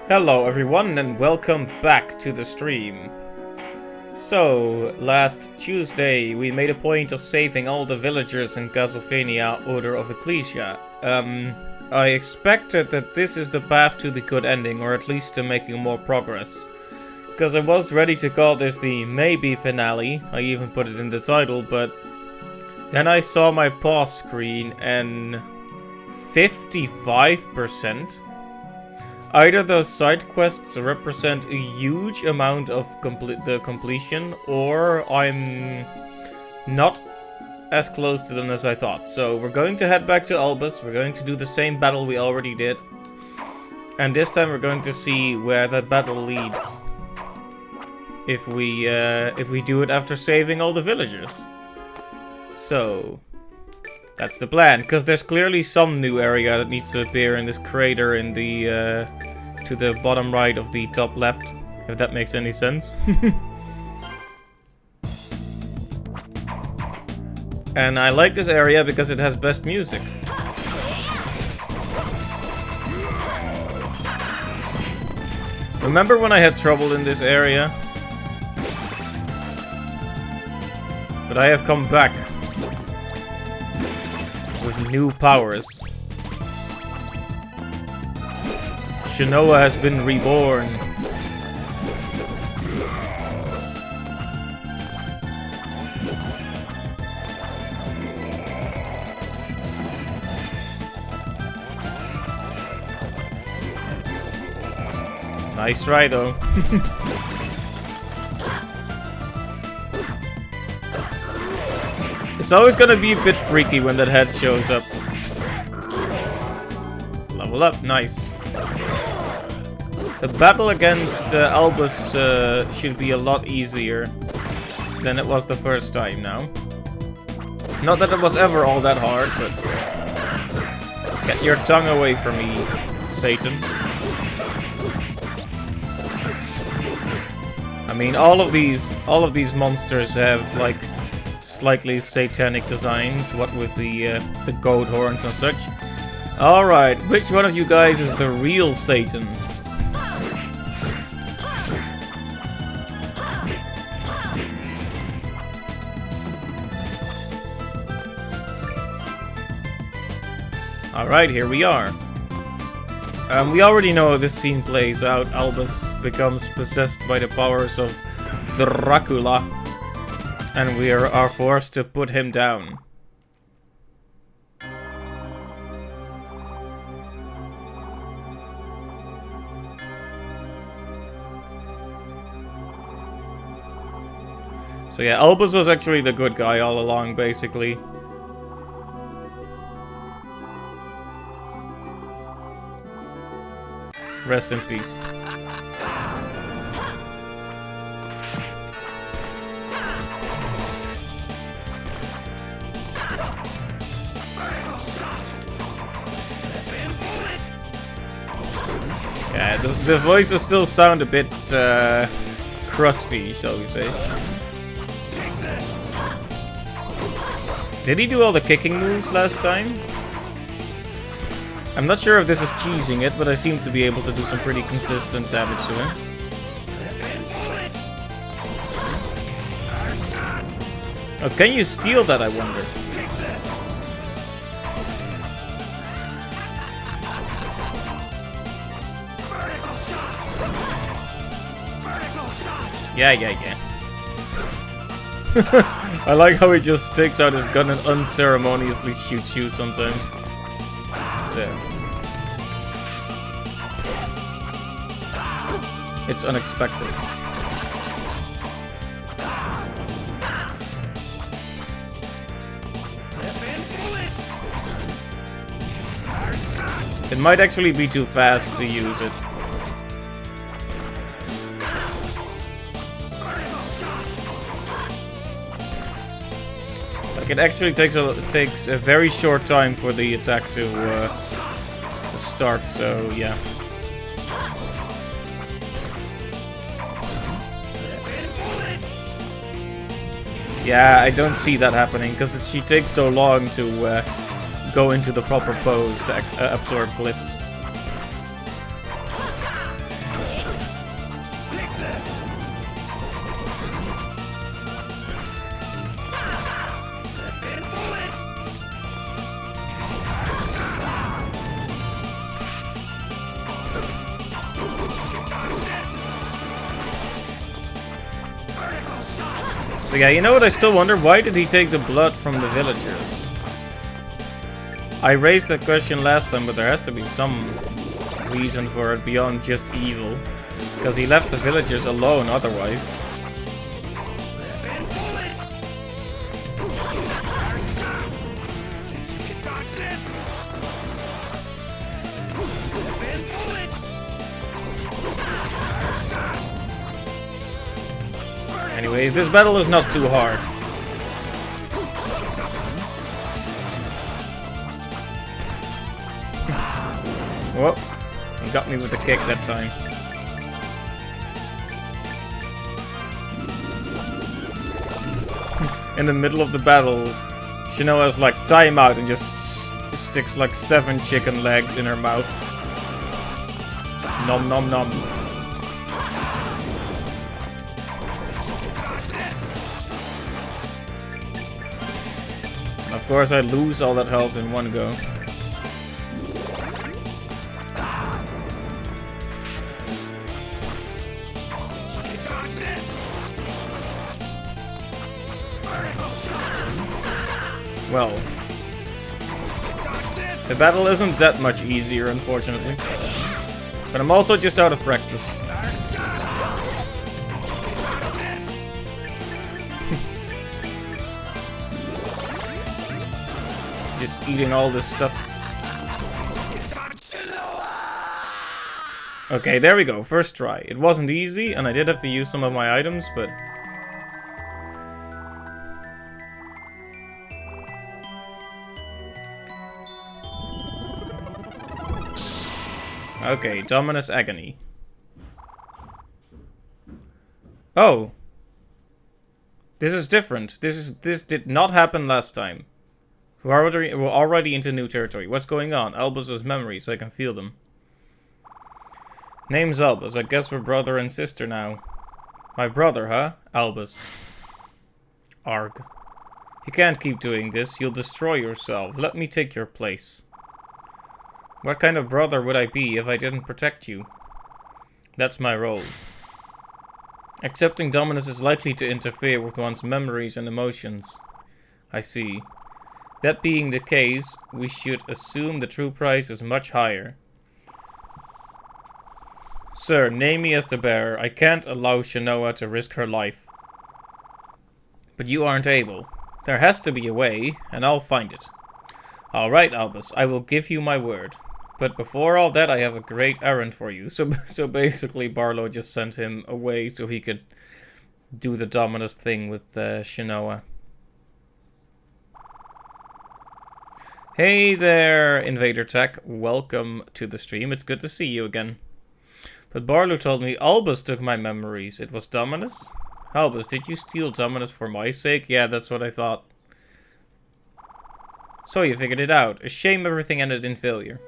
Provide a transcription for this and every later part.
Hello everyone and welcome back to the stream. So, last Tuesday we made a point of saving all the villagers in Castlevania Order of Ecclesia. I expected that this is the path to the good ending, or at least to making more progress. Because I was ready to call this the maybe finale, I even put it in the title, but then I saw my pause screen and 55%? Either those side quests represent a huge amount of the completion, or I'm not as close to them as I thought. So we're going to head back to Albus, we're going to do the same battle we already did. And this time we're going to see where that battle leads. If we do it after saving all the villagers. So that's the plan, because there's clearly some new area that needs to appear in this crater in the to the bottom right of the top left, if that makes any sense. And I like this area because it has best music. Remember when I had trouble in this area? But I have come back with new powers. Shinoa has been reborn. Nice try though. It's always gonna be a bit freaky when that head shows up. Level up, nice. The battle against Albus should be a lot easier than it was the first time now. Not that it was ever all that hard, but get your tongue away from me, Satan. I mean, all of these monsters have like slightly satanic designs, what with the goat horns and such. Alright, which one of you guys is the real Satan? Alright, here we are. We already know how this scene plays out. Albus becomes possessed by the powers of Dracula, and we are forced to put him down. So yeah, Albus was actually the good guy all along, basically. Rest in peace. Yeah, the voices still sound a bit crusty, shall we say. Did he do all the kicking moves last time? I'm not sure if this is cheesing it, but I seem to be able to do some pretty consistent damage to him. Oh, can you steal that, I wonder? Yeah. I like how he just takes out his gun and unceremoniously shoots you sometimes. It's unexpected. It might actually be too fast to use it. Like, it actually takes a very short time for the attack to start, so yeah. Yeah, I don't see that happening, because she takes so long to go into the proper pose to absorb glyphs. So yeah, you know what? I still wonder, why did he take the blood from the villagers? I raised that question last time, but there has to be some reason for it beyond just evil. Because he left the villagers alone otherwise. Anyways, this battle is not too hard. Whoa, he got me with the kick that time. In the middle of the battle, Shinoa's like, time out, and just sticks like 7 chicken legs in her mouth. Nom nom nom. Of course, I lose all that health in one go. Well, the battle isn't that much easier, unfortunately. But I'm also just out of practice. Just eating all this stuff. Okay, there we go. First try. It wasn't easy, and I did have to use some of my items, but... Okay, Dominus Agony. Oh! This is different. This did not happen last time. We're already into new territory. What's going on? Albus's memories, I can feel them. Name's Albus. I guess we're brother and sister now. My brother, huh? Albus. Arg. You can't keep doing this. You'll destroy yourself. Let me take your place. What kind of brother would I be if I didn't protect you? That's my role. Accepting Dominus is likely to interfere with one's memories and emotions. I see. That being the case, we should assume the true price is much higher. Sir, name me as the bearer. I can't allow Shinoa to risk her life. But you aren't able. There has to be a way, and I'll find it. Alright, Albus, I will give you my word. But before all that, I have a great errand for you. So basically, Barlow just sent him away so he could do the Dominus thing with Shinoa. Hey there, Invader Tech. Welcome to the stream. It's good to see you again. But Barlow told me Albus took my memories. It was Dominus? Albus, did you steal Dominus for my sake? Yeah, that's what I thought. So you figured it out. A shame everything ended in failure.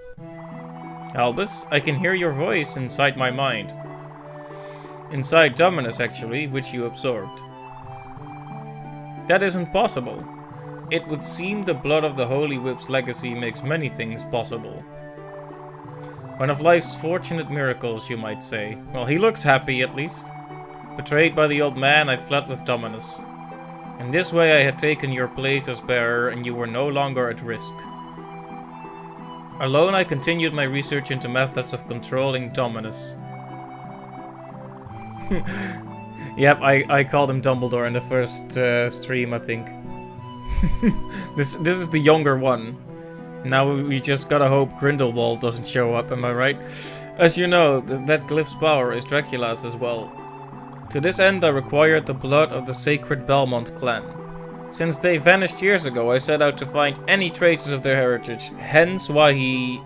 Albus, I can hear your voice inside my mind. Inside Dominus, actually, which you absorbed. That isn't possible. It would seem the blood of the Holy Whip's legacy makes many things possible. One of life's fortunate miracles, you might say. Well, he looks happy, at least. Betrayed by the old man, I fled with Dominus. In this way I had taken your place as bearer, and you were no longer at risk. Alone, I continued my research into methods of controlling Dominus. Yep, I called him Dumbledore in the first stream, I think. This is the younger one. Now we just gotta hope Grindelwald doesn't show up, am I right? As you know, that glyph's power is Dracula's as well. To this end, I required the blood of the sacred Belmont clan. Since they vanished years ago, I set out to find any traces of their heritage, hence why he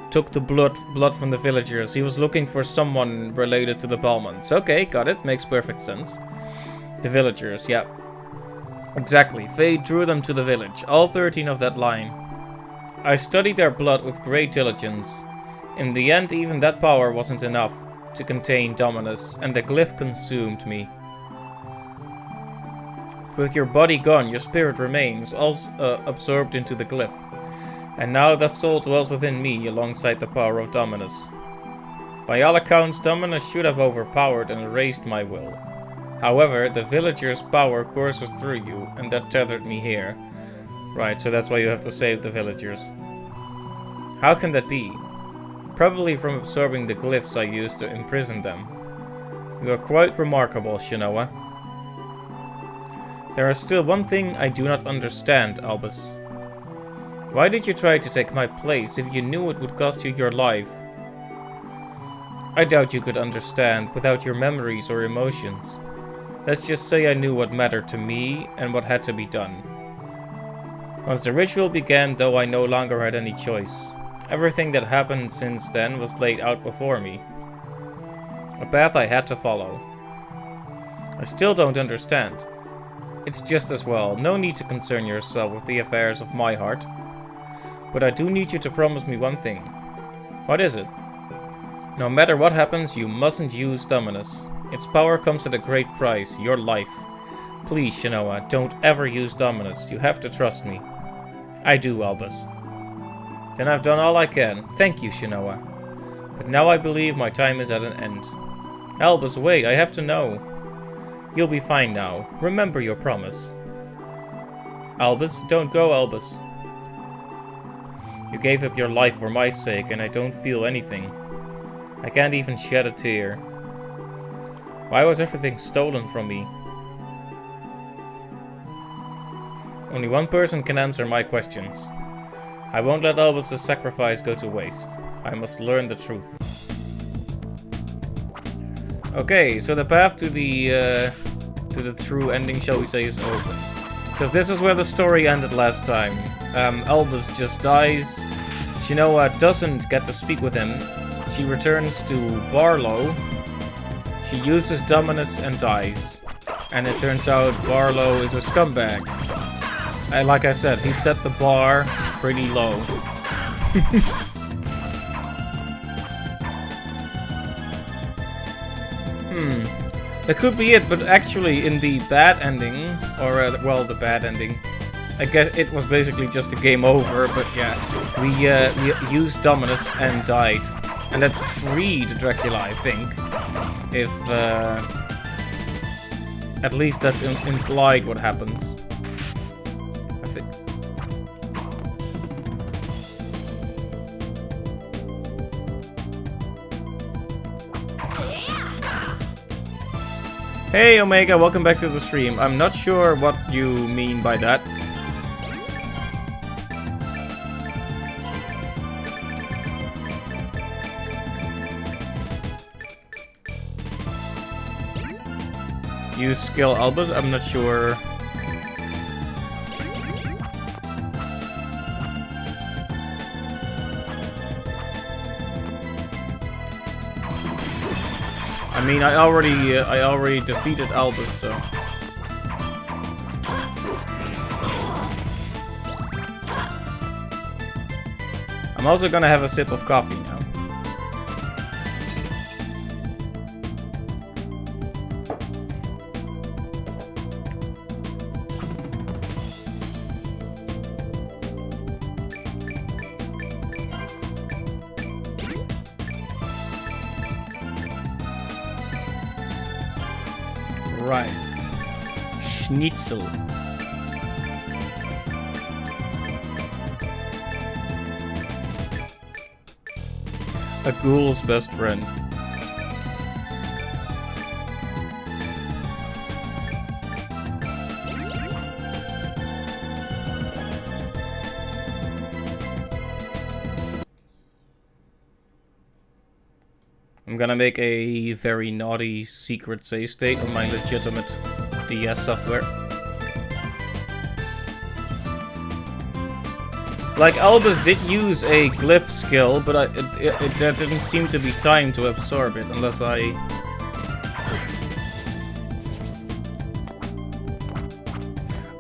took the blood from the villagers. He was looking for someone related to the Belmonts. Okay, got it, makes perfect sense. The villagers, yeah. Exactly, Fate drew them to the village, all 13 of that line. I studied their blood with great diligence. In the end, even that power wasn't enough to contain Dominus, and the glyph consumed me. With your body gone, your spirit remains, also absorbed into the glyph. And now that soul dwells within me, alongside the power of Dominus. By all accounts, Dominus should have overpowered and erased my will. However, the villager's power courses through you, and that tethered me here. Right, so that's why you have to save the villagers. How can that be? Probably from absorbing the glyphs I used to imprison them. You are quite remarkable, Shinoa. There is still one thing I do not understand, Albus. Why did you try to take my place if you knew it would cost you your life? I doubt you could understand without your memories or emotions. Let's just say I knew what mattered to me and what had to be done. Once the ritual began, though, I no longer had any choice. Everything that happened since then was laid out before me. A path I had to follow. I still don't understand. It's just as well. No need to concern yourself with the affairs of my heart. But I do need you to promise me one thing. What is it? No matter what happens, you mustn't use Dominus. Its power comes at a great price, your life. Please, Shinoa, don't ever use Dominus. You have to trust me. I do, Albus. Then I've done all I can. Thank you, Shinoa. But now I believe my time is at an end. Albus, wait, I have to know. You'll be fine now. Remember your promise. Albus, don't go, Albus. You gave up your life for my sake, and I don't feel anything. I can't even shed a tear. Why was everything stolen from me? Only one person can answer my questions. I won't let Albus' sacrifice go to waste. I must learn the truth. Okay, so the path to the true ending, shall we say, is open. Because this is where the story ended last time. Albus just dies. Shinoa doesn't get to speak with him. She returns to Barlow. She uses Dominus and dies. And it turns out Barlow is a scumbag. And like I said, he set the bar pretty low. That could be it, but actually in the bad ending, or well, the bad ending, I guess it was basically just a game over, but yeah, we used Dominus and died. And that freed Dracula, I think. If, at least that's implied what happens. I think. Hey Omega, welcome back to the stream. I'm not sure what you mean by that. Use skill Albus? I'm not sure. I mean, I already defeated Albus, so. I'm also gonna have a sip of coffee now. Right. Schnitzel. A ghoul's best friend. I'm gonna make a very naughty secret save state on my legitimate DS software. Like, Albus did use a glyph skill, but it didn't seem to be time to absorb it, unless I...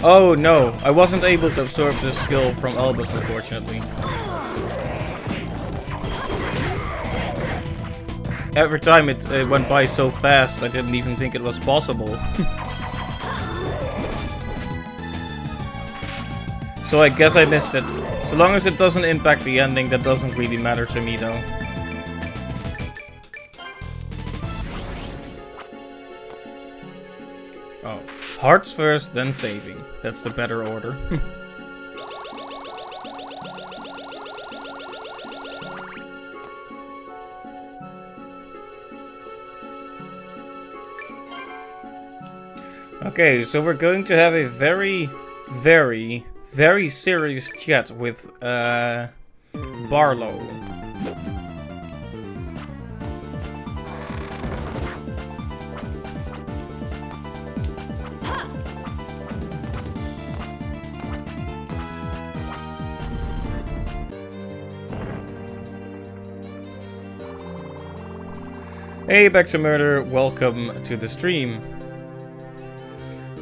Oh no, I wasn't able to absorb the skill from Albus, unfortunately. Every time it went by so fast, I didn't even think it was possible. So I guess I missed it. So long as it doesn't impact the ending, that doesn't really matter to me though. Hearts first, then saving. That's the better order. Okay, so we're going to have a very, very, very serious chat with Barlow. Hey, back to Murder, welcome to the stream.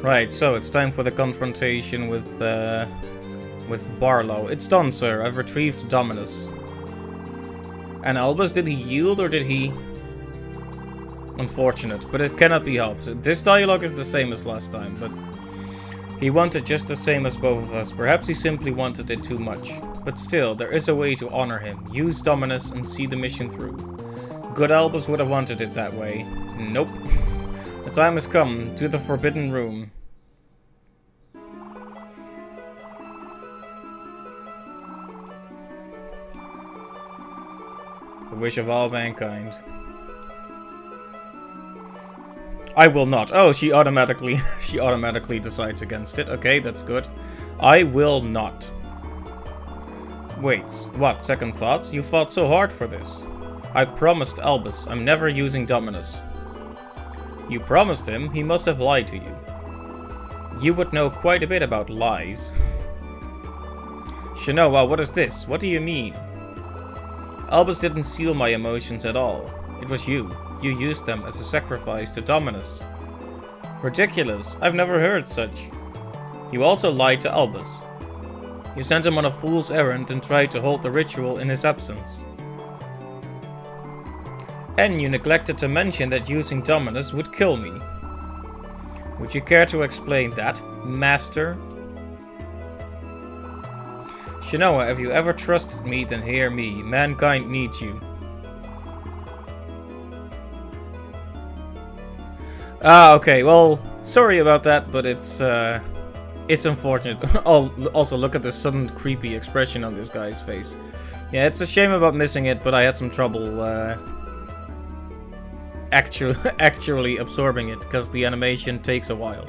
Right, so it's time for the confrontation with Barlow. It's done, sir. I've retrieved Dominus. And Albus, did he yield or did he... Unfortunate, but it cannot be helped. This dialogue is the same as last time, but... He wanted just the same as both of us. Perhaps he simply wanted it too much. But still, there is a way to honor him. Use Dominus and see the mission through. Good Albus would have wanted it that way. Nope. The time has come. To the Forbidden Room. The wish of all mankind. I will not. Oh, she automatically decides against it. Okay, that's good. I will not. Wait, what? Second thoughts? You fought so hard for this. I promised Albus I'm never using Dominus. You promised him? He must have lied to you. You would know quite a bit about lies. Shinoa, what is this? What do you mean? Albus didn't seal my emotions at all. It was you. You used them as a sacrifice to Dominus. Ridiculous. I've never heard such. You also lied to Albus. You sent him on a fool's errand and tried to hold the ritual in his absence. And you neglected to mention that using Dominus would kill me. Would you care to explain that, Master? Shinoa, if you ever trusted me, then hear me. Mankind needs you. Ah, okay, well, sorry about that, but it's unfortunate. Also, look at the sudden creepy expression on this guy's face. Yeah, it's a shame about missing it, but I had some trouble, actually absorbing it, because the animation takes a while.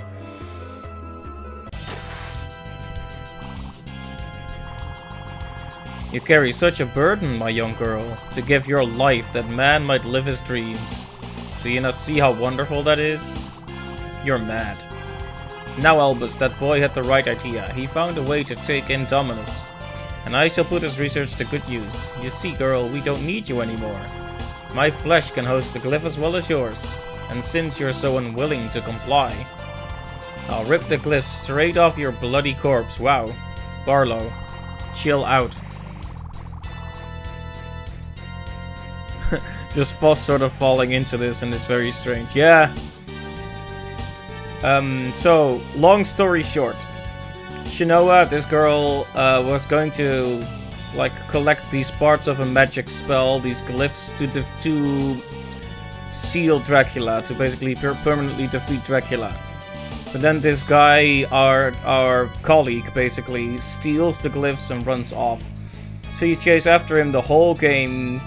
You carry such a burden, my young girl, to give your life that man might live his dreams. Do you not see how wonderful that is? You're mad. Now, Albus, that boy had the right idea. He found a way to take in Dominus. And I shall put his research to good use. You see, girl, we don't need you anymore. My flesh can host the glyph as well as yours, and since you're so unwilling to comply, I'll rip the glyph straight off your bloody corpse. Wow. Barlow, chill out. Just sort of falling into this, and it's very strange. Yeah. So, long story short, Shinoa, this girl, was going to like collect these parts of a magic spell, these glyphs, to seal Dracula, to basically permanently defeat Dracula. But then this guy, our colleague, basically steals the glyphs and runs off. So you chase after him the whole game,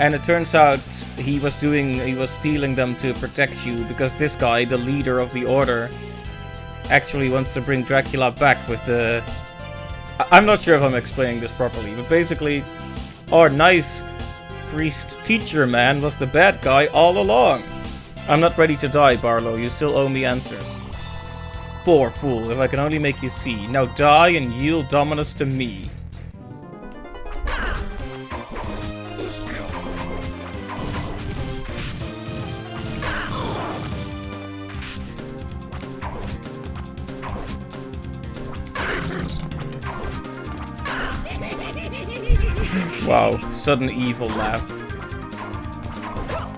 and it turns out he was stealing them to protect you, because this guy, the leader of the Order, actually wants to bring Dracula back with the... I'm not sure if I'm explaining this properly, but basically, our nice priest-teacher man was the bad guy all along. I'm not ready to die, Barlow. You still owe me answers. Poor fool, if I can only make you see. Now die and yield Dominus to me. Wow, sudden evil laugh.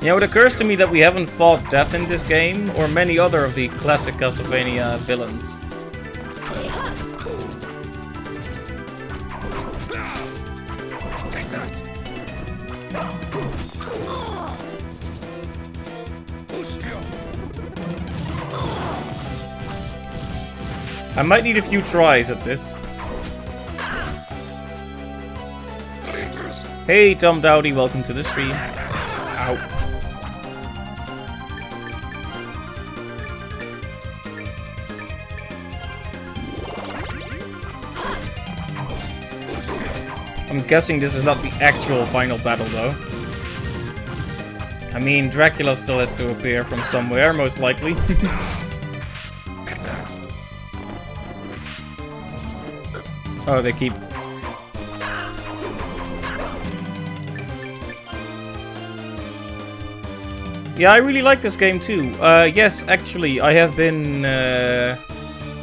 You know, it occurs to me that we haven't fought Death in this game, or many other of the classic Castlevania villains. I might need a few tries at this. Hey, Tom Dowdy, welcome to the stream. Ow. I'm guessing this is not the actual final battle, though. I mean, Dracula still has to appear from somewhere, most likely. Oh, they keep... Yeah, I really like this game too. Yes, actually, I have been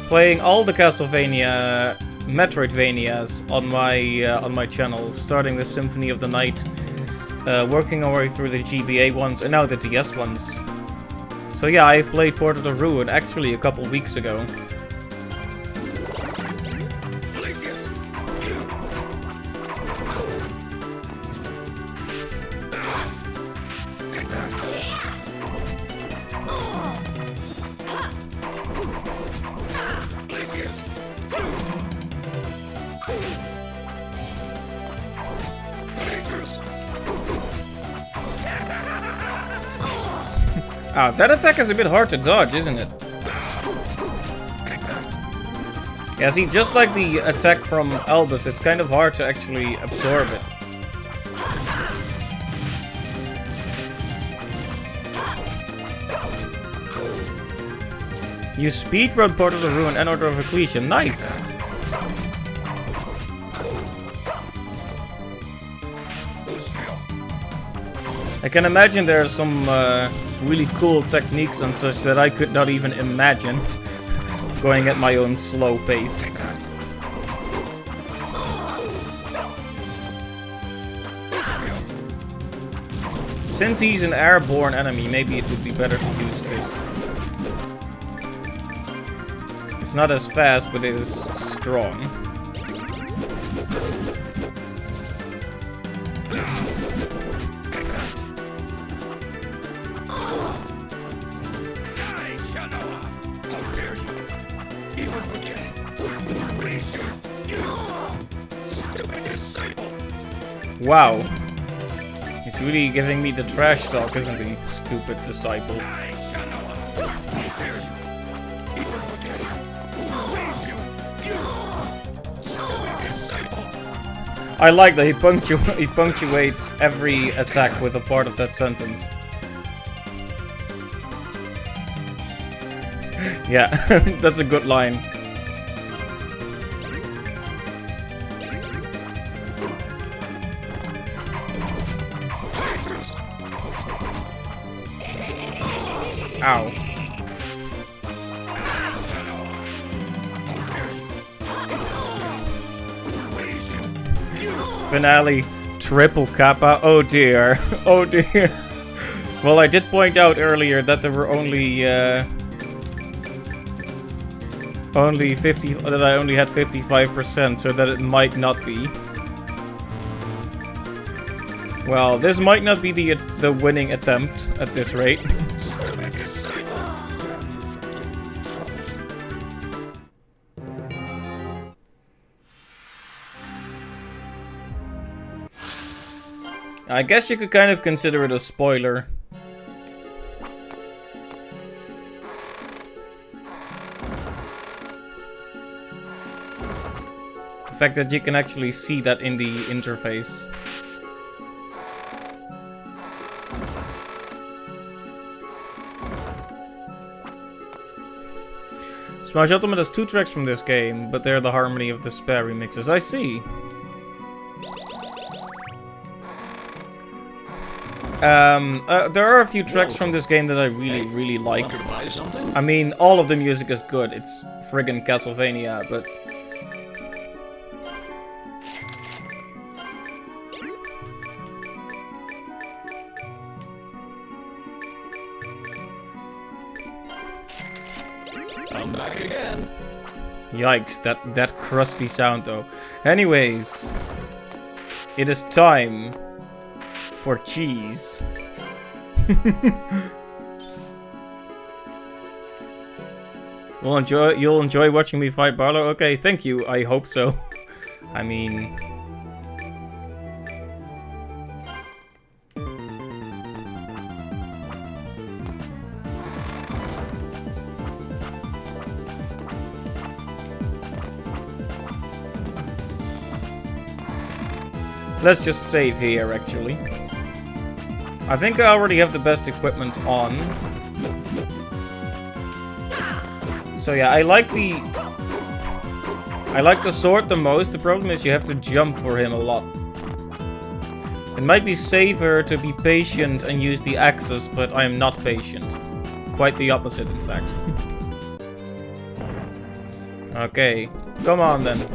playing all the Castlevania Metroidvanias on my channel, starting the Symphony of the Night, working our way through the GBA ones, and now the DS ones. So yeah, I've played Port of the Ruin actually a couple weeks ago. Ah, that attack is a bit hard to dodge, isn't it? Yeah, see, just like the attack from Albus, it's kind of hard to actually absorb it. You speedrun Port of the Ruin and Order of Ecclesia. Nice! I can imagine there are some really cool techniques and such that I could not even imagine going at my own slow pace. Since he's an airborne enemy, maybe it would be better to use this. It's not as fast, but it is strong. Wow. He's really giving me the trash talk, isn't he? Stupid disciple. I like that he punctuates every attack with a part of that sentence. Yeah, that's a good line. Ow. Finale. Triple Kappa. Oh dear. Oh dear. Well, I did point out earlier that there were only 50, that I only had 55%, so that it might not be. Well, this might not be the winning attempt at this rate. I guess you could kind of consider it a spoiler. The fact that you can actually see that in the interface. Smash Ultimate has 2 tracks from this game, but they're the Harmony of Despair remixes. I see. There are a few tracks from this game that I really like. I mean, all of the music is good. It's friggin' Castlevania, but... I'm back again. Yikes, that crusty sound though. Anyways, it is time for cheese. You'll enjoy watching me fight Barlow? Okay, thank you. I hope so. I mean... Let's just save here, actually. I think I already have the best equipment on. So yeah, I like the sword the most. The problem is you have to jump for him a lot. It might be safer to be patient and use the axes, but I am not patient. Quite the opposite, in fact. Okay, come on then.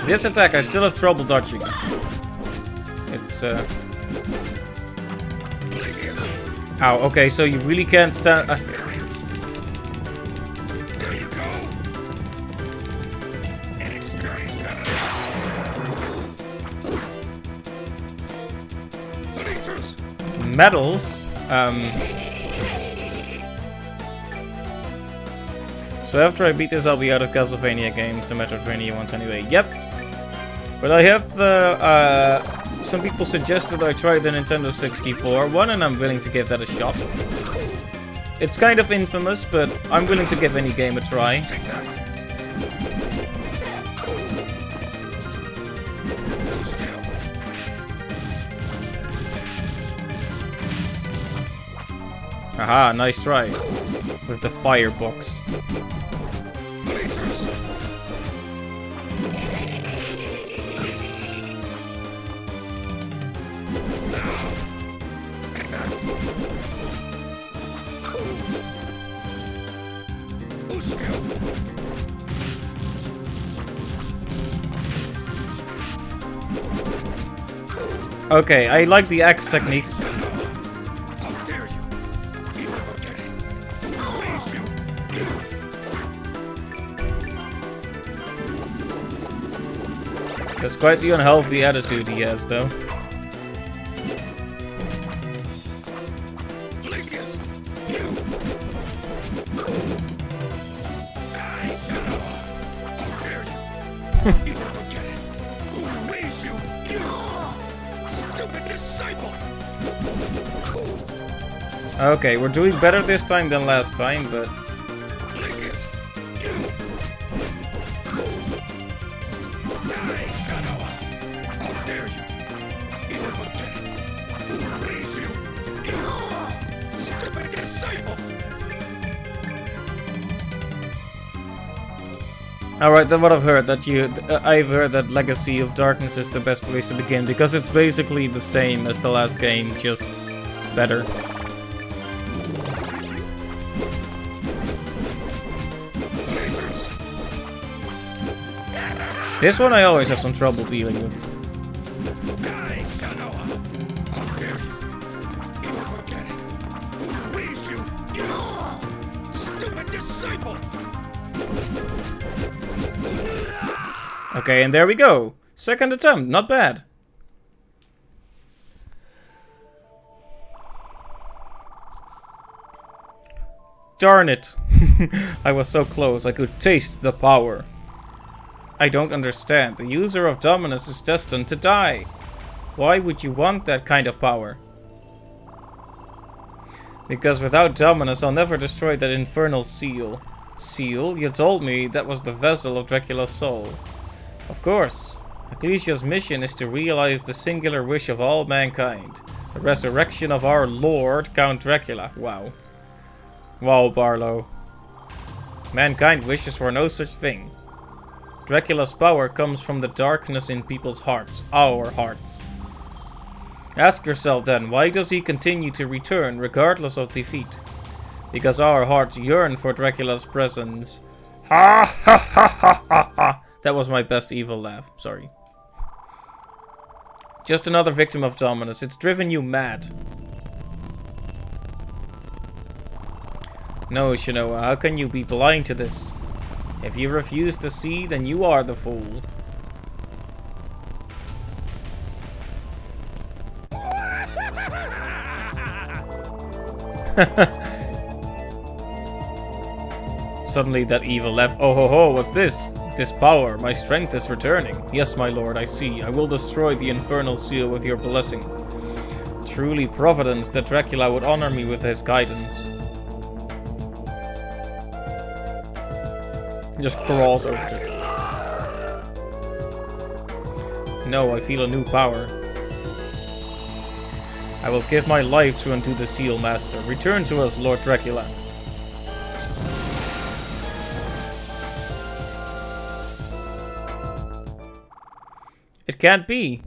This attack I still have trouble dodging. It's Ow, okay, so you really can't stand... Medals? So after I beat this, I'll be out of Castlevania games, the Metroidvania ones anyway. Yep. But I have some people suggested I try the Nintendo 64 one, and I'm willing to give that a shot. It's kind of infamous, but I'm willing to give any game a try. Aha, nice try. With the firebox. Okay, I like the axe technique. That's quite the unhealthy attitude he has, though. Okay, we're doing better this time than last time, but... Alright, then what I've heard, I've heard that Legacy of Darkness is the best place to begin, because it's basically the same as the last game, just better. This one I always have some trouble dealing with. Okay, and there we go. Second attempt, not bad. Darn it. I was so close, I could taste the power. I don't understand. The user of Dominus is destined to die. Why would you want that kind of power? Because without Dominus, I'll never destroy that infernal seal. Seal? You told me that was the vessel of Dracula's soul. Of course. Ecclesia's mission is to realize the singular wish of all mankind. The resurrection of our Lord, Count Dracula. Wow. Wow, Barlow. Mankind wishes for no such thing. Dracula's power comes from the darkness in people's hearts. Our hearts. Ask yourself then, why does he continue to return regardless of defeat? Because our hearts yearn for Dracula's presence. Ha ha ha ha ha ha! That was my best evil laugh, sorry. Just another victim of Dominus. It's driven you mad. No, Shinoa, how can you be blind to this? If you refuse to see, then you are the fool. Suddenly that evil left. Oh ho ho, what's this? This power, my strength is returning. Yes, my lord, I see. I will destroy the infernal seal with your blessing. Truly providence that Dracula would honor me with his guidance. Just crawls over to it. No, I feel a new power. I will give my life to undo the seal, master. Return to us, Lord Dracula. It can't be.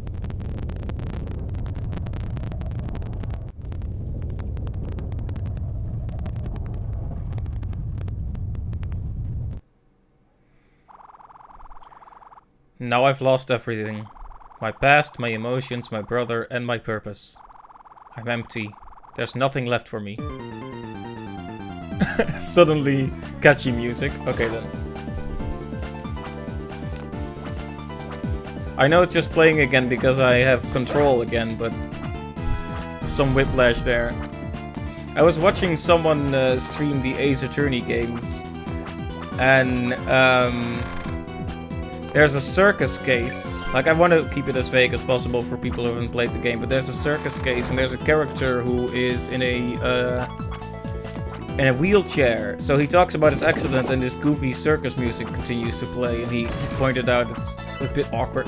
Now I've lost everything. My past, my emotions, my brother, and my purpose. I'm empty. There's nothing left for me. Suddenly catchy music. Okay then. I know it's just playing again because I have control again, but some whiplash there. I was watching someone stream the Ace Attorney games, and there's a circus case. Like, I want to keep it as vague as possible for people who haven't played the game, but there's a circus case, and there's a character who is in a wheelchair. So he talks about his accident, and this goofy circus music continues to play, and he pointed out it's a bit awkward.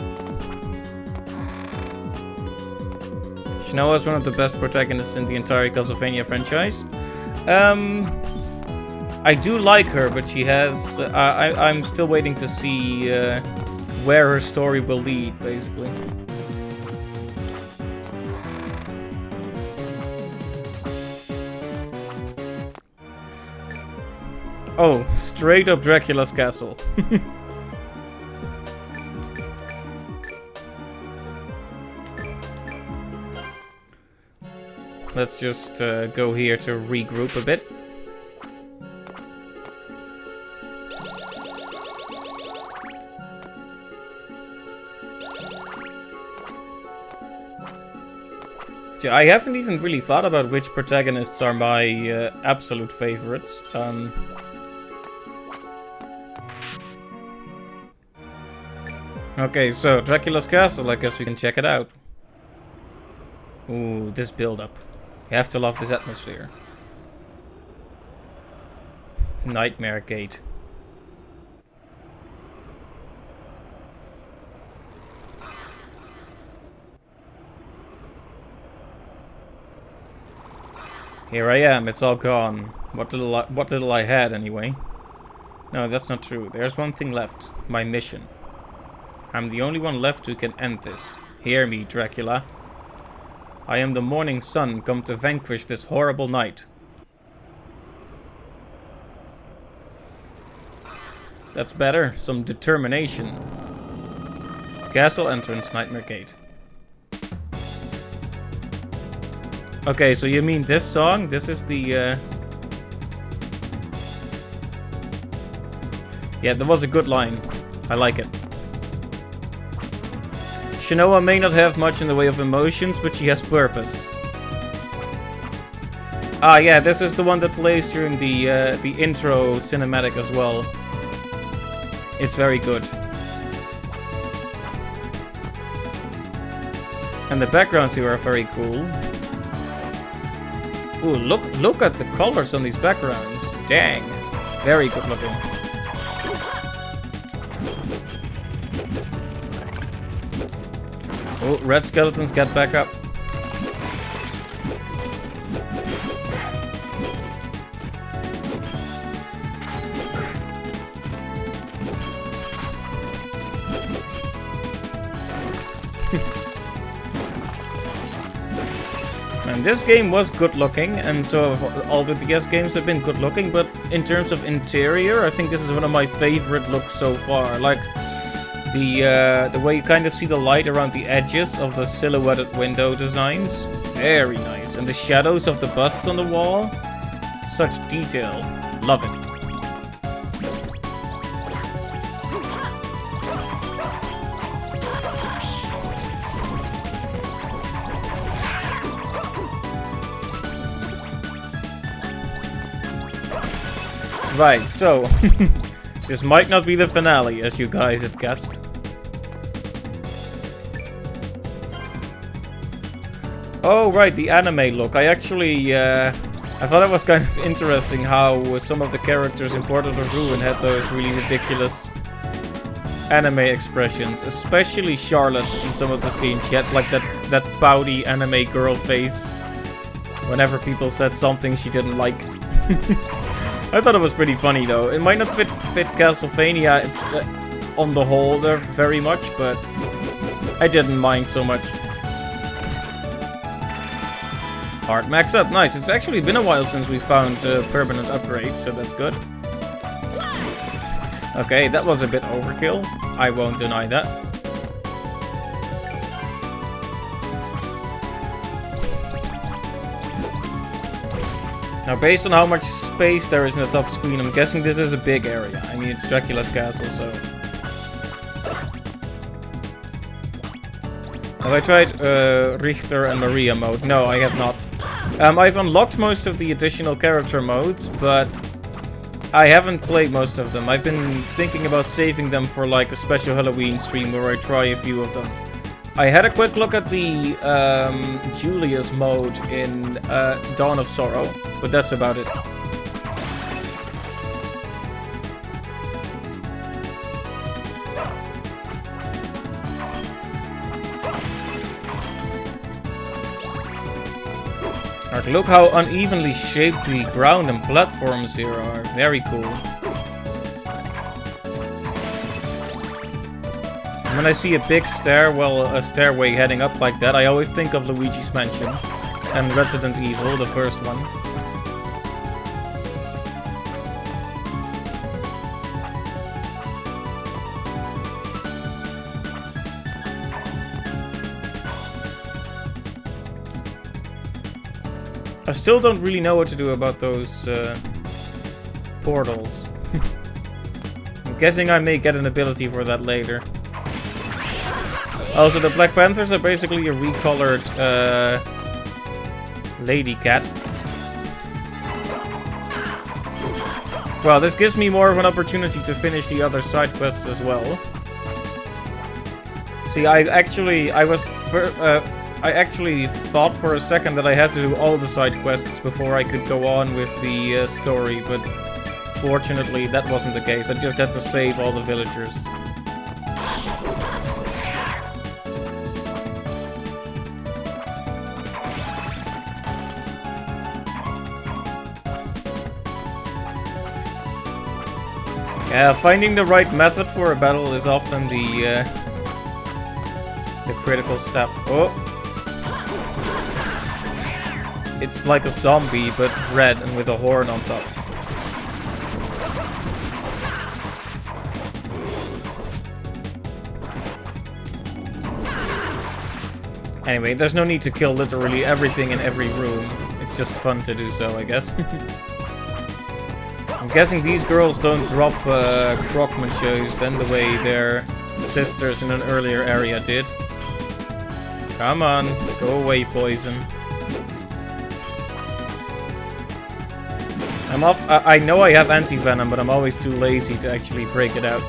Shinoa is one of the best protagonists in the entire Castlevania franchise. I do like her, but she has... I'm still waiting to see where her story will lead, basically. Oh, straight up Dracula's castle. Let's just go here to regroup a bit. I haven't even really thought about which protagonists are my absolute favorites. Okay, so Dracula's castle, I guess we can check it out. Ooh, this build-up. You have to love this atmosphere. Nightmare Gate. Here I am, it's all gone. What little I had, anyway. No, that's not true. There's one thing left. My mission. I'm the only one left who can end this. Hear me, Dracula. I am the morning sun come to vanquish this horrible night. That's better. Some determination. Castle entrance, Nightmare Gate. Okay, so you mean this song? This is the... Yeah, that was a good line. I like it. Shinoa may not have much in the way of emotions, but she has purpose. Ah, yeah, this is the one that plays during the intro cinematic as well. It's very good. And the backgrounds here are very cool. Ooh, look at the colors on these backgrounds. Dang. Very good looking. Oh, red skeletons, get back up. And this game was good looking, and so all the DS games have been good looking, but in terms of interior, I think this is one of my favorite looks so far. Like, the way you kind of see the light around the edges of the silhouetted window designs. Very nice. And the shadows of the busts on the wall. Such detail. Love it. Right, so this might not be the finale, as you guys had guessed. Oh, right, the anime look. I actually, I thought it was kind of interesting how some of the characters in Portal of Ruin had those really ridiculous anime expressions. Especially Charlotte in some of the scenes. She had like that pouty anime girl face whenever people said something she didn't like. I thought it was pretty funny though. It might not fit Castlevania on the whole there very much, but I didn't mind so much. Heart max up, nice. It's actually been a while since we found permanent upgrades, so that's good. Okay, that was a bit overkill. I won't deny that. Now, based on how much space there is in the top screen, I'm guessing this is a big area. I mean, it's Dracula's castle, so... Have I tried Richter and Maria mode? No, I have not. I've unlocked most of the additional character modes, but I haven't played most of them. I've been thinking about saving them for like a special Halloween stream where I try a few of them. I had a quick look at the Julius mode in Dawn of Sorrow, but that's about it. Like, look how unevenly shaped the ground and platforms here are. Very cool. When I see a big a stairway heading up like that, I always think of Luigi's Mansion and Resident Evil, the first one. I still don't really know what to do about those portals. I'm guessing I may get an ability for that later. Also, the Black Panthers are basically a recolored lady cat. Well, this gives me more of an opportunity to finish the other side quests as well. See, I actually thought for a second that I had to do all the side quests before I could go on with the story, but fortunately that wasn't the case. I just had to save all the villagers. Finding the right method for a battle is often the critical step. Oh! It's like a zombie, but red and with a horn on top. Anyway, there's no need to kill literally everything in every room. It's just fun to do so, I guess. I'm guessing these girls don't drop Crockmanchos then the way their sisters in an earlier area did. Come on, go away, poison. I know I have anti-venom, but I'm always too lazy to actually break it out.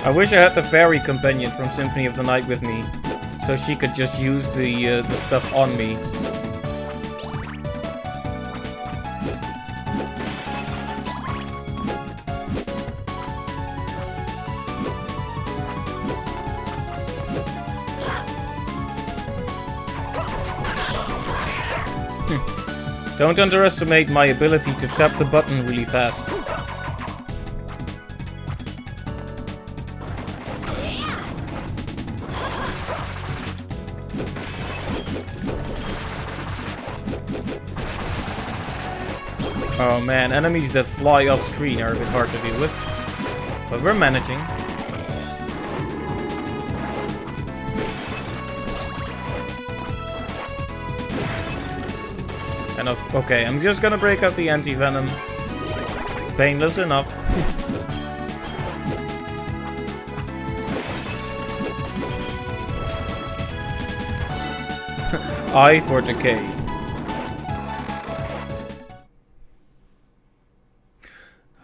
I wish I had the fairy companion from Symphony of the Night with me, so she could just use the stuff on me. Don't underestimate my ability to tap the button really fast. Oh man, enemies that fly off screen are a bit hard to deal with. But we're managing. And okay, I'm just gonna break out the anti-venom. Painless enough. I for decay.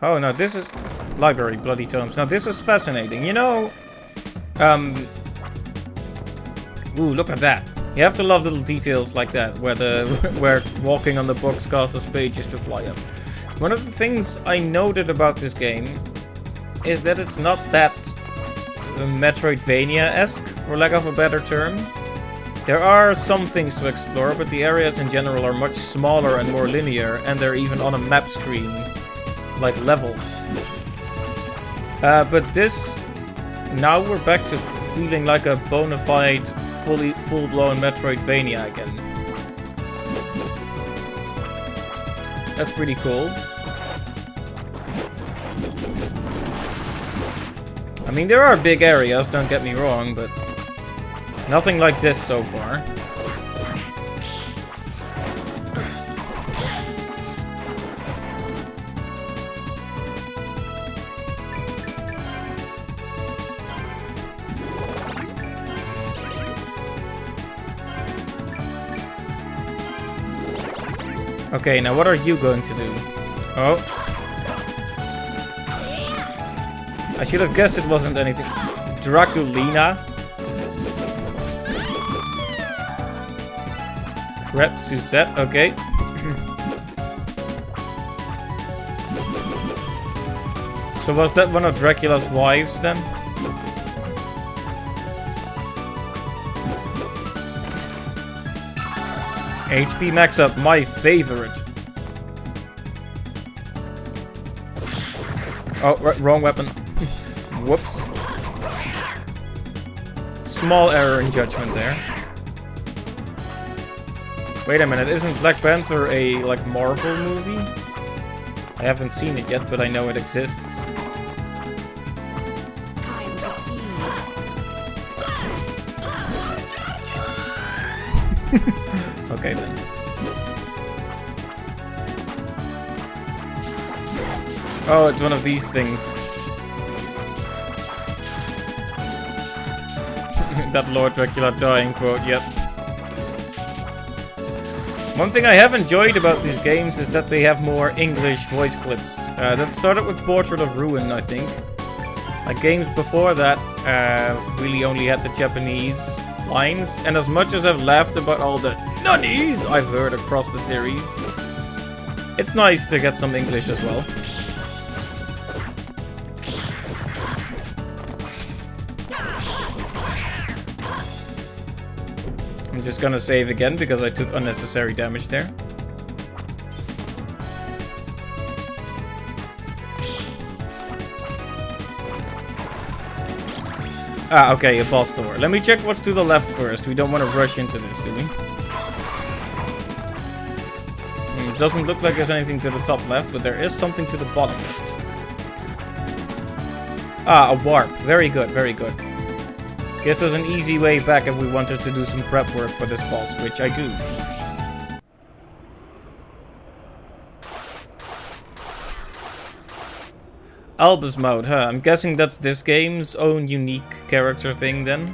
Oh, no, this is... Library, bloody tomes. Now, this is fascinating. You know... Ooh, look at that. You have to love little details like that, where walking on the books causes pages to fly up. One of the things I noted about this game is that it's not that Metroidvania-esque, for lack of a better term. There are some things to explore, but the areas in general are much smaller and more linear, and they're even on a map screen, like levels. But this, now we're back to feeling like a bona fide, full-blown Metroidvania again. That's pretty cool. I mean, there are big areas, don't get me wrong, but nothing like this so far. Okay, now what are you going to do? Oh. I should have guessed it wasn't anything. Draculina. Crep Suzette, okay. So was that one of Dracula's wives then? HP max up, my favorite. Oh, wrong weapon. Whoops. Small error in judgment there. Wait a minute, isn't Black Panther a, like, Marvel movie? I haven't seen it yet, but I know it exists. Okay then. Oh, it's one of these things. That Lord Dracula dying quote, yep. One thing I have enjoyed about these games is that they have more English voice clips. That started with Portrait of Ruin, I think. Like games before that really only had the Japanese lines, and as much as I've laughed about all the nunnies I've heard across the series, it's nice to get some English as well. I'm just gonna save again because I took unnecessary damage there. Ah, okay, a boss door. Let me check what's to the left first. We don't want to rush into this, do we? It doesn't look like there's anything to the top left, but there is something to the bottom left. Ah, a warp. Very good, very good. Guess there's an easy way back if we wanted to do some prep work for this boss, which I do. Albus mode, huh? I'm guessing that's this game's own unique character thing then.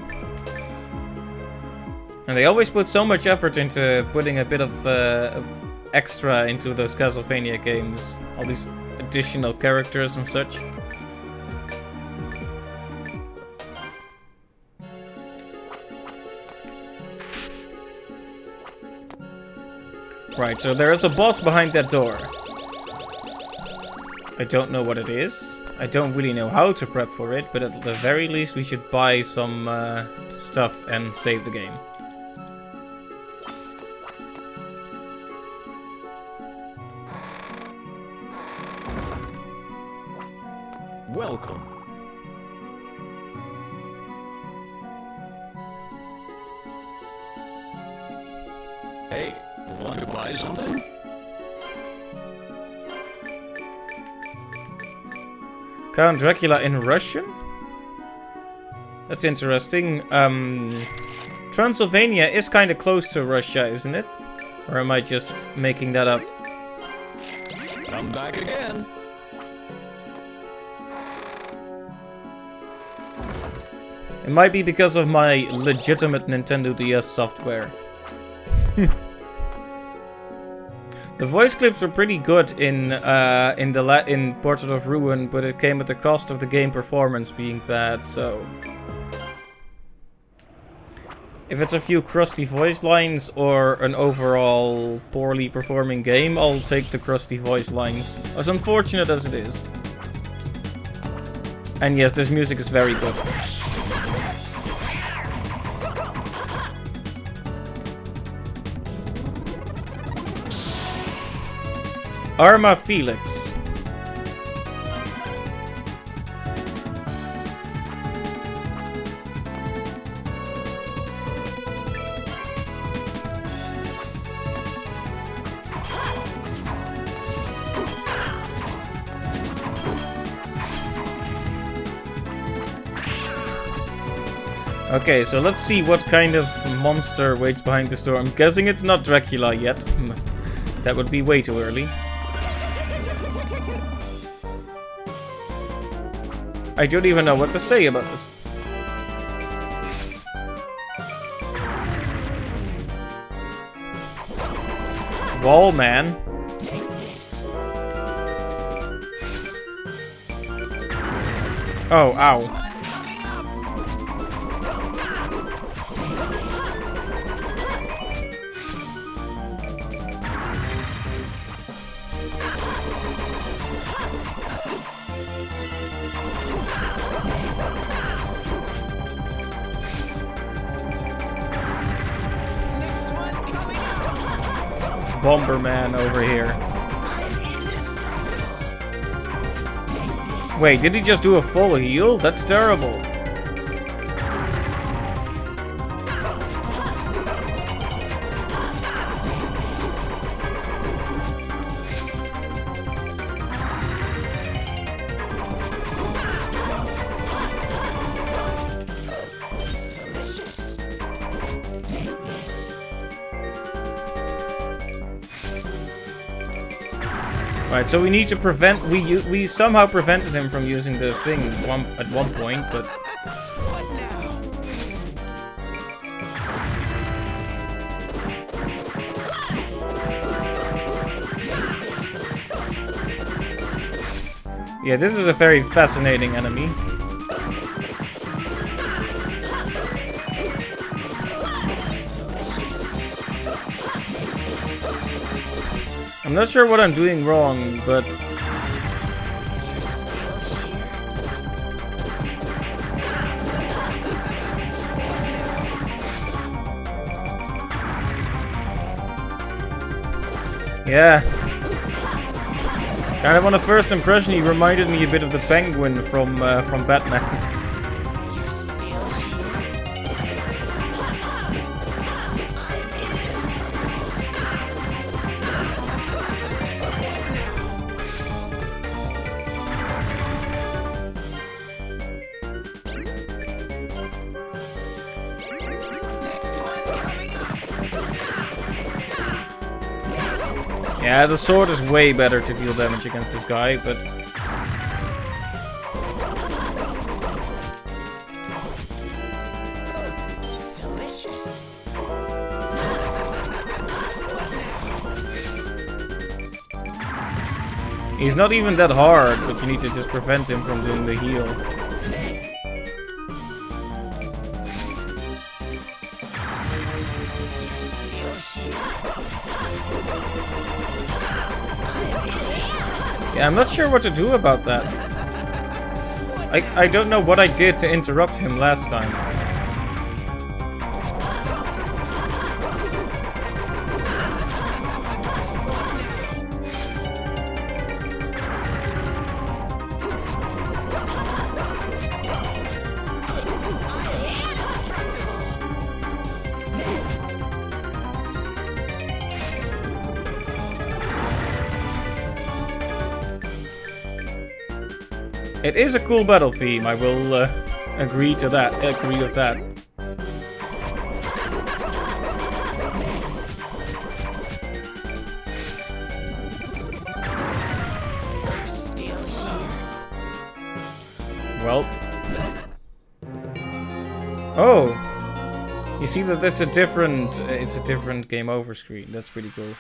And they always put so much effort into putting a bit of extra into those Castlevania games. All these additional characters and such. Right, so there is a boss behind that door. I don't know what it is. I don't really know how to prep for it, but at the very least we should buy some stuff and save the game. Welcome. Hey, want to buy something? Count Dracula in Russian? That's interesting. Transylvania is kind of close to Russia, isn't it? Or am I just making that up? I'm back again. It might be because of my legitimate Nintendo DS software. The voice clips were pretty good in Portrait of Ruin, but it came at the cost of the game performance being bad, so... If it's a few crusty voice lines or an overall poorly performing game, I'll take the crusty voice lines. As unfortunate as it is. And yes, this music is very good. Arma Felix. Okay, so let's see what kind of monster waits behind the door. I'm guessing it's not Dracula yet. That would be way too early. I don't even know what to say about this. Wall man. Oh, ow. Bomberman over here. Wait, did he just do a full heal? That's terrible. Right, so we need to prevent. We somehow prevented him from using the thing at one point, but yeah, this is a very fascinating enemy. I'm not sure what I'm doing wrong, but... yeah. Kind of on a first impression, he reminded me a bit of the Penguin from Batman. Yeah, the sword is way better to deal damage against this guy, but... delicious. He's not even that hard, but you need to just prevent him from doing the heal. Yeah, I'm not sure what to do about that. I don't know what I did to interrupt him last time. It is a cool battle theme, I will agree with that. Oh! You see that that's a different... it's a different game over screen. That's pretty cool.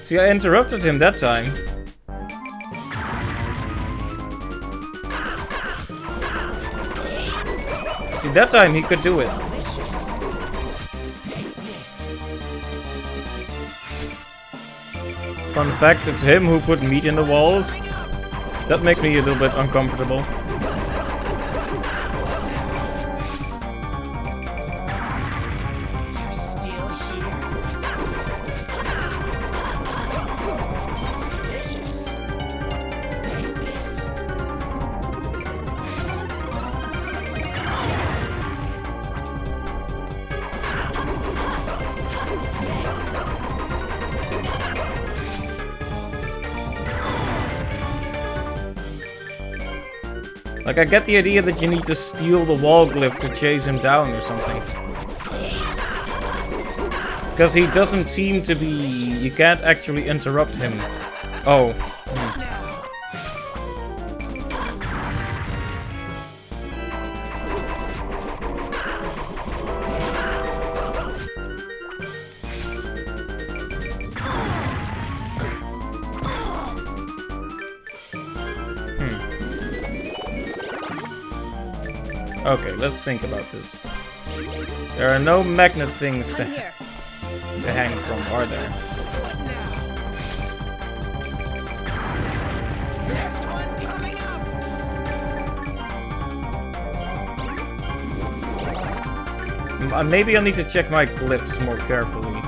See, I interrupted him that time. See, that time he could do it. Fun fact, it's him who put meat in the walls. That makes me a little bit uncomfortable. Like, I get the idea that you need to steal the wall glyph to chase him down or something. Because he doesn't seem to be... you can't actually interrupt him. Oh. Okay, let's think about this. There are no magnet things to hang from, are there? Next one coming up. Maybe I'll need to check my glyphs more carefully.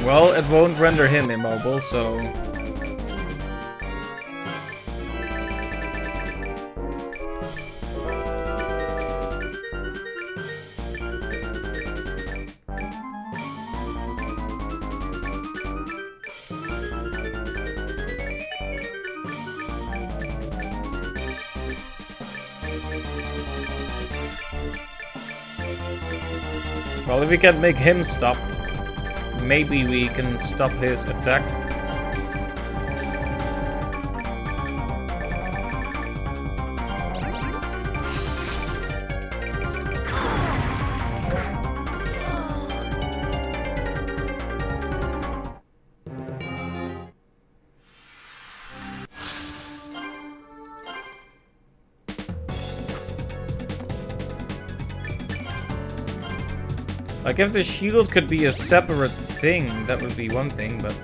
Well, it won't render him immobile, so... Well, if we can make him stop, maybe we can stop his attack. Like, if the shield could be a separate thing, that would be one thing, but...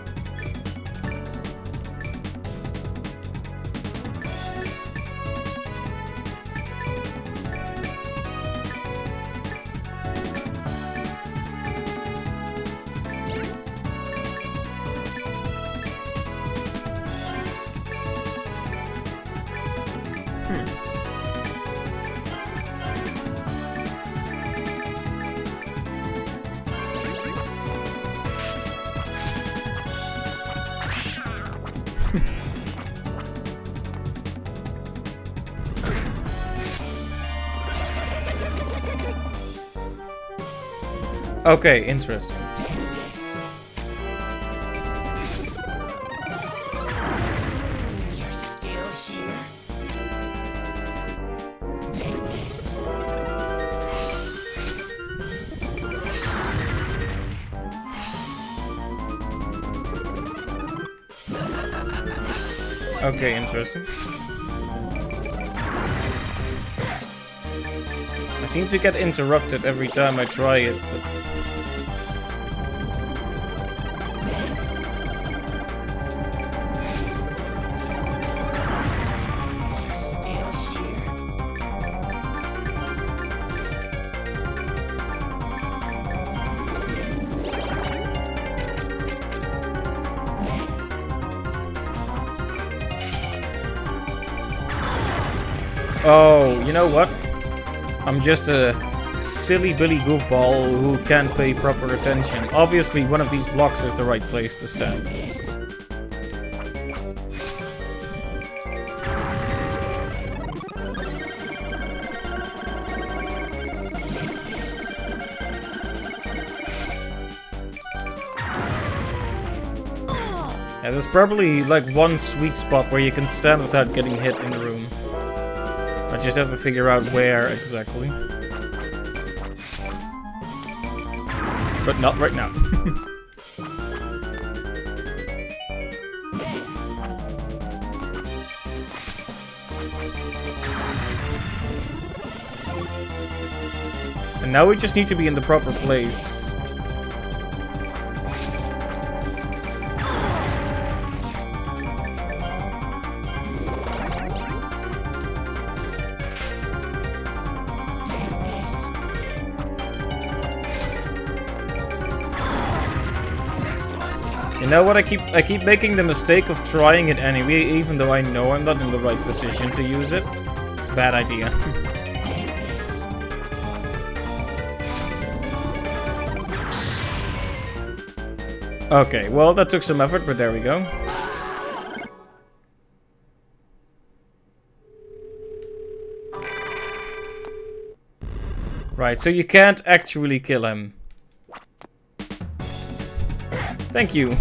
Okay, interesting. You're still here. Take this. Okay, interesting. I seem to get interrupted every time I try it, but... You're still here. Oh, you know what? I'm just a silly Billy goofball who can't pay proper attention. Obviously, one of these blocks is the right place to stand. This. Yeah, there's probably like one sweet spot where you can stand without getting hit in the room. I just have to figure out where exactly. But not right now. And now we just need to be in the proper place. You know what? I keep making the mistake of trying it anyway, even though I know I'm not in the right position to use it. It's a bad idea. Okay, well that took some effort, but there we go. Right, so you can't actually kill him. Thank you.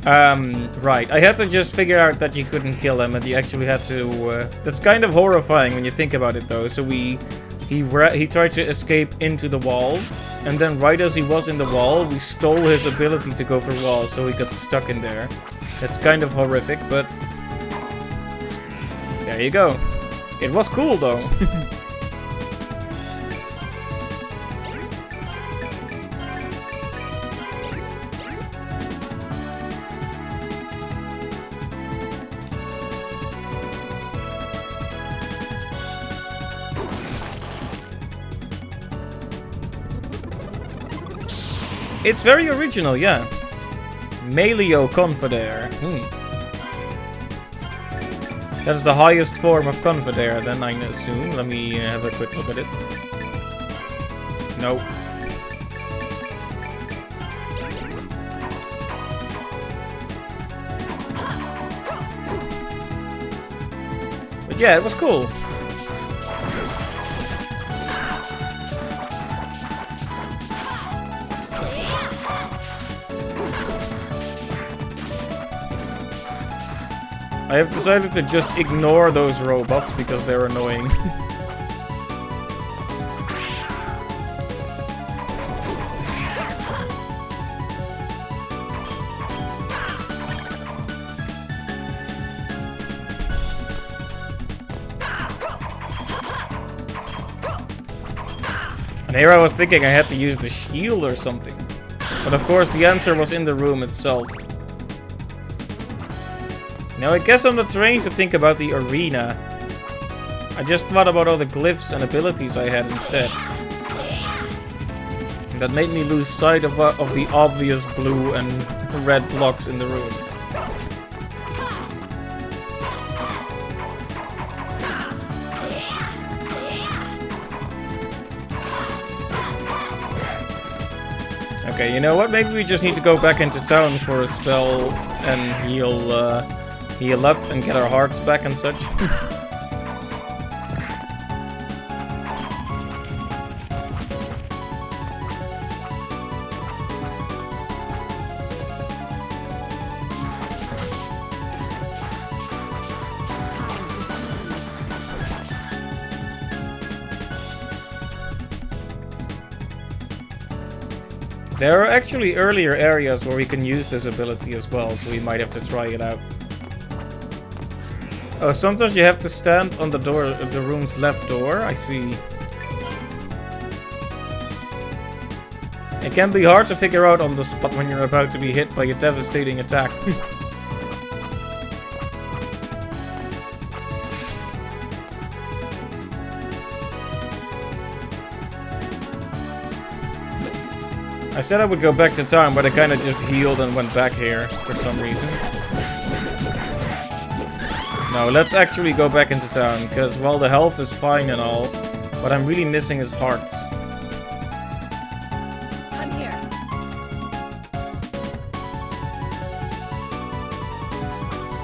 Right. I had to just figure out that you couldn't kill him, and you actually had to. That's kind of horrifying when you think about it, though. So he tried to escape into the wall, and then right as he was in the wall, we stole his ability to go through walls, so he got stuck in there. That's kind of horrific, but there you go. It was cool, though. It's very original, yeah. Maleo Confidere. That is the highest form of Confidere, then I assume. Let me have a quick look at it. No. But yeah, it was cool. I have decided to just ignore those robots because they're annoying. And here I was thinking I had to use the shield or something. But of course the answer was in the room itself. Now I guess I'm not trained to think about the arena. I just thought about all the glyphs and abilities I had instead. And that made me lose sight of the obvious blue and red blocks in the room. Okay, you know what? Maybe we just need to go back into town for a spell and heal up and get our hearts back and such. There are actually earlier areas where we can use this ability as well, so we might have to try it out. Oh, sometimes you have to stand on the door, the room's left door. I see. It can be hard to figure out on the spot when you're about to be hit by a devastating attack. I said I would go back to town, but I kind of just healed and went back here for some reason. No, let's actually go back into town, because while the health is fine and all, what I'm really missing is hearts. I'm here.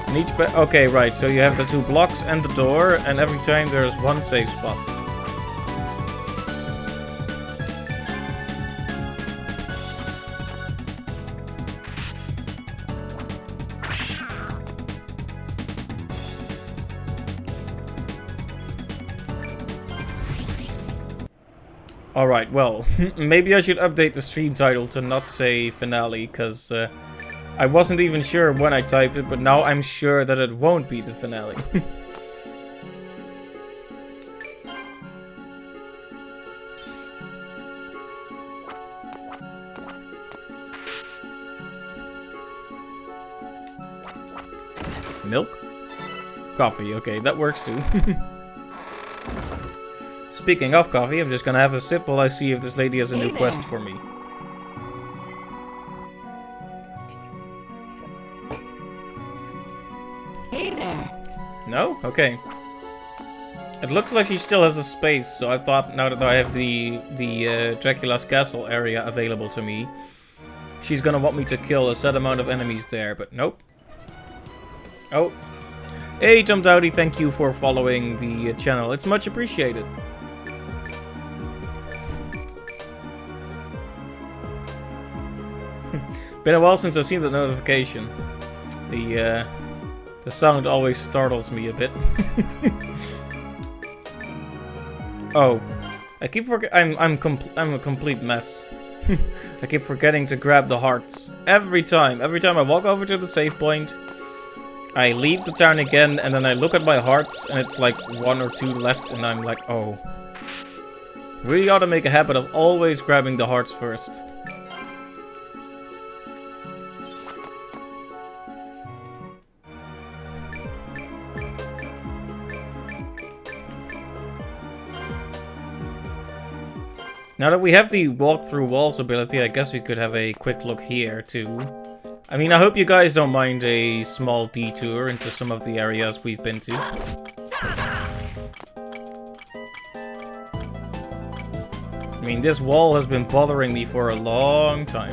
And each okay, right, so you have the 2 blocks and the door, and every time there's 1 safe spot. Alright, well, maybe I should update the stream title to not say finale, because I wasn't even sure when I typed it, but now I'm sure that it won't be the finale. Milk? Coffee, okay, that works too. Speaking of coffee, I'm just gonna have a sip while I see if this lady has a new quest for me. Hey there. No? Okay. It looks like she still has a space, so I thought now that I have the Dracula's castle area available to me, she's gonna want me to kill a set amount of enemies there, but nope. Oh. Hey, Tom Dowdy, thank you for following the channel. It's much appreciated. Been a while since I've seen the notification. The sound always startles me a bit. Oh, I keep forgetting. I'm a complete mess. I keep forgetting to grab the hearts every time. Every time I walk over to the save point, I leave the town again, and then I look at my hearts, and it's like 1 or 2 left, and I'm like, oh. Really ought to make a habit of always grabbing the hearts first. Now that we have the walk through walls ability, I guess we could have a quick look here too. I mean, I hope you guys don't mind a small detour into some of the areas we've been to. I mean, this wall has been bothering me for a long time.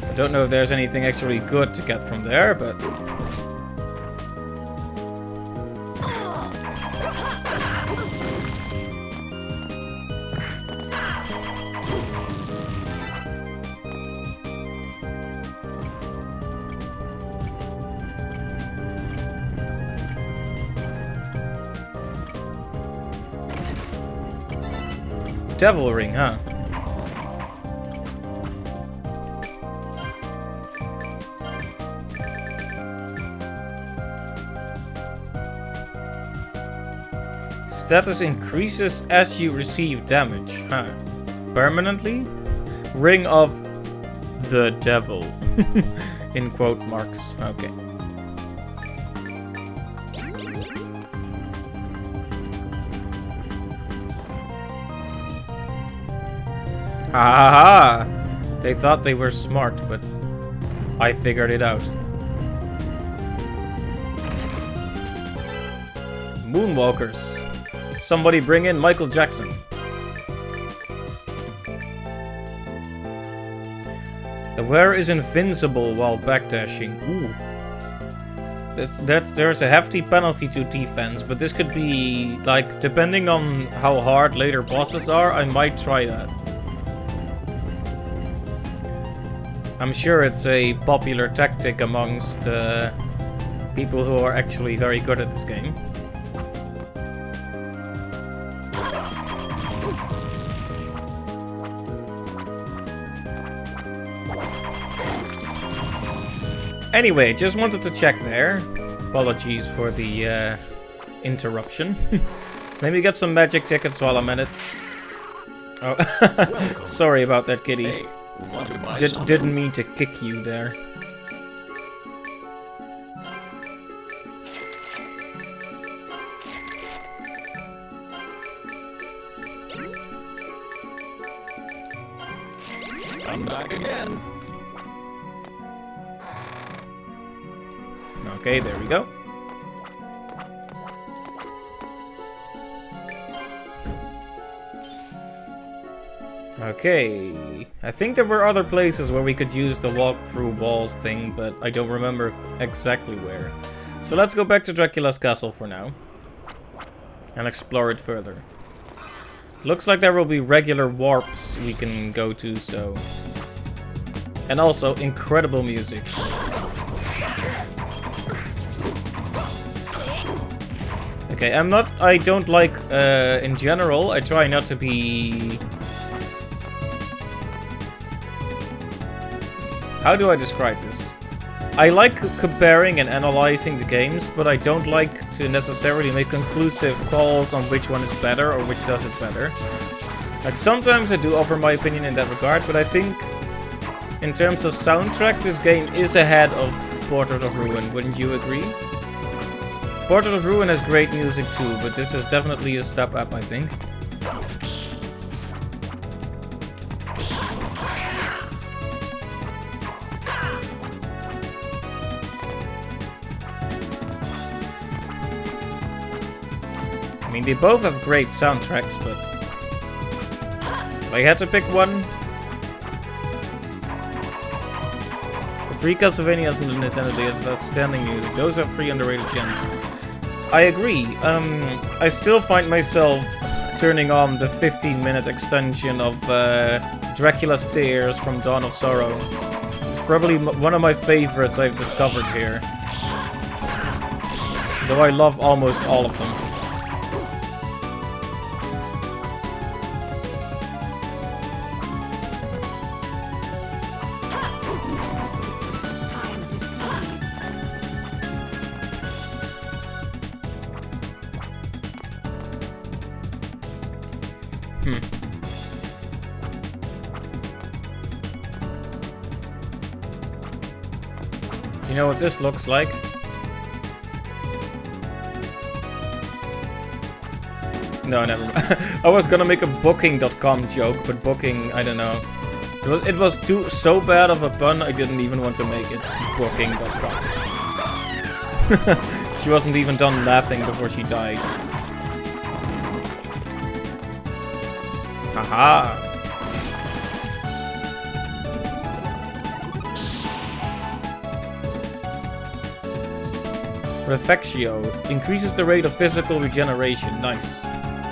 I don't know if there's anything actually good to get from there, but... Devil ring, huh? Status increases as you receive damage, huh? Permanently? Ring of the Devil. In quote marks. Okay. Ha ha ha! They thought they were smart, but I figured it out. Moonwalkers. Somebody bring in Michael Jackson. The wearer is invincible while backdashing. Ooh. There's a hefty penalty to defense, but this could be, like, depending on how hard later bosses are, I might try that. I'm sure it's a popular tactic amongst people who are actually very good at this game. Anyway, just wanted to check there. Apologies for the interruption. Let me get some magic tickets while I'm at it. Oh, sorry about that, kitty. Hey, want to buy something? Didn't mean to kick you there. I'm back again. Okay, there we go. Okay, I think there were other places where we could use the walk through walls thing, but I don't remember exactly where. So let's go back to Dracula's castle for now and explore it further. Looks like there will be regular warps we can go to, so... And also, incredible music. Okay, I don't like, in general, I try not to be... How do I describe this? I like comparing and analyzing the games, but I don't like to necessarily make conclusive calls on which one is better or which does it better. Like, sometimes I do offer my opinion in that regard, but I think in terms of soundtrack, this game is ahead of Portrait of Ruin, wouldn't you agree? Portrait of Ruin has great music too, but this is definitely a step up, I think. I mean, they both have great soundtracks, but if I had to pick one, the 3 Castlevanias and the Nintendo DS have outstanding music. Those are 3 underrated gems. I agree. I still find myself turning on the 15-minute extension of Dracula's Tears from Dawn of Sorrow. It's probably one of my favorites I've discovered here. Though I love almost all of them. You know what this looks like? No, never mind. I was gonna make a booking.com joke, but booking, I don't know. It was so bad of a pun, I didn't even want to make it. Booking.com. She wasn't even done laughing before she died. Haha. Refectio increases the rate of physical regeneration. Nice.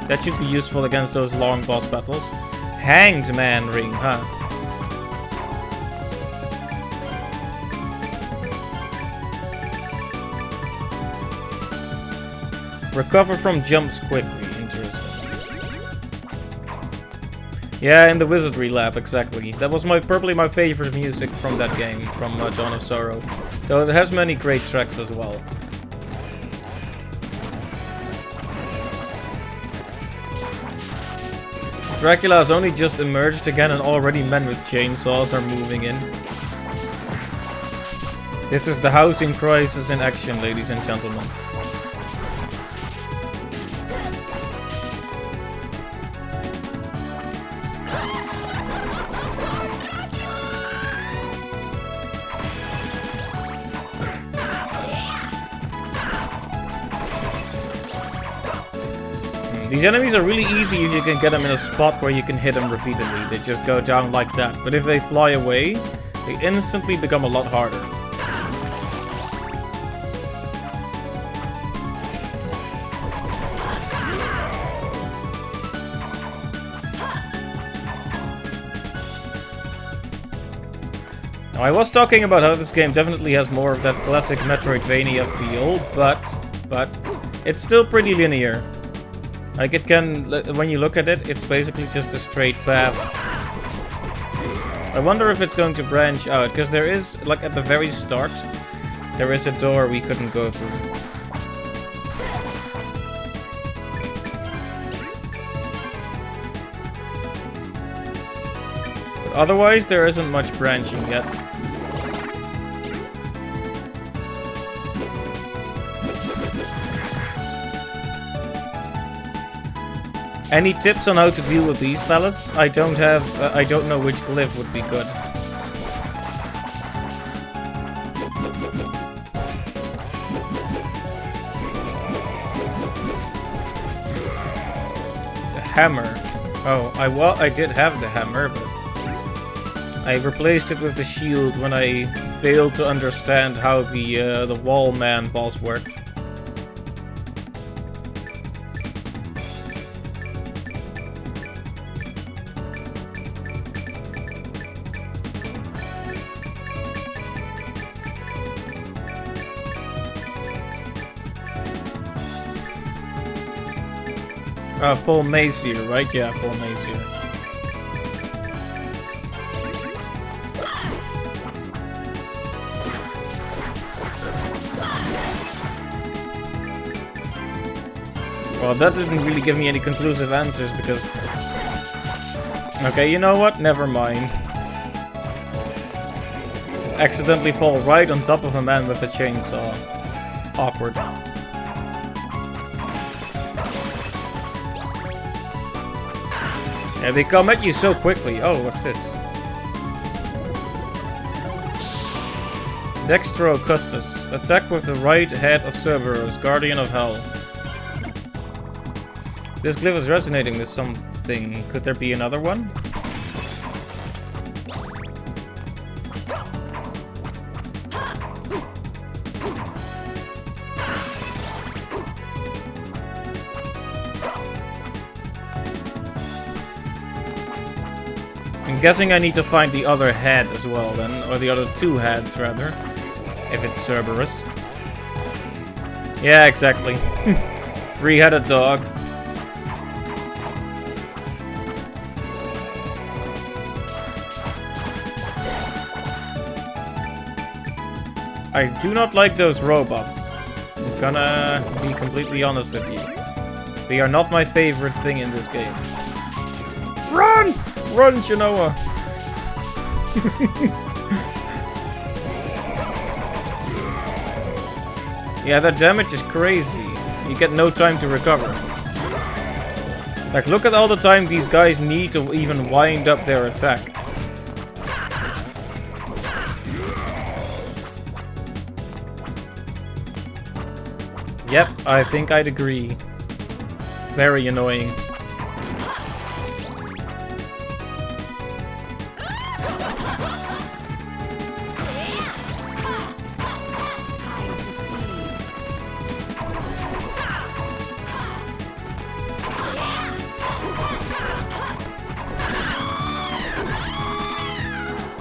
That should be useful against those long boss battles. Hanged Man ring, huh? Recover from jumps quickly. Interesting. Yeah, in the Wizardry Lab, exactly. That was probably my favorite music from that game, from Dawn of Sorrow. Though it has many great tracks as well. Dracula has only just emerged again and already men with chainsaws are moving in. This is the housing crisis in action, ladies and gentlemen. These enemies are really easy if you can get them in a spot where you can hit them repeatedly. They just go down like that. But if they fly away, they instantly become a lot harder. Now, I was talking about how this game definitely has more of that classic Metroidvania feel, but it's still pretty linear. Like, it can, when you look at it, it's basically just a straight path I wonder if it's going to branch out, because there is, like at the very start, there is a door we couldn't go through. But otherwise, there isn't much branching yet. Any tips on how to deal with these fellas? I don't know which glyph would be good. The hammer. Oh, I did have the hammer, but I replaced it with the shield when I failed to understand how the wall man boss worked. Full mazier, right? Yeah, full mazier. Well, that didn't really give me any conclusive answers because... Okay, you know what? Never mind. Accidentally fall right on top of a man with a chainsaw. Awkward. Yeah, they come at you so quickly. Oh, what's this? Dextro Custus. Attack with the right head of Cerberus, Guardian of Hell. This glyph is resonating with something. Could there be another one? I'm guessing I need to find the other head as well then, or the other two heads rather, if it's Cerberus. Yeah, exactly. Three-headed dog. I do not like those robots. I'm gonna be completely honest with you. They are not my favorite thing in this game. Run! Run, Shinoa! Yeah, that damage is crazy. You get no time to recover. Like, look at all the time these guys need to even wind up their attack. Yep, I think I'd agree. Very annoying.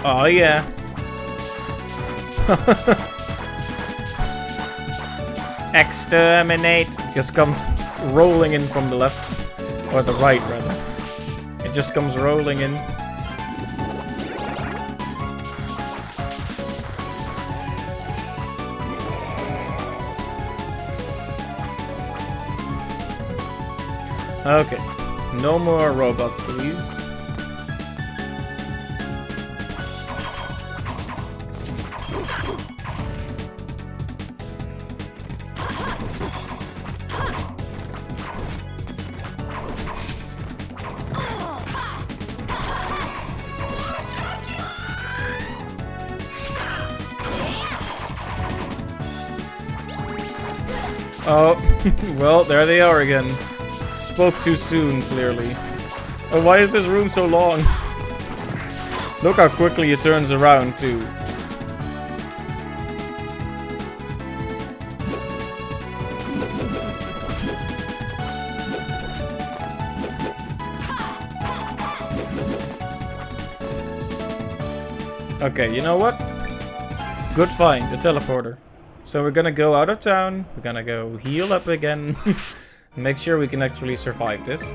Oh yeah. Exterminate! Just comes rolling in from the left. Or the right, rather. It just comes rolling in. Okay. No more robots, please. Oh, well, there they are again. Spoke too soon, clearly. Oh, why is this room so long? Look how quickly it turns around, too. Okay, you know what? Good find, the teleporter. So we're gonna go out of town, we're gonna go heal up again, make sure we can actually survive this.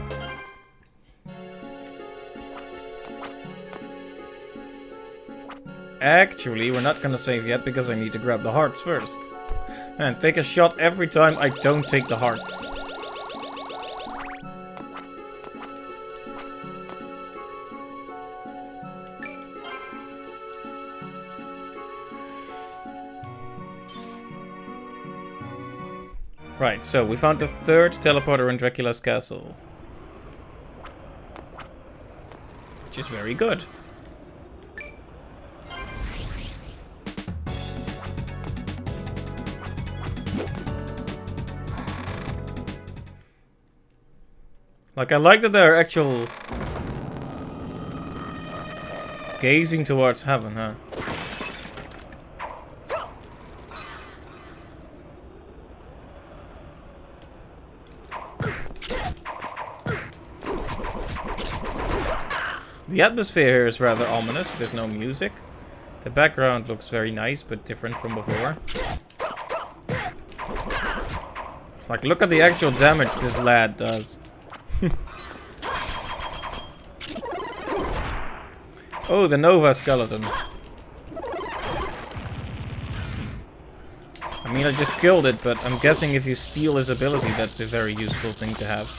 Actually, we're not gonna save yet because I need to grab the hearts first. And take a shot every time I don't take the hearts. Right, so we found the third teleporter in Dracula's castle. Which is very good. Like, I like that they're actual gazing towards heaven, huh? The atmosphere here is rather ominous. There's no music. The background looks very nice, but different from before. It's like, look at the actual damage this lad does. Oh, the Nova skeleton. I mean, I just killed it, but I'm guessing if you steal his ability, that's a very useful thing to have.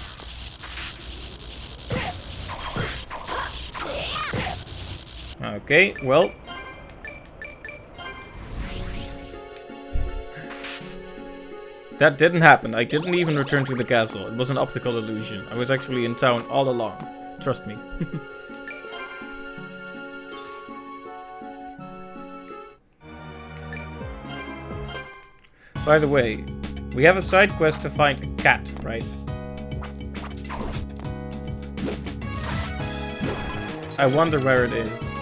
Okay, well. That didn't happen. I didn't even return to the castle. It was an optical illusion. I was actually in town all along. Trust me. By the way, we have a side quest to find a cat, right? I wonder where it is.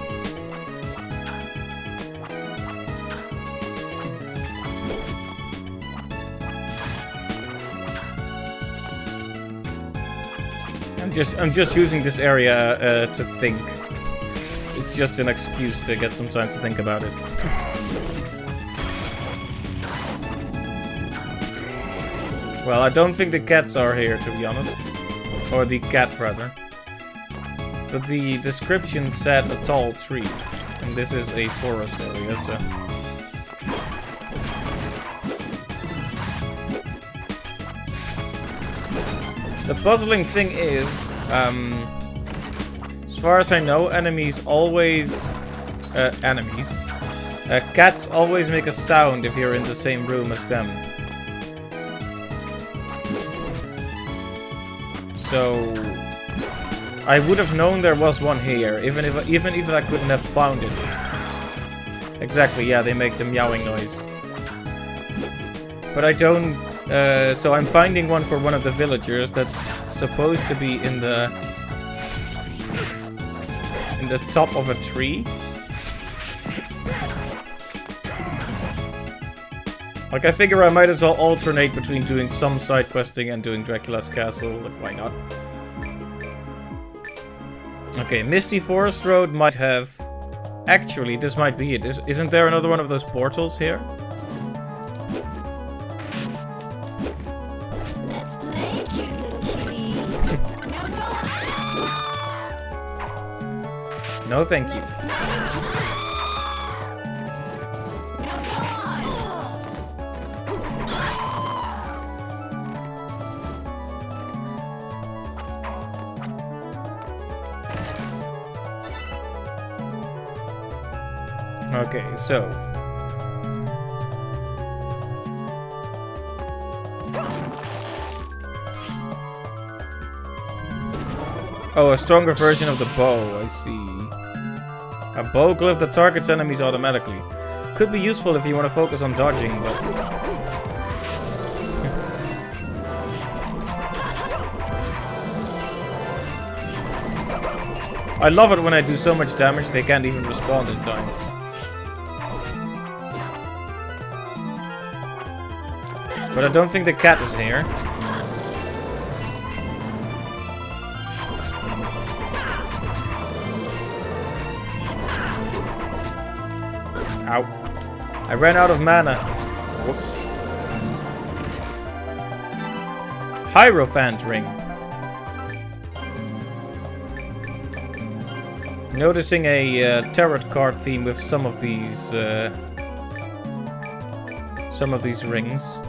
I'm just using this area to think. It's just an excuse to get some time to think about it. Well, I don't think the cats are here, to be honest. Or the cat, rather. But the description said a tall tree. And this is a forest area, so... The puzzling thing is, as far as I know, cats always make a sound if you're in the same room as them. So, I would have known there was one here, even if I couldn't have found it. Exactly, yeah, they make the meowing noise. But I don't. So I'm finding one for one of the villagers that's supposed to be in the top of a tree. Like, I figure I might as well alternate between doing some side questing and doing Dracula's castle. Like, why not? Okay, Misty Forest Road might have... Actually, this might be it. Isn't there another one of those portals here? Let's play, cute little kitty. No, thank you. Okay, so... Oh, a stronger version of the bow, I see. A bow glyph that targets enemies automatically. Could be useful if you want to focus on dodging, but... I love it when I do so much damage they can't even respond in time. But I don't think the cat is here. Ow. I ran out of mana. Whoops. Hierophant ring. Noticing a tarot card theme with some of these rings.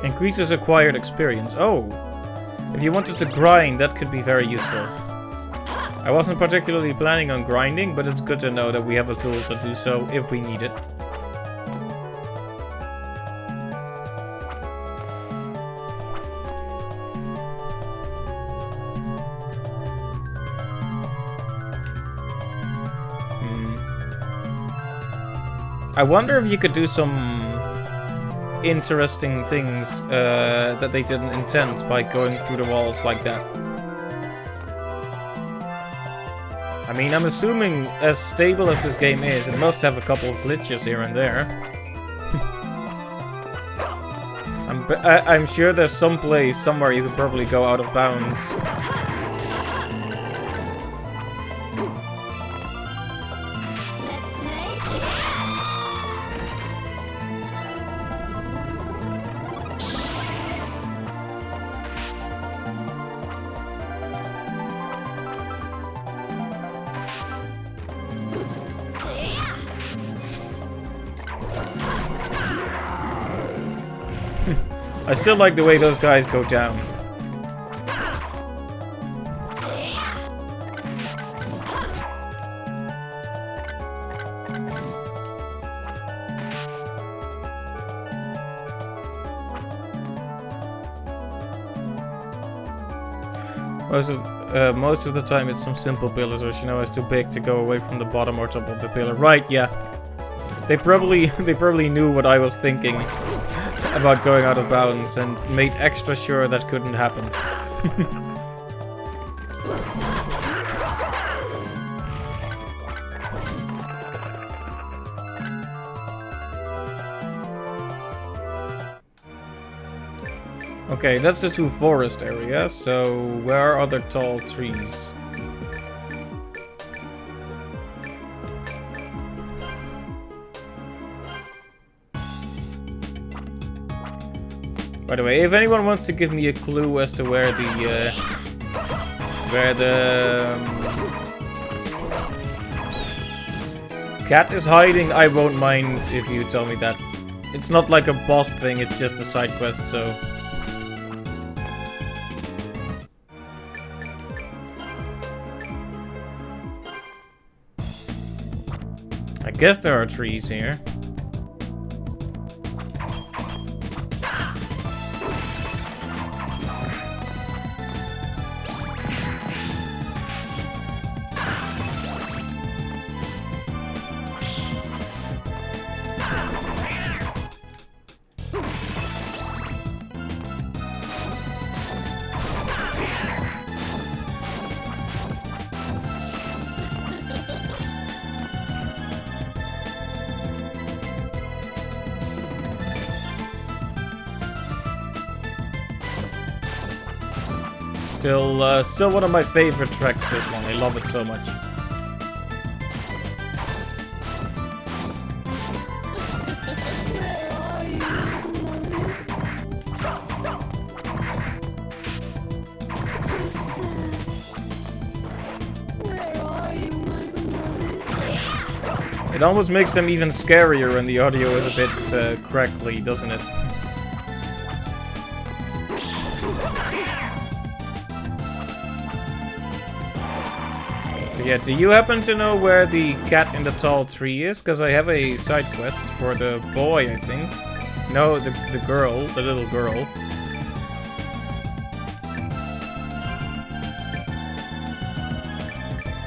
Increases acquired experience. Oh! If you wanted to grind, that could be very useful. I wasn't particularly planning on grinding, but it's good to know that we have a tool to do so if we need it. I wonder if you could do some interesting things that they didn't intend by going through the walls like that. I mean, I'm assuming as stable as this game is, it must have a couple of glitches here and there. I'm sure there's some place somewhere you could probably go out of bounds. I still like the way those guys go down. Most of the time it's some simple pillars, which is too big to go away from the bottom or top of the pillar. Right, yeah. They probably knew what I was thinking about going out of bounds and made extra sure that couldn't happen. Okay, that's the two forest areas, so where are the tall trees? By the way, if anyone wants to give me a clue as to where the cat is hiding, I won't mind if you tell me that. It's not like a boss thing, it's just a side quest, so... I guess there are trees here. Still one of my favorite tracks, this one. I love it so much. It almost makes them even scarier when the audio is a bit crackly, doesn't it? Yeah, do you happen to know where the cat in the tall tree is? Because I have a side quest for the boy, I think. No, the girl, the little girl.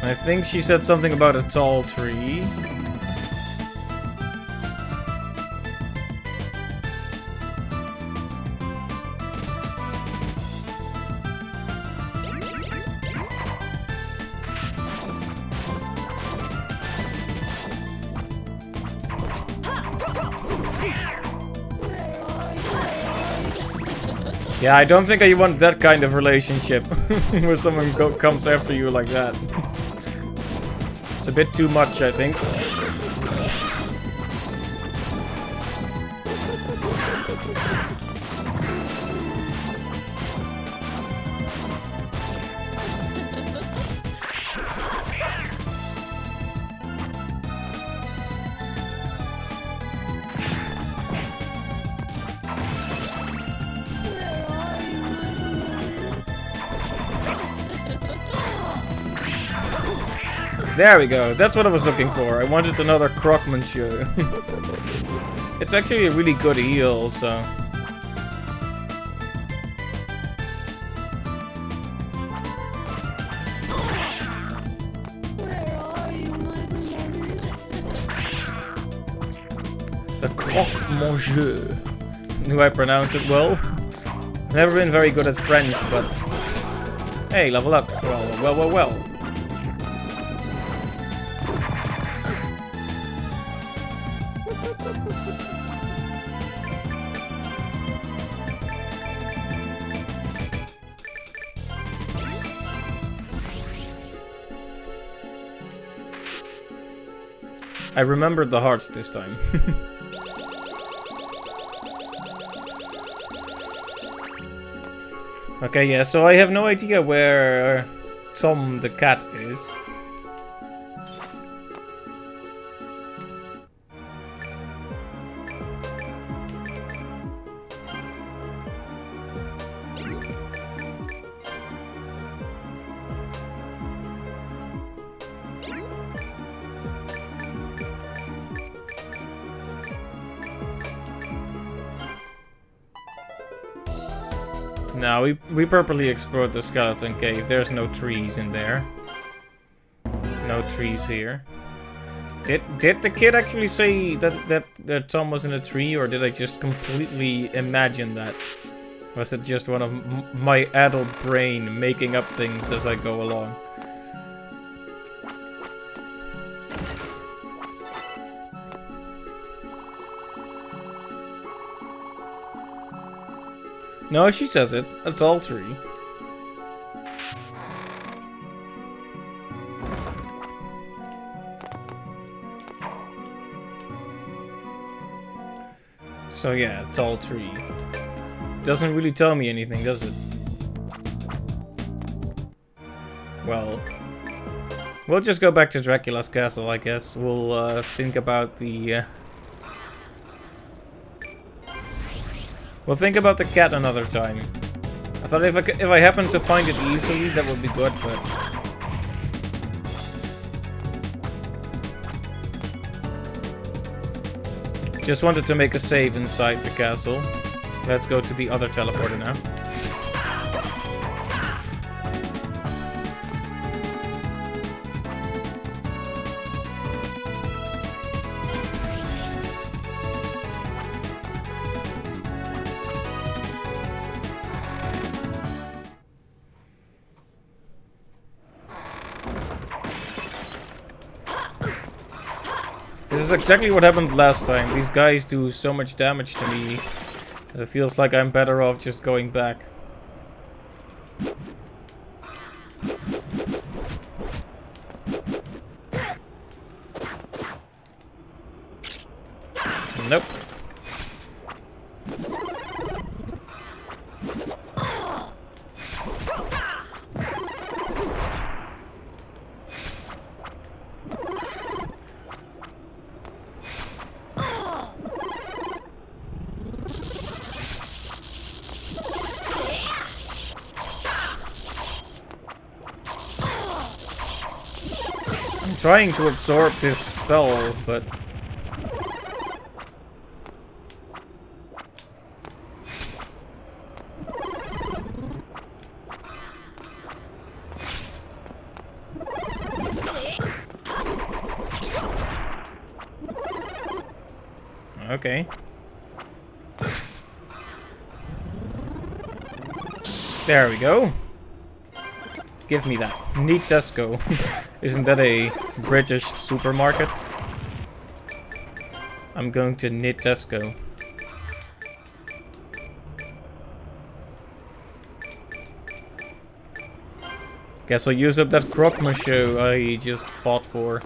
I think she said something about a tall tree. Yeah, I don't think I want that kind of relationship where someone comes after you like that. It's a bit too much, I think. There we go. That's what I was looking for. I wanted another croque-monsieur. It's actually a really good heal, so... The croque-monsieur. Do I pronounce it well? Never been very good at French, but... Hey, level up. Well. I remembered the hearts this time. Okay, yeah, so I have no idea where Tom the cat is. No, we properly explored the skeleton cave. There's no trees in there. No trees here. Did the kid actually say that Tom was in a tree, or did I just completely imagine that? Was it just one of my adult brain making up things as I go along? No, she says it. A tall tree. So yeah, tall tree. Doesn't really tell me anything, does it? Well, we'll just go back to Dracula's castle, I guess. We'll think about the... We'll think about the cat another time. I thought if I happen to find it easily, that would be good, but... Just wanted to make a save inside the castle. Let's go to the other teleporter now. This is exactly what happened last time. These guys do so much damage to me that it feels like I'm better off just going back. Nope. Trying to absorb this spell, but okay. There we go. Give me that. Neat Tesco. Isn't that a British supermarket? I'm going to knit Tesco. Guess I'll use up that croque-monsieur I just fought for.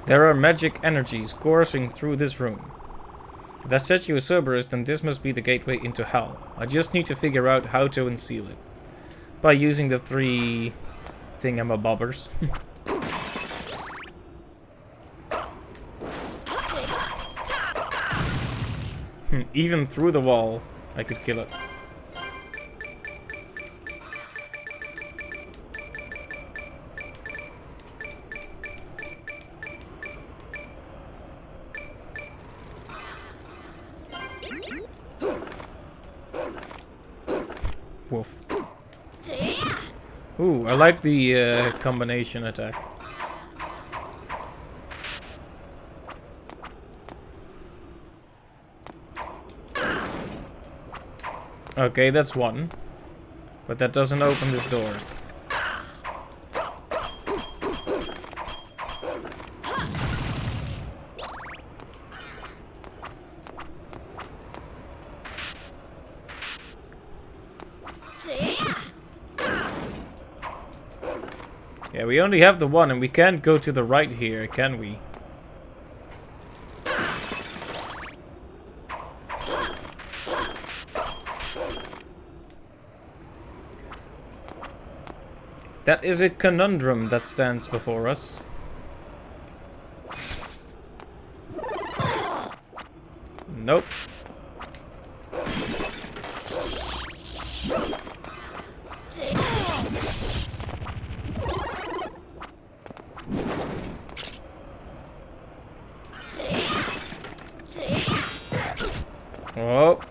There are magic energies coursing through this room. If that statue is Cerberus, then this must be the gateway into hell. I just need to figure out how to unseal it. By using the 3 thingamabobbers. even through the wall, I could kill it. Woof. Ooh, I like the combination attack. Okay, that's one. But that doesn't open this door. Yeah, we only have the one and we can't go to the right here, can we? That is a conundrum that stands before us. Nope. Oh.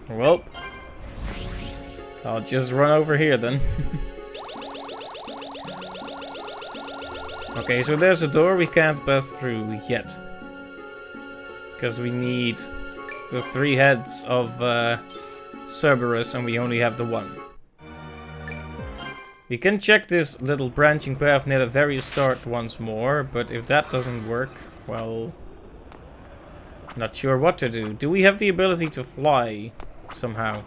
Welp. I'll just run over here then. Okay, so there's a door we can't pass through yet. Because we need the 3 heads of Cerberus and we only have the 1. We can check this little branching path near the very start once more, but if that doesn't work, well... Not sure what to do. Do we have the ability to fly somehow?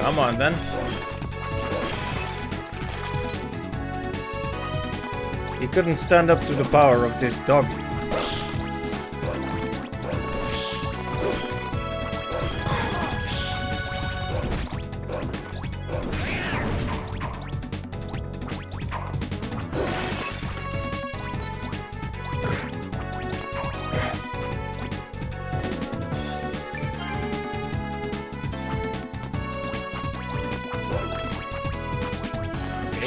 Come on then. He couldn't stand up to the power of this dog.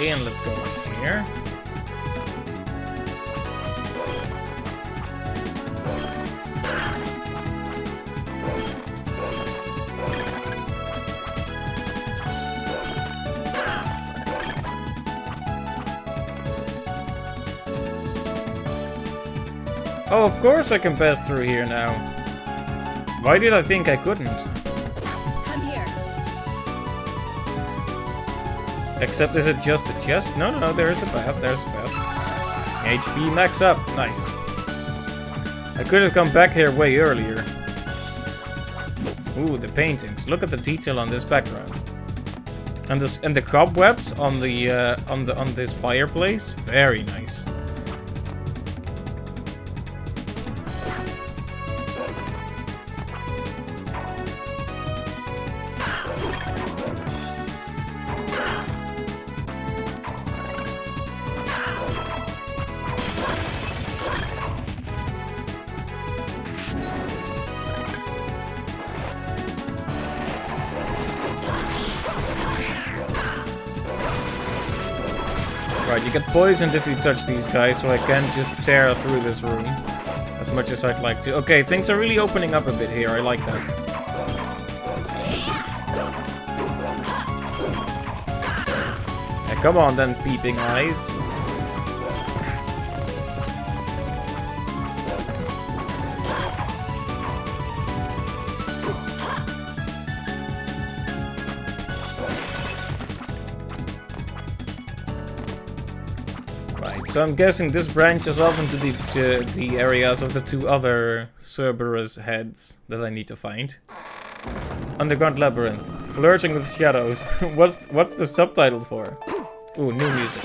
And let's go up here. Oh, of course I can pass through here now. Why did I think I couldn't? Except, is it just a chest? No, no, there's a path, there's a path. HP max up, nice. I could have come back here way earlier. Ooh, the paintings. Look at the detail on this background. And the cobwebs on this fireplace, very nice. Right, you get poisoned if you touch these guys, so I can't just tear through this room as much as I'd like to. Okay, things are really opening up a bit here. I like that. Yeah, come on then, peeping eyes. So I'm guessing this branches off into the areas of the 2 other Cerberus heads that I need to find. Underground Labyrinth. Flirting with Shadows. What's the subtitle for? Ooh, new music.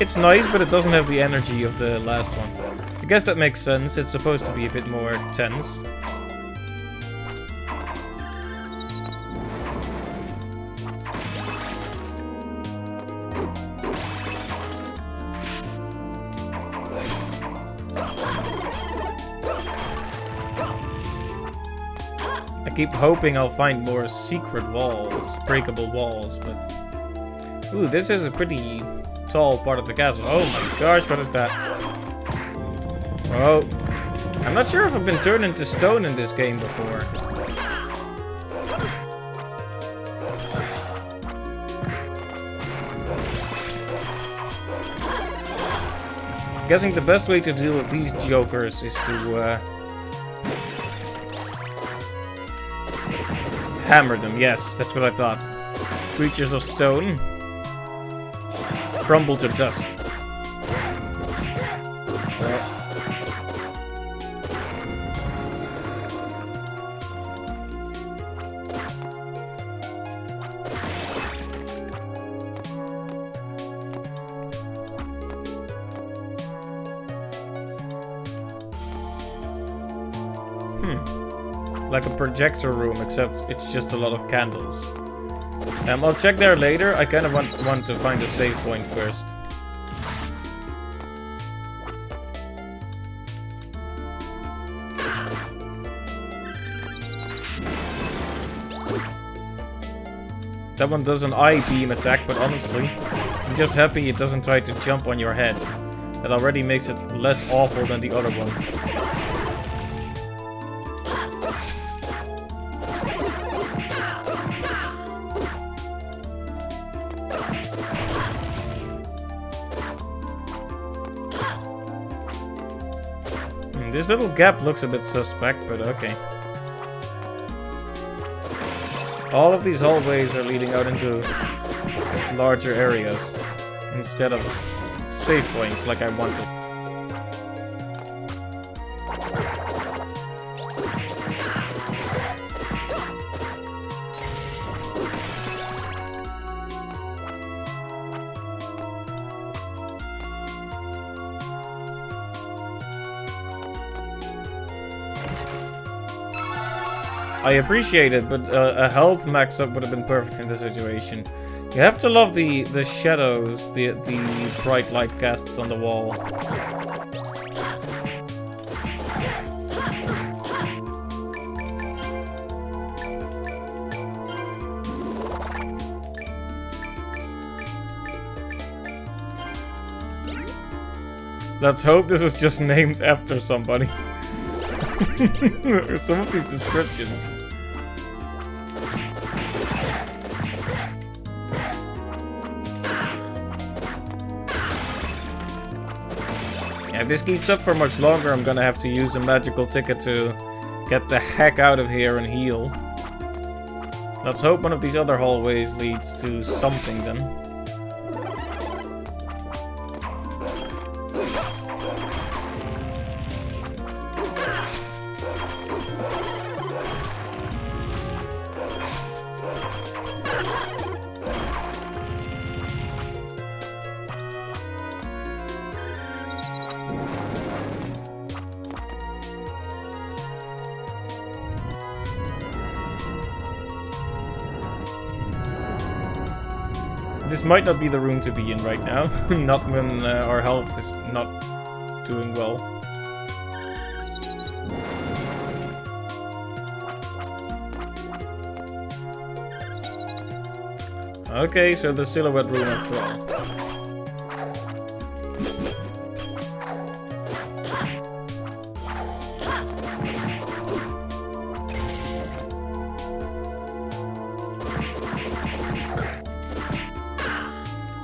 It's nice, but it doesn't have the energy of the last one. I guess that makes sense. It's supposed to be a bit more tense. I keep hoping I'll find more secret walls, breakable walls, but... Ooh, this is a pretty tall part of the castle. Oh my gosh, what is that? Oh. I'm not sure if I've been turned into stone in this game before. Guessing the best way to deal with these jokers is to, hammer them. Yes, that's what I thought. Creatures of stone crumble to dust. Like a projector room, except it's just a lot of candles. I'll check there later. I kind of want to find a save point first. That one does an eye beam attack, but honestly, I'm just happy it doesn't try to jump on your head. That already makes it less awful than the other one. This little gap looks a bit suspect, but okay. All of these hallways are leading out into larger areas instead of save points like I wanted. I appreciate it, but a health max up would have been perfect in this situation. You have to love the shadows, the bright light casts on the wall. Let's hope this is just named after somebody. Some of these descriptions. Yeah, if this keeps up for much longer, I'm gonna have to use a magical ticket to get the heck out of here and heal. Let's hope one of these other hallways leads to something then. This might not be the room to be in right now. Not when our health is not doing well. Okay, so the silhouette room after all.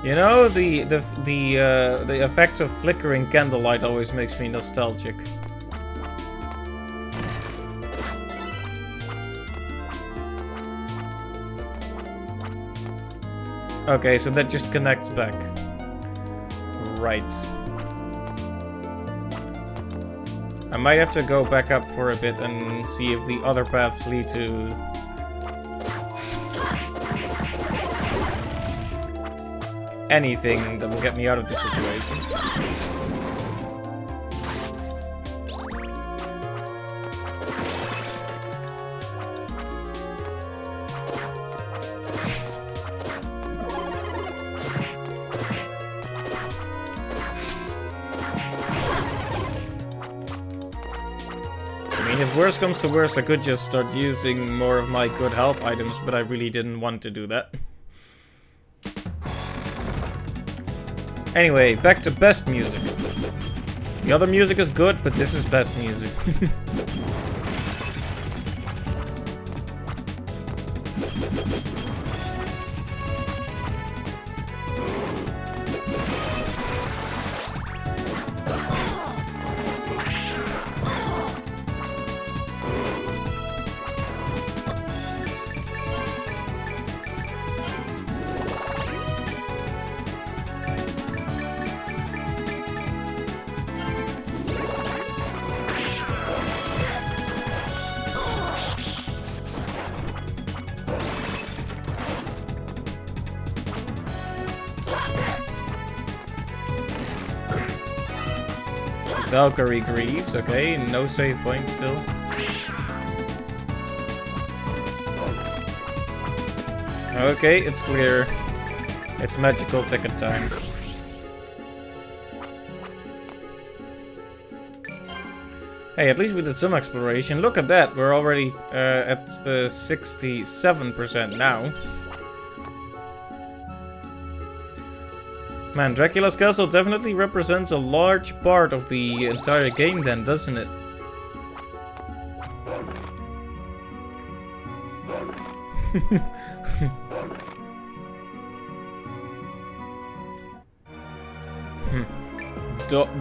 You know, the effect of flickering candlelight always makes me nostalgic. Okay, so that just connects back. Right. I might have to go back up for a bit and see if the other paths lead to... anything that will get me out of this situation. If worse comes to worse, I could just start using more of my good health items, but I really didn't want to do that. Anyway, back to best music. The other music is good, but this is best music. Valkyrie Greaves, okay, no save point still. Okay, it's clear. It's magical ticket time. Hey, at least we did some exploration. Look at that, we're already at 67% now. Man, Dracula's castle definitely represents a large part of the entire game then, doesn't it?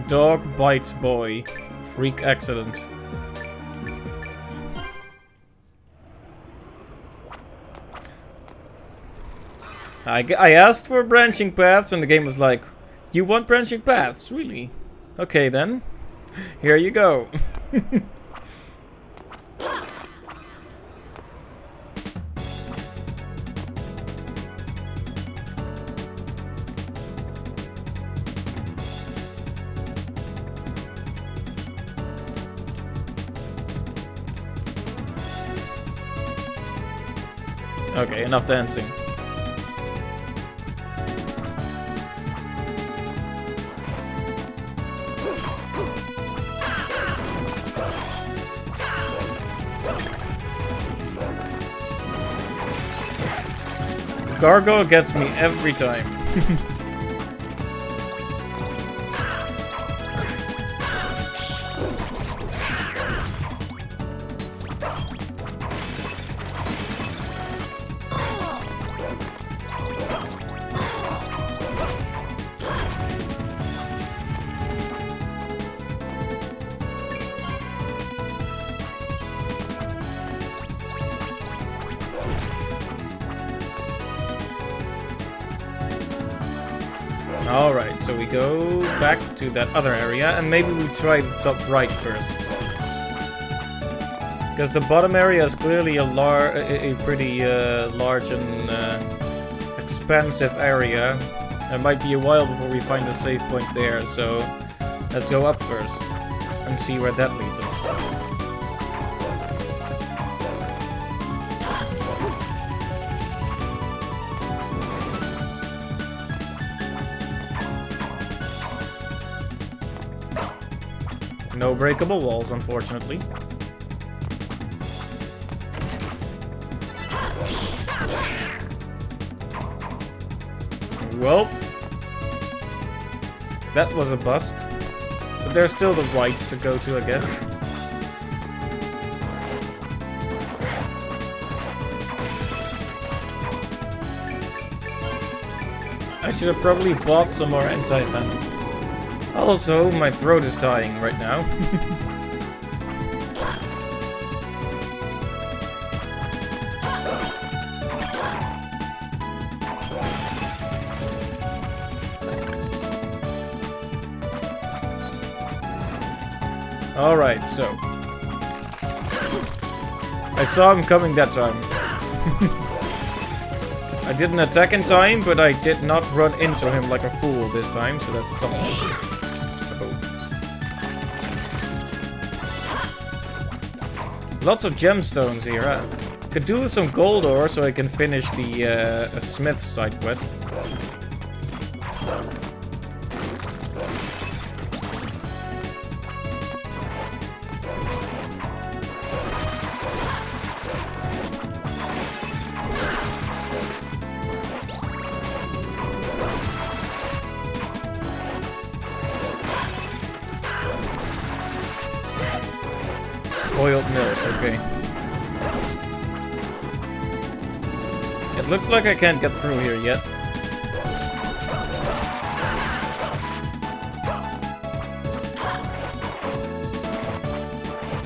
Dog bite boy. Freak accident. I asked for branching paths and the game was like, you want branching paths? Really? Okay then. Here you go. Okay, enough dancing. Gargoyle gets me every time. Alright, so we go back to that other area, and maybe we try the top right first. Because the bottom area is clearly a pretty large and expansive area. It might be a while before we find a save point there, so let's go up first and see where that leads us. No breakable walls, unfortunately. Well, that was a bust. But there's still the right to go to, I guess. I should have probably bought some more anti-venom. Also, my throat is dying right now. Alright, so. I saw him coming that time. I didn't attack in time, but I did not run into him like a fool this time, so that's something. Oh. Lots of gemstones here, huh? Could do with some gold ore so I can finish the smith side quest. Spoiled milk, okay. It looks like I can't get through here yet.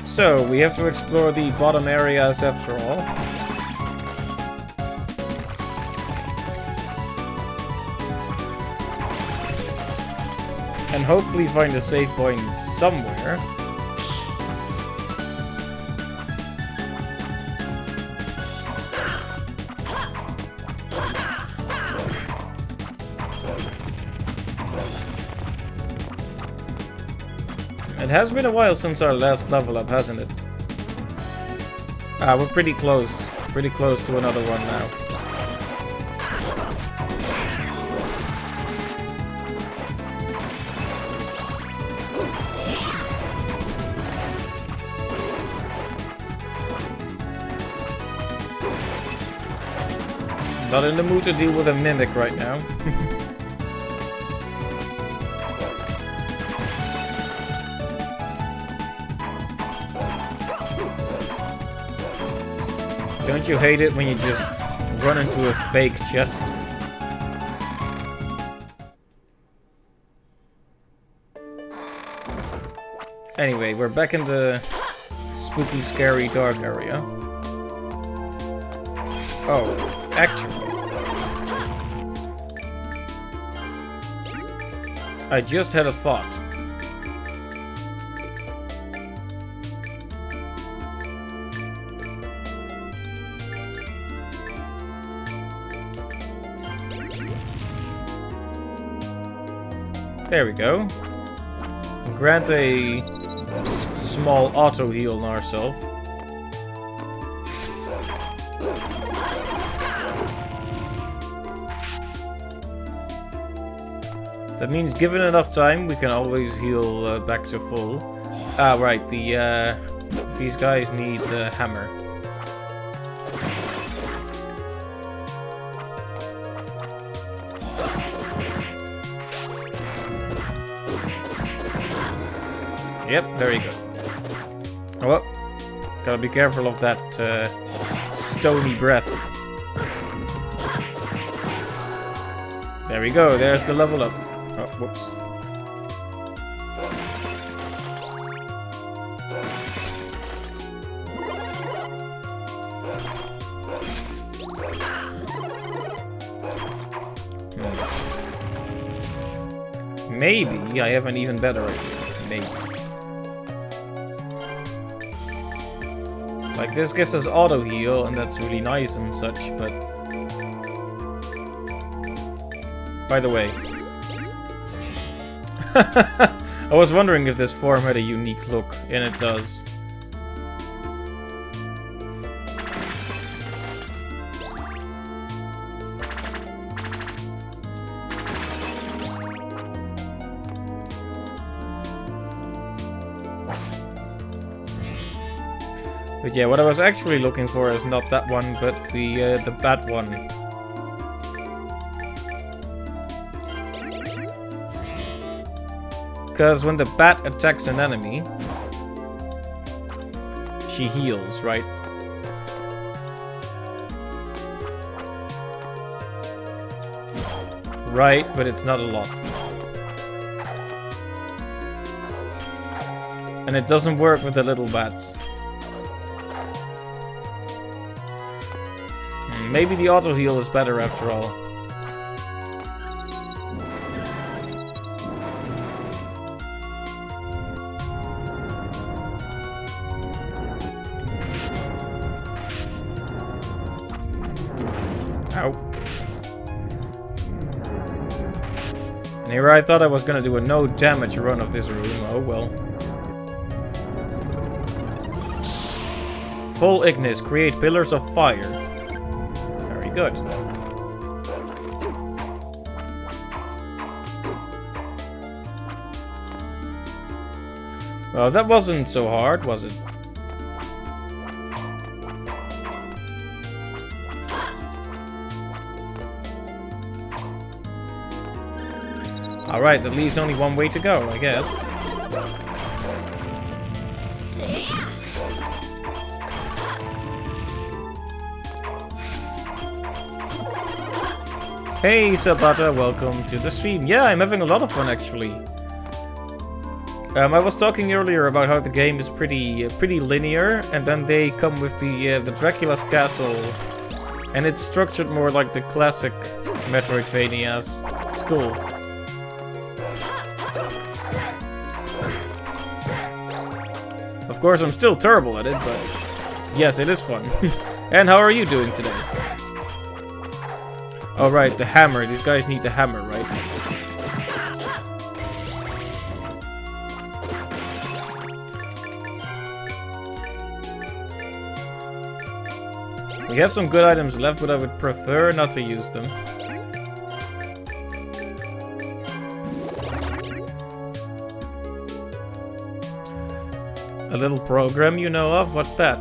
So, we have to explore the bottom areas after all. And hopefully find a save point somewhere. It has been a while since our last level up, hasn't it? We're pretty close. Pretty close to another one now. Not in the mood to deal with a mimic right now. Don't you hate it when you just run into a fake chest? Anyway, we're back in the spooky, scary, dark area. Oh, actually. I just had a thought. There we go. Grant a small auto heal on ourselves. That means given enough time, we can always heal back to full. Ah, right. These guys need the hammer. Yep, very good. Oh, well, gotta be careful of that stony breath. There we go, there's the level up. Oh, whoops. Maybe I have an even better idea. Maybe. Like, this gives us auto heal, and that's really nice and such, but... By the way... I was wondering if this form had a unique look, and it does. But yeah, what I was actually looking for is not that one, but the bat one. Because when the bat attacks an enemy, she heals, right? Right, but it's not a lot. And it doesn't work with the little bats. Maybe the auto heal is better after all. Ow. And here I thought I was gonna do a no damage run of this room. Oh well. Full Ignis. Create pillars of fire. Very good. Well, that wasn't so hard, was it? Alright, that leaves only one way to go, I guess. Hey Sabata, welcome to the stream. Yeah, I'm having a lot of fun actually. I was talking earlier about how the game is pretty linear, and then they come with the Dracula's Castle, and it's structured more like the classic Metroidvanias. It's cool. Of course, I'm still terrible at it, but yes, it is fun. And how are you doing today? Oh right, the hammer. These guys need the hammer, right? We have some good items left, but I would prefer not to use them. A little program you know of? What's that?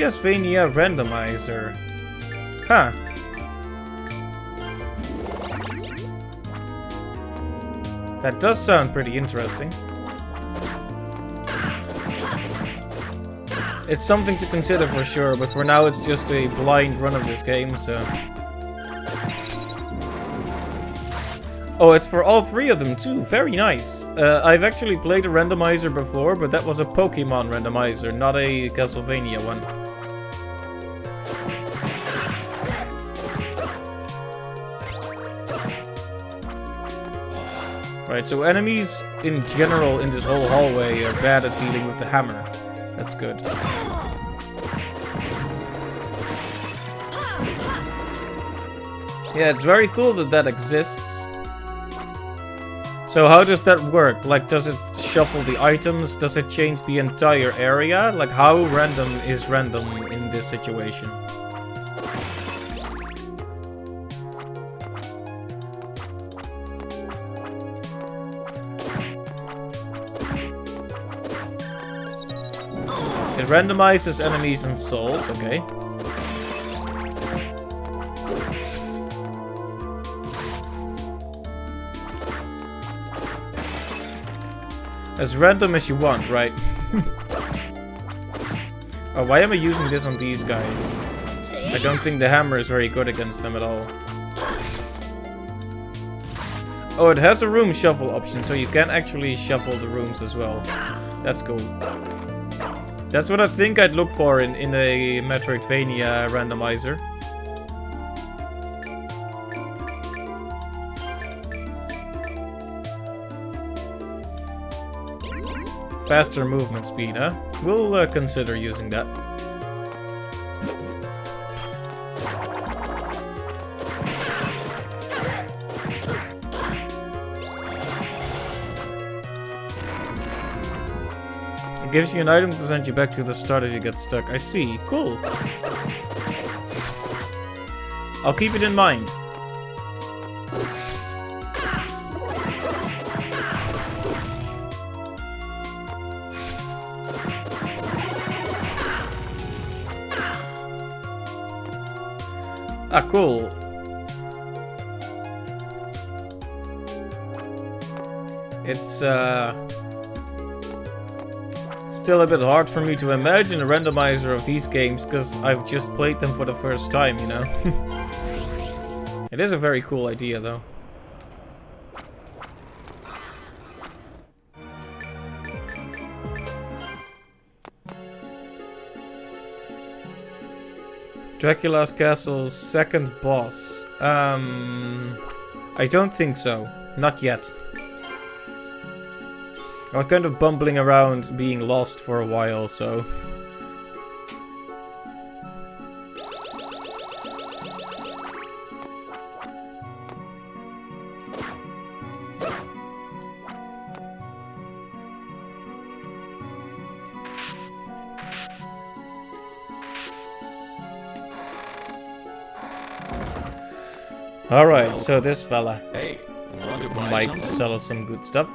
Castlevania randomizer. Huh. That does sound pretty interesting. It's something to consider for sure, but for now it's just a blind run of this game, so... Oh, it's for all three of them too. Very nice. I've actually played a randomizer before, but that was a Pokemon randomizer, not a Castlevania one. Right, so enemies in general in this whole hallway are bad at dealing with the hammer. That's good. Yeah, it's very cool that that exists. So how does that work? Like, does it shuffle the items? Does it change the entire area? Like, how random is random in this situation? It randomizes enemies and souls, okay. As random as you want, right? Oh, why am I using this on these guys? I don't think the hammer is very good against them at all. Oh, it has a room shuffle option, so you can actually shuffle the rooms as well. That's cool. That's what I think I'd look for in a Metroidvania randomizer. Faster movement speed, huh? We'll consider using that. It gives you an item to send you back to the start if you get stuck. I see. Cool. I'll keep it in mind. Ah, cool. It's, still a bit hard for me to imagine a randomizer of these games, because I've just played them for the first time, you know? It is a very cool idea, though. Dracula's Castle's second boss. I don't think so. Not yet. I was kind of bumbling around being lost for a while, so... Alright, so this fella Hey, want to buy might something? sell us some good stuff.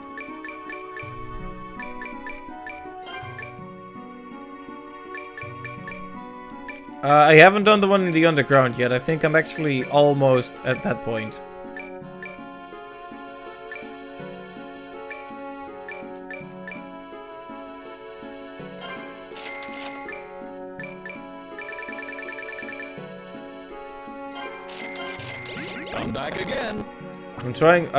I haven't done the one in the underground yet. I think I'm actually almost at that point. I'm back again. I'm trying.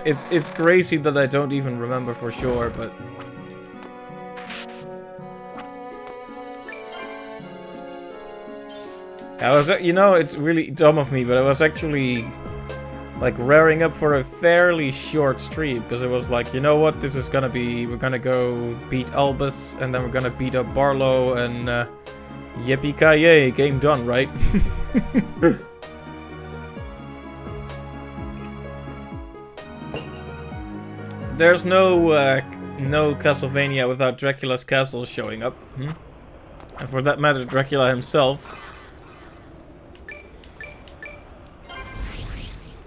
It's crazy that I don't even remember for sure, but I was, you know, it's really dumb of me, but I was actually like raring up for a fairly short stream because it was like, you know what, this is gonna be, we're gonna go beat Albus and then we're gonna beat up Barlow and yippee-ki-yay, game done, right? There's no Castlevania without Dracula's castle showing up, and for that matter, Dracula himself.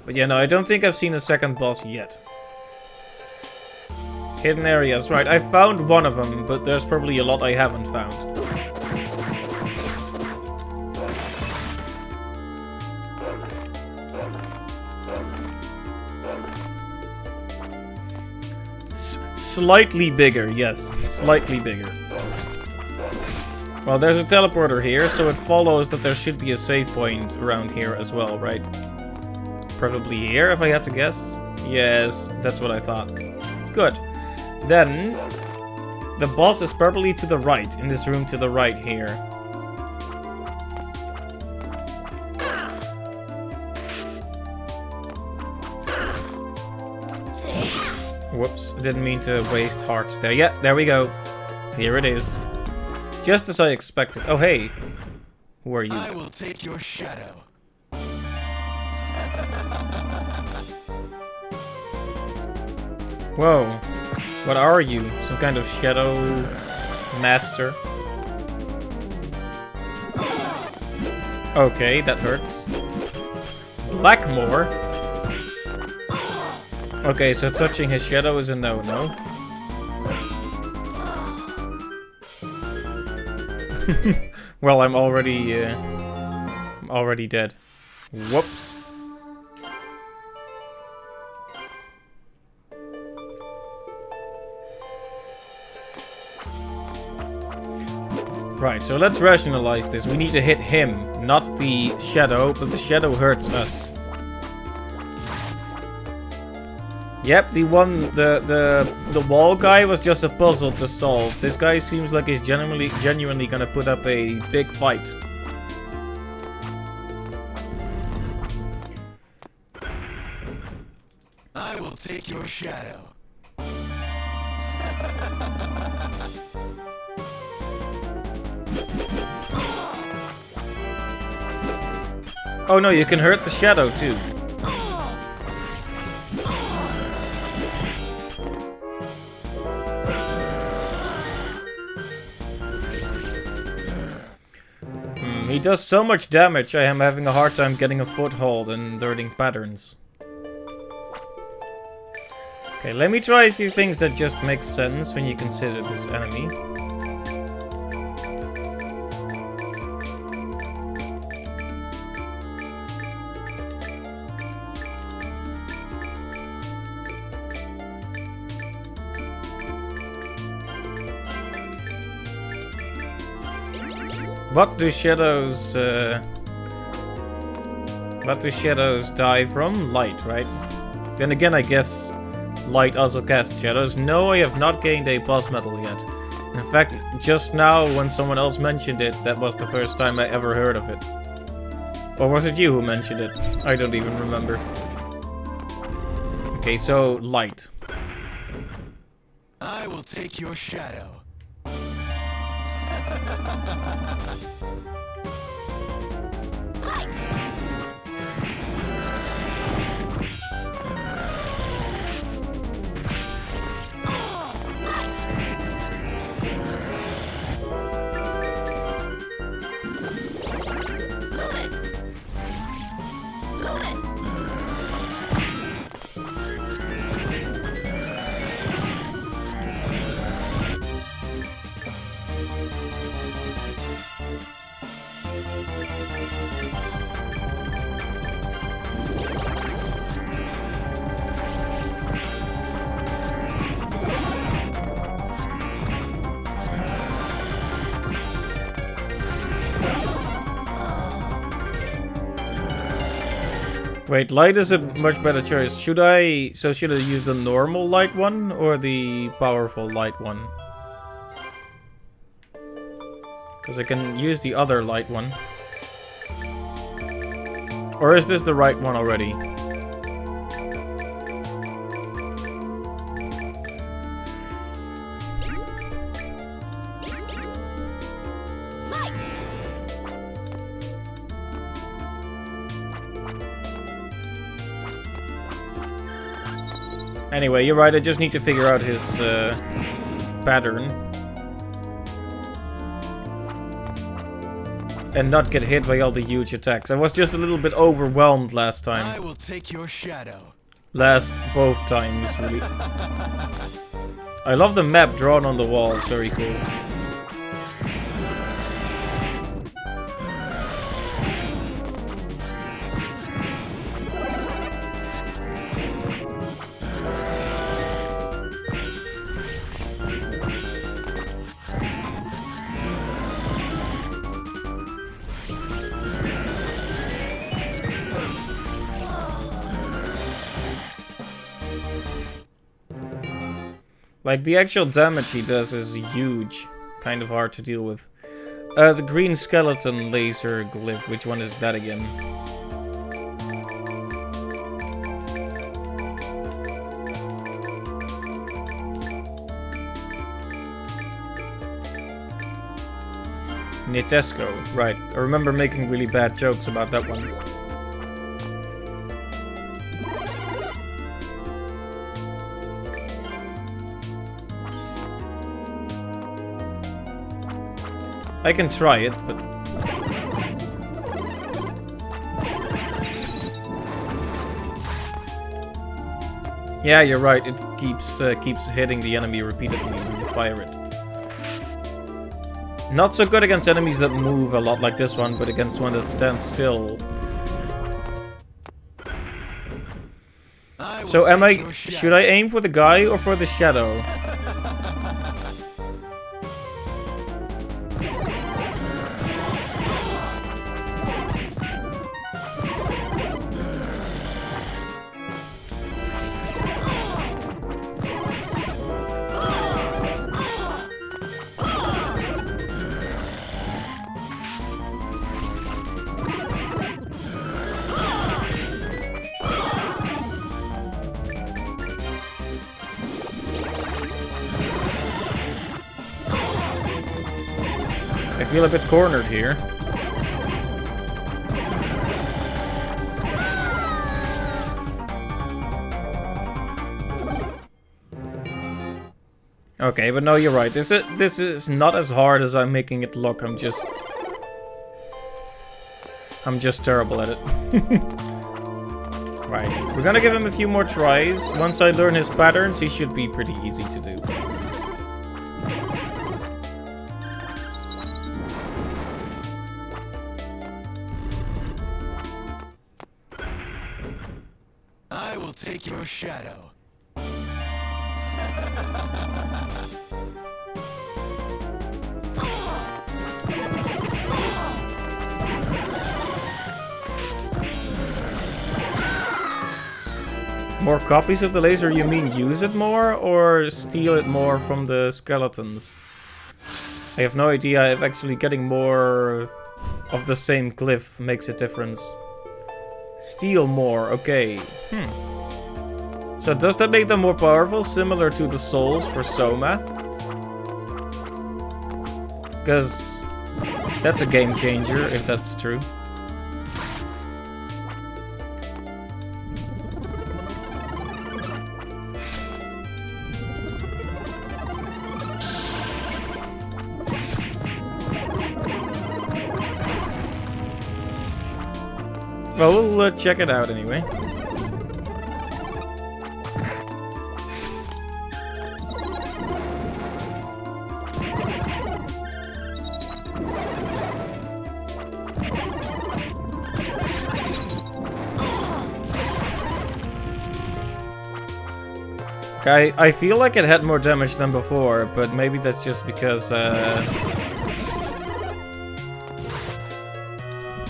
But yeah, no, I don't think I've seen a second boss yet. Hidden areas, right? I found one of them, but there's probably a lot I haven't found. Slightly bigger, yes. Slightly bigger. Well, there's a teleporter here, so it follows that there should be a save point around here as well, right? Probably here, if I had to guess. Yes, that's what I thought. Good. Then, the boss is probably to the right, in this room to the right here. Whoops, didn't mean to waste hearts there. Yeah, there we go. Here it is. Just as I expected. Oh, hey. Who are you? I will take your shadow. Whoa. What are you? Some kind of shadow master? Okay, that hurts. Blackmore? Okay, so touching his shadow is a no-no. Well, I'm already dead. Whoops. Right, so let's rationalize this. We need to hit him, not the shadow, but the shadow hurts us. Yep, the wall guy was just a puzzle to solve. This guy seems like he's genuinely gonna put up a big fight. I will take your shadow. Oh no, you can hurt the shadow too. He does so much damage, I am having a hard time getting a foothold and learning patterns. Okay, let me try a few things that just make sense when you consider this enemy. What do shadows die from? Light, right? Then again, I guess light also casts shadows. No, I have not gained a boss medal yet. In fact, just now when someone else mentioned it, that was the first time I ever heard of it. Or was it you who mentioned it? I don't even remember. Okay, so light. I will take your shadow. Wait, light is a much better choice. Should I use the normal light one or the powerful light one? Because I can use the other light one. Or is this the right one already? Anyway, you're right, I just need to figure out his pattern. And not get hit by all the huge attacks. I was just a little bit overwhelmed last time. I will take your shadow. Both times, really. I love the map drawn on the wall, it's very cool. Like, the actual damage he does is huge. Kind of hard to deal with. The green skeleton laser glyph. Which one is that again? Nitesco. Right. I remember making really bad jokes about that one. I can try it, but... Yeah, you're right. It keeps hitting the enemy repeatedly when you fire it. Not so good against enemies that move a lot like this one, but against one that stands still. So should I aim for the guy or for the shadow? I feel a bit cornered here. Okay, but no, you're right. This is not as hard as I'm making it look. I'm just terrible at it. Right. We're gonna give him a few more tries. Once I learn his patterns, he should be pretty easy to do. I will take your shadow. More copies of the laser, you mean use it more or steal it more from the skeletons? I have no idea if actually getting more of the same glyph makes a difference. Steal more, okay. So does that make them more powerful, similar to the souls for Soma? Because that's a game changer, if that's true. Well, we'll check it out anyway. I feel like it had more damage than before, but maybe that's just because,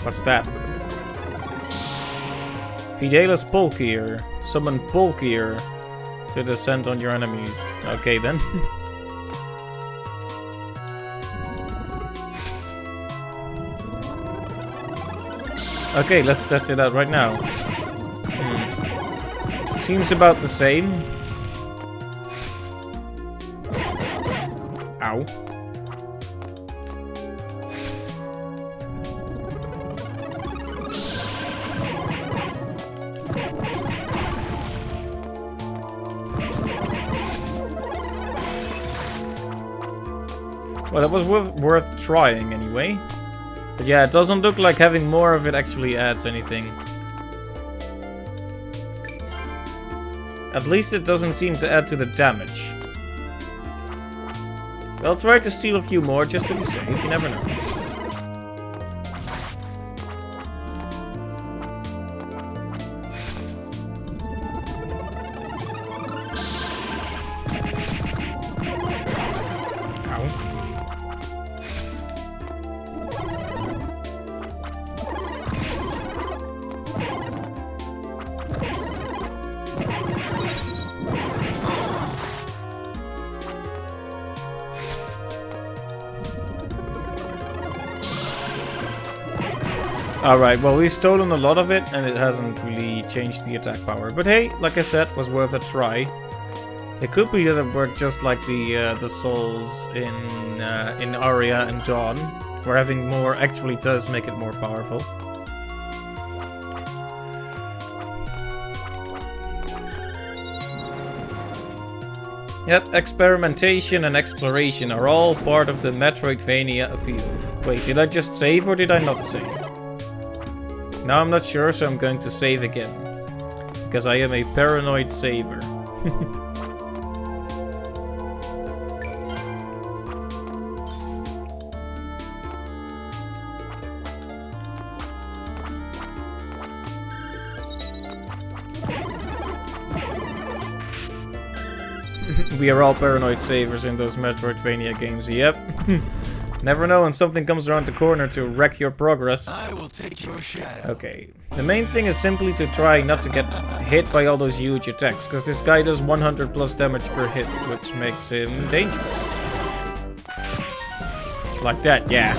what's that? Fidelis Bulkier. Summon Bulkier to descend on your enemies. Okay then. Okay, let's test it out right now. Seems about the same. Ow. Well, that was worth trying anyway. But yeah, it doesn't look like having more of it actually adds anything. At least it doesn't seem to add to the damage. I'll try to steal a few more just to be safe, you never know. Alright, well we've stolen a lot of it and it hasn't really changed the attack power. But hey, like I said, was worth a try. It could be that it worked just like the souls in Aria and Dawn, where having more actually does make it more powerful. Yep, experimentation and exploration are all part of the Metroidvania appeal. Wait, did I just save or did I not save? Now I'm not sure, so I'm going to save again. Because I am a paranoid saver. We are all paranoid savers in those Metroidvania games, yep. Never know when something comes around the corner to wreck your progress. I will take your shadow. Okay. The main thing is simply to try not to get hit by all those huge attacks, because this guy does 100 plus damage per hit, which makes him dangerous. Like that, yeah.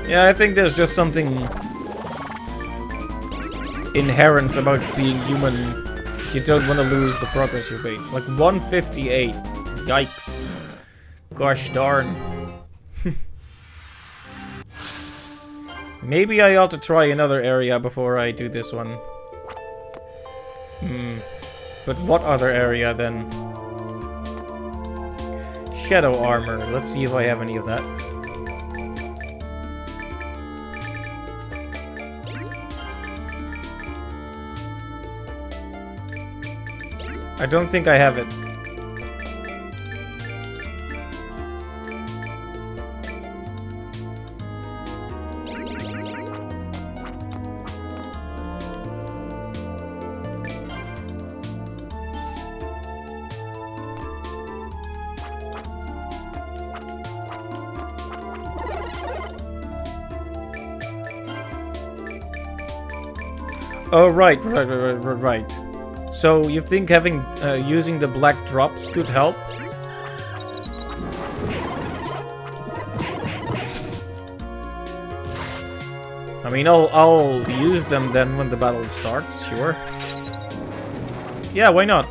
Yeah, I think there's just something inherent about being human. You don't want to lose the progress you made. Like 158. Yikes. Gosh darn. Maybe I ought to try another area before I do this one. But what other area then? Shadow armor. Let's see if I have any of that. I don't think I have it. Oh, right. So you think having using the black drops could help? I mean, I'll use them then when the battle starts, sure. Yeah, why not?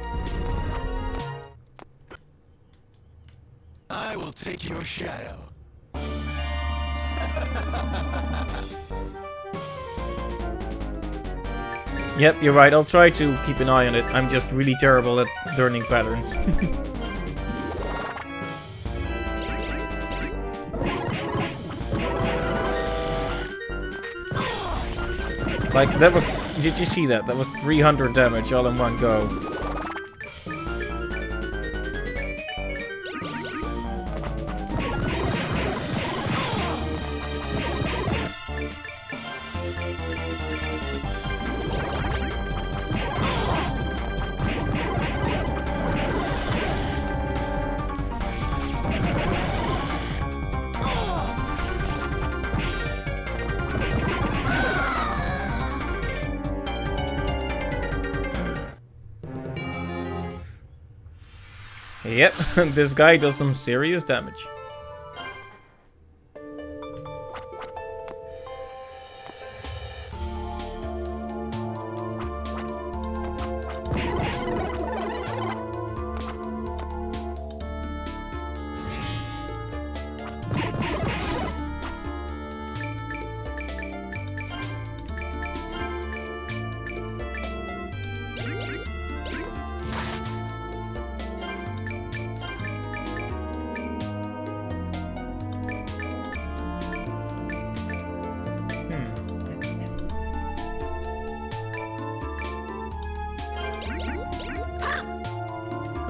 I will take your shadow. Yep, you're right. I'll try to keep an eye on it. I'm just really terrible at learning patterns. Like, that was... Did you see that? That was 300 damage all in one go. Yep, this guy does some serious damage.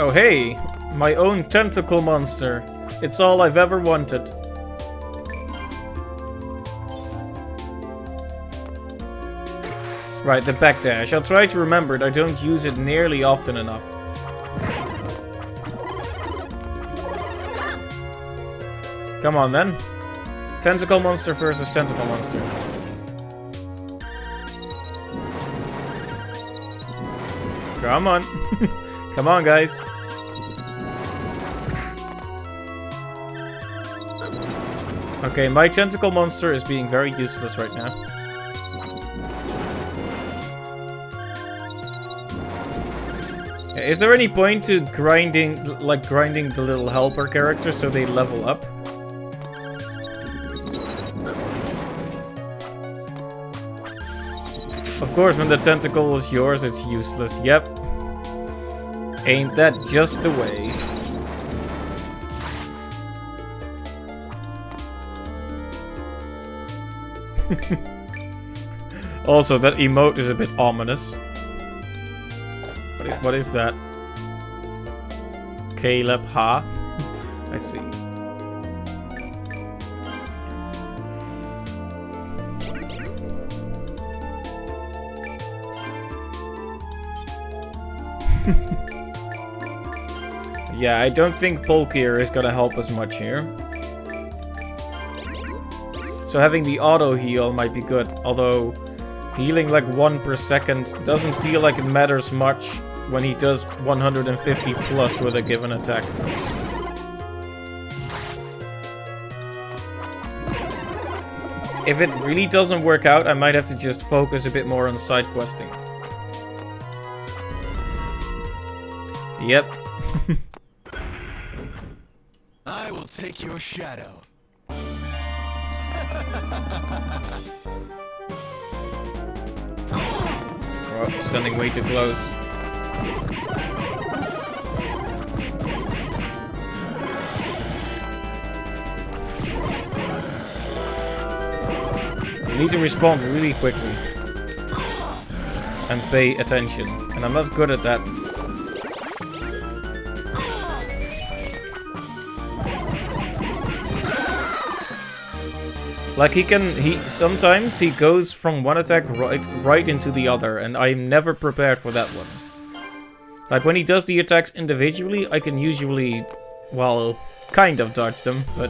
Oh hey, my own tentacle monster. It's all I've ever wanted. Right, the backdash. I'll try to remember it. I don't use it nearly often enough. Come on then. Tentacle monster versus tentacle monster. Come on. Come on, guys. Okay, my tentacle monster is being very useless right now. Is there any point to grinding the little helper characters so they level up? Of course, when the tentacle is yours, it's useless. Yep. Ain't that just the way? Also, that emote is a bit ominous. What is that? Caleb, ha? I see. Yeah, I don't think bulkier is gonna help us much here. So having the auto heal might be good, although healing like 1 per second doesn't feel like it matters much when he does 150 plus with a given attack. If it really doesn't work out, I might have to just focus a bit more on side questing. Yep. I will take your shadow. Oh, standing way too close. You need to respond really quickly. And pay attention. And I'm not good at that. Like sometimes he goes from one attack right into the other, and I'm never prepared for that one. Like when he does the attacks individually, I can usually, well, kind of dodge them, but...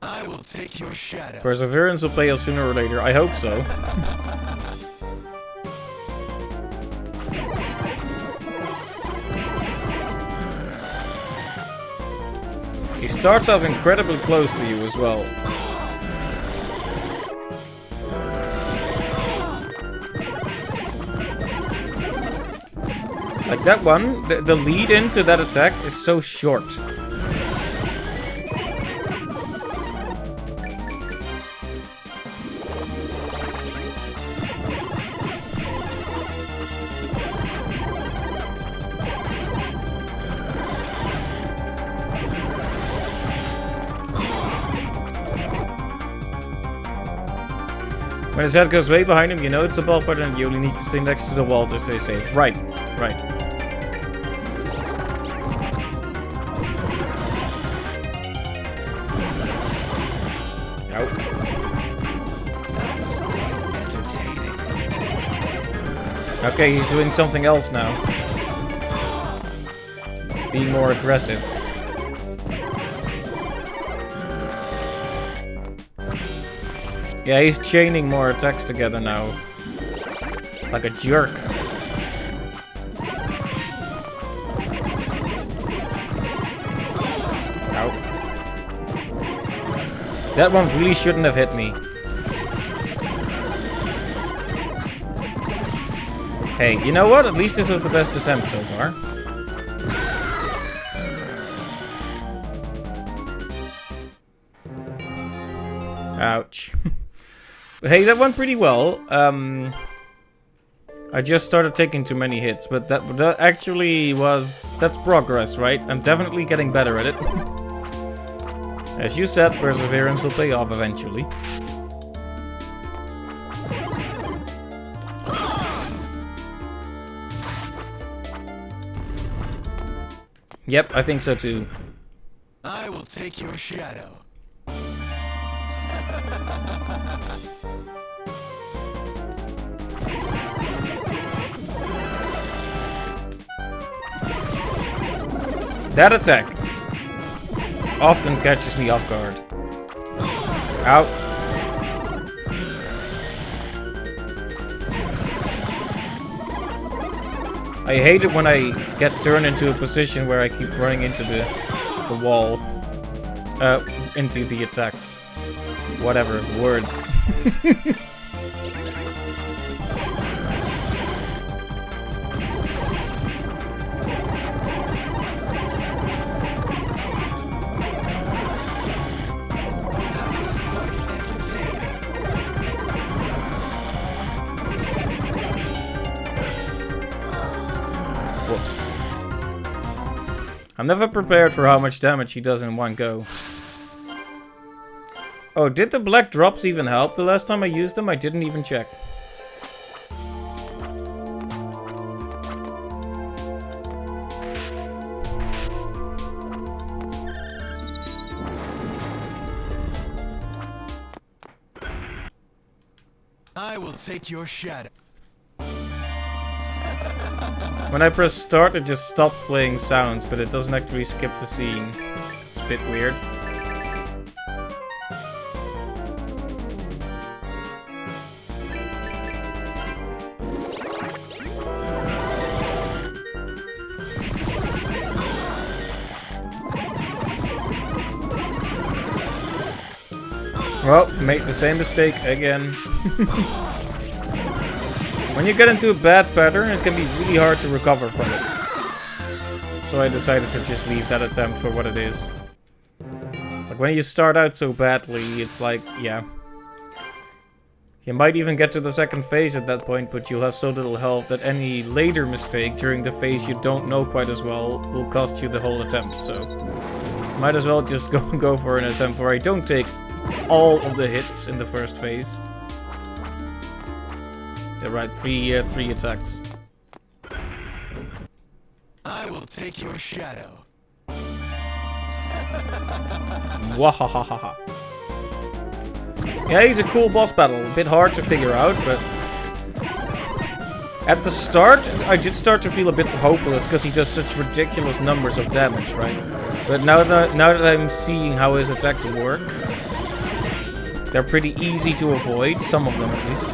I will take your shadow. Perseverance will pay off sooner or later. I hope so. He starts off incredibly close to you as well. Like that one, the lead into that attack is so short. When his head goes way behind him, you know it's a ball button and you only need to stay next to the wall to stay safe. Right, right. Out. Okay, he's doing something else now. Being more aggressive. Yeah, he's chaining more attacks together now. Like a jerk. Ow. That one really shouldn't have hit me. Hey, you know what? At least this is the best attempt so far. Ouch. Hey, that went pretty well. I just started taking too many hits, but that actually was... That's progress, right? I'm definitely getting better at it. As you said, perseverance will pay off eventually. Yep, I think so too. I will take your shadow. That attack often catches me off guard. Out. I hate it when I get turned into a position where I keep running into the wall. Into the attacks. Whatever, words. Whoops. I'm never prepared for how much damage he does in one go. Oh, did the black drops even help the last time I used them? I didn't even check. I will take your shadow. When I press start, it just stops playing sounds, but it doesn't actually skip the scene. It's a bit weird. Well, made the same mistake again. When you get into a bad pattern, it can be really hard to recover from it. So I decided to just leave that attempt for what it is. Like when you start out so badly, it's like, yeah. You might even get to the second phase at that point, but you'll have so little health that any later mistake during the phase you don't know quite as well will cost you the whole attempt, so... Might as well just go for an attempt where I don't take all of the hits in the first phase. Yeah, right, three attacks. I will take your shadow. Wahahaha. Yeah, he's a cool boss battle. A bit hard to figure out, but... At the start, I did start to feel a bit hopeless because he does such ridiculous numbers of damage, right? But now that I'm seeing how his attacks work, they're pretty easy to avoid, some of them at least.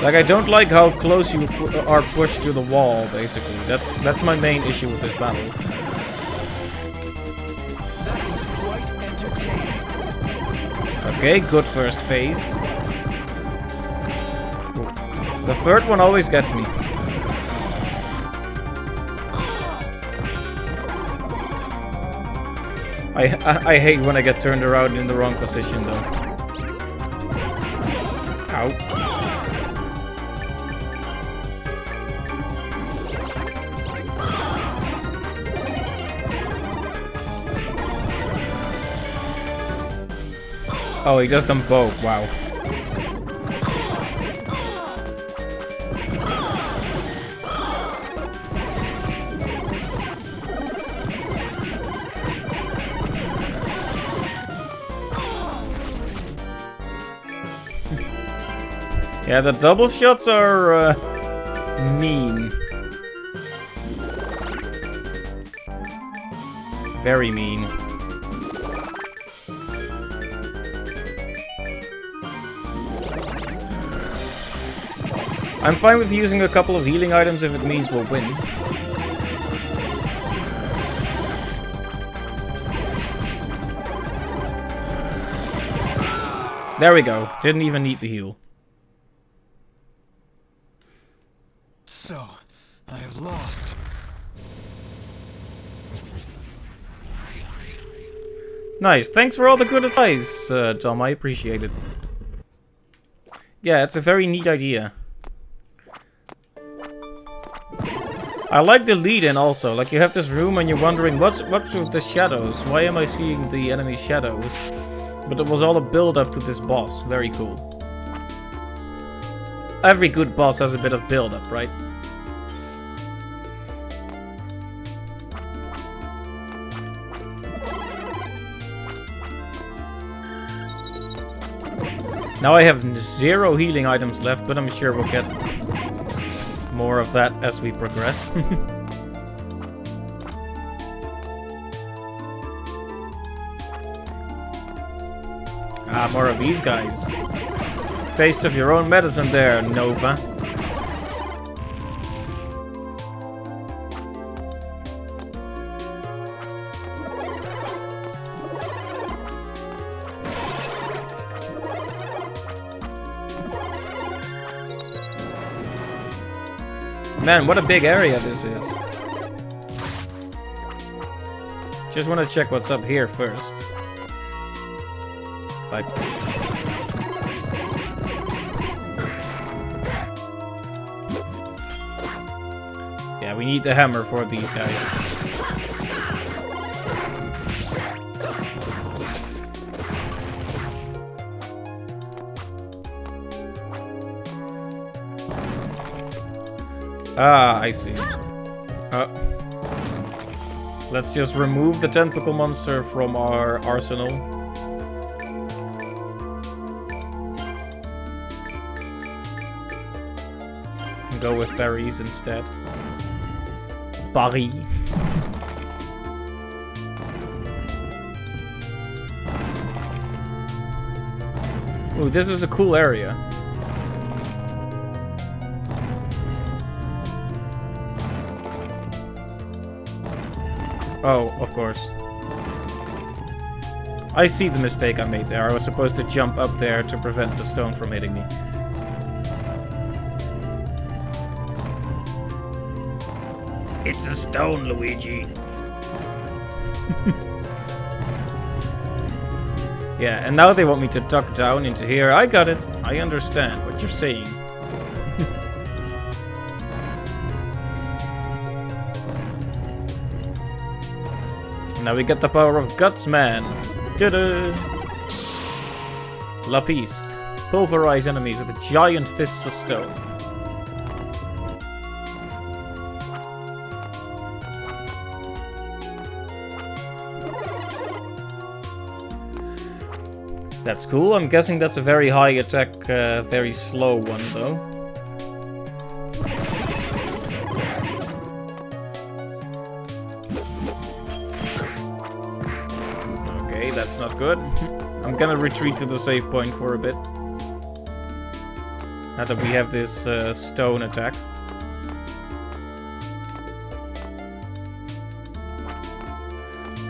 Like, I don't like how close you are pushed to the wall, basically. That's my main issue with this battle. That was quite entertaining. Okay, good first phase. The third one always gets me. I hate when I get turned around in the wrong position, though. Ow. Oh, he does them both. Wow. Yeah, the double shots are mean. Very mean. I'm fine with using a couple of healing items if it means we'll win. There we go. Didn't even need the heal. So, I have lost. Nice. Thanks for all the good advice, Tom. I appreciate it. Yeah, it's a very neat idea. I like the lead-in also. Like, you have this room and you're wondering, what's with the shadows? Why am I seeing the enemy shadows? But it was all a build-up to this boss. Very cool. Every good boss has a bit of build-up, right? Now I have 0 healing items left, but I'm sure we'll get more of that as we progress. Ah, more of these guys. Taste of your own medicine there, Nova. Man, what a big area this is. Just want to check what's up here first. Like... yeah, we need the hammer for these guys. Ah, I see. Let's just remove the tentacle monster from our arsenal. And go with berries instead. Barry. Ooh, this is a cool area. Oh, of course. I see the mistake I made there. I was supposed to jump up there to prevent the stone from hitting me. It's a stone, Luigi. Yeah, and now they want me to duck down into here. I got it. I understand what you're saying. Now we get the power of Guts Man. Ta-da! La Piste. Pulverize enemies with giant fists of stone. That's cool. I'm guessing that's a very high attack, very slow one though. that's not good. I'm gonna retreat to the save point for a bit. Now that we have this stone attack.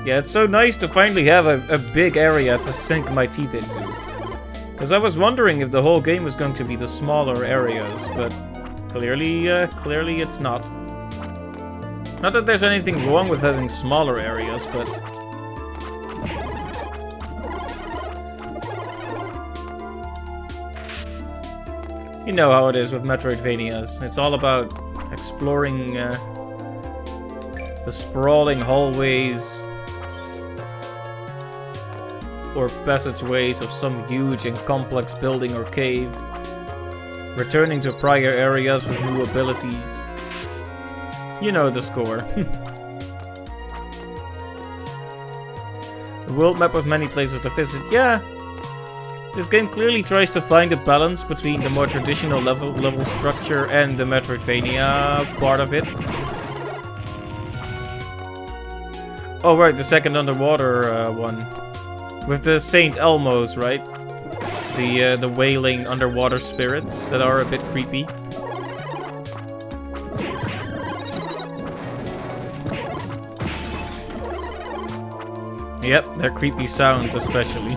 Yeah, it's so nice to finally have a big area to sink my teeth into. Because I was wondering if the whole game was going to be the smaller areas, but clearly it's not. Not that there's anything wrong with having smaller areas, but... You know how it is with Metroidvanias. It's all about exploring the sprawling hallways or passageways of some huge and complex building or cave, returning to prior areas with new abilities. You know the score. The world map with many places to visit. Yeah, this game clearly tries to find a balance between the more traditional level structure and the Metroidvania part of it. Oh right, the second underwater one. With the Saint Elmos, right? The wailing underwater spirits that are a bit creepy. Yep, their creepy sounds especially.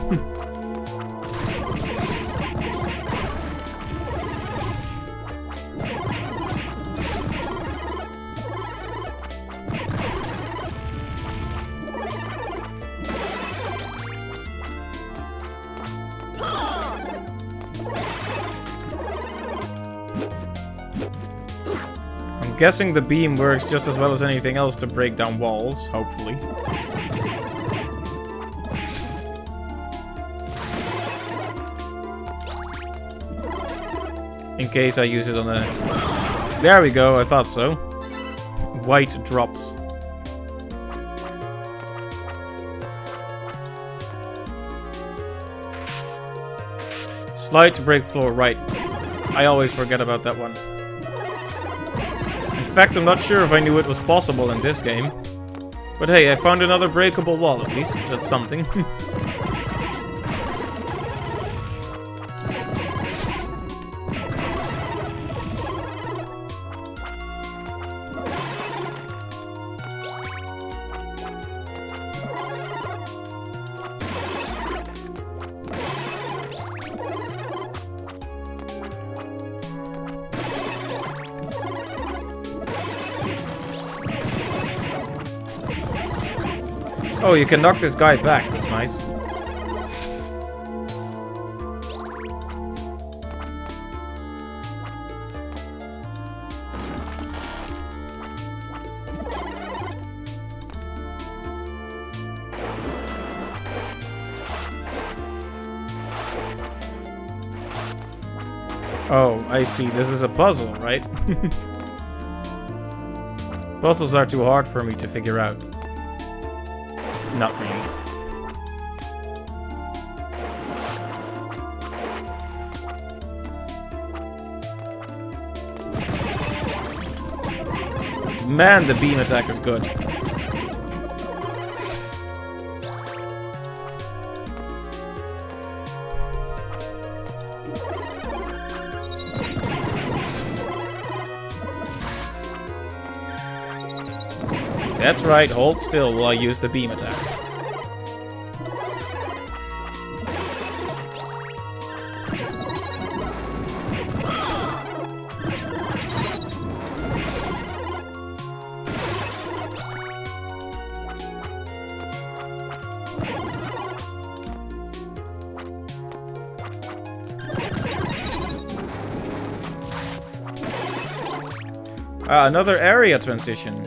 I'm guessing the beam works just as well as anything else to break down walls, hopefully. In case I use it on a... There we go, I thought so. White drops. Slide to break floor, right. I always forget about that one. In fact, I'm not sure if I knew it was possible in this game. But hey, I found another breakable wall at least. That's something. Oh, you can knock this guy back. That's nice. Oh, I see. This is a puzzle, right? Puzzles are too hard for me to figure out. Not really. Man, the beam attack is good. That's right, hold still while I use the beam attack. Another area transition.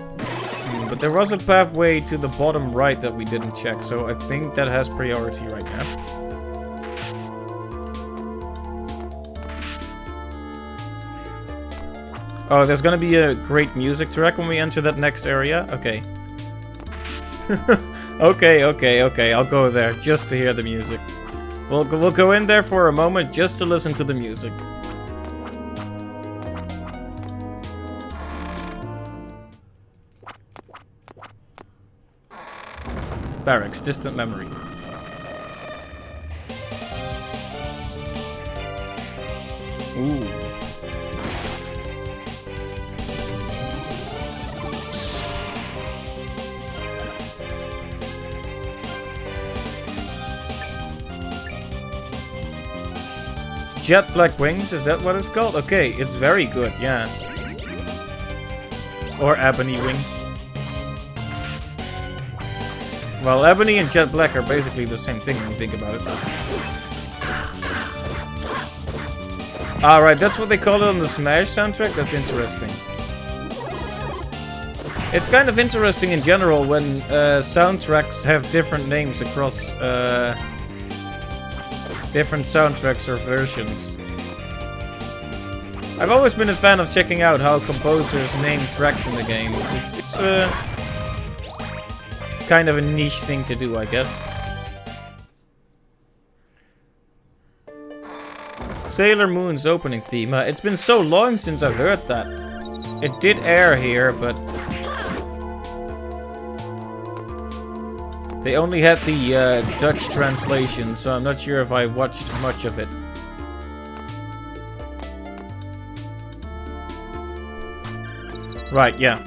But there was a pathway to the bottom right that we didn't check, so I think that has priority right now. Oh, there's gonna be a great music track when we enter that next area? Okay. Okay, I'll go there just to hear the music. We'll go in there for a moment just to listen to the music. Barracks, distant memory. Ooh. Jet Black Wings, is that what it's called? Okay, it's very good, yeah. Or Ebony Wings. Well, Ebony and Jet Black are basically the same thing when you think about it. Alright, that's what they call it on the Smash soundtrack? That's interesting. It's kind of interesting in general when soundtracks have different names across different soundtracks or versions. I've always been a fan of checking out how composers name tracks in the game. It's kind of a niche thing to do, I guess. Sailor Moon's opening theme. It's been so long since I've heard that. It did air here, but they only had the Dutch translation, so I'm not sure if I watched much of it. Right, yeah.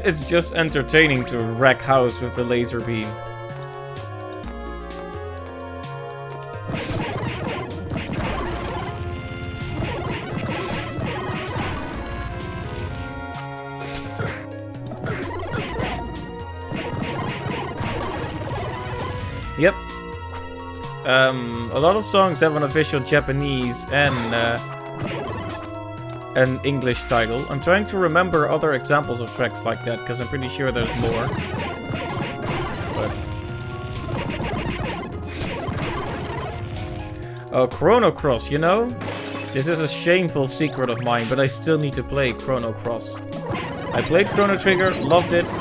It's just entertaining to wreck house with the laser beam. Yep. A lot of songs have an official Japanese and an English title. I'm trying to remember other examples of tracks like that, because I'm pretty sure there's more. But... oh, Chrono Cross, you know? This is a shameful secret of mine, but I still need to play Chrono Cross. I played Chrono Trigger, loved it,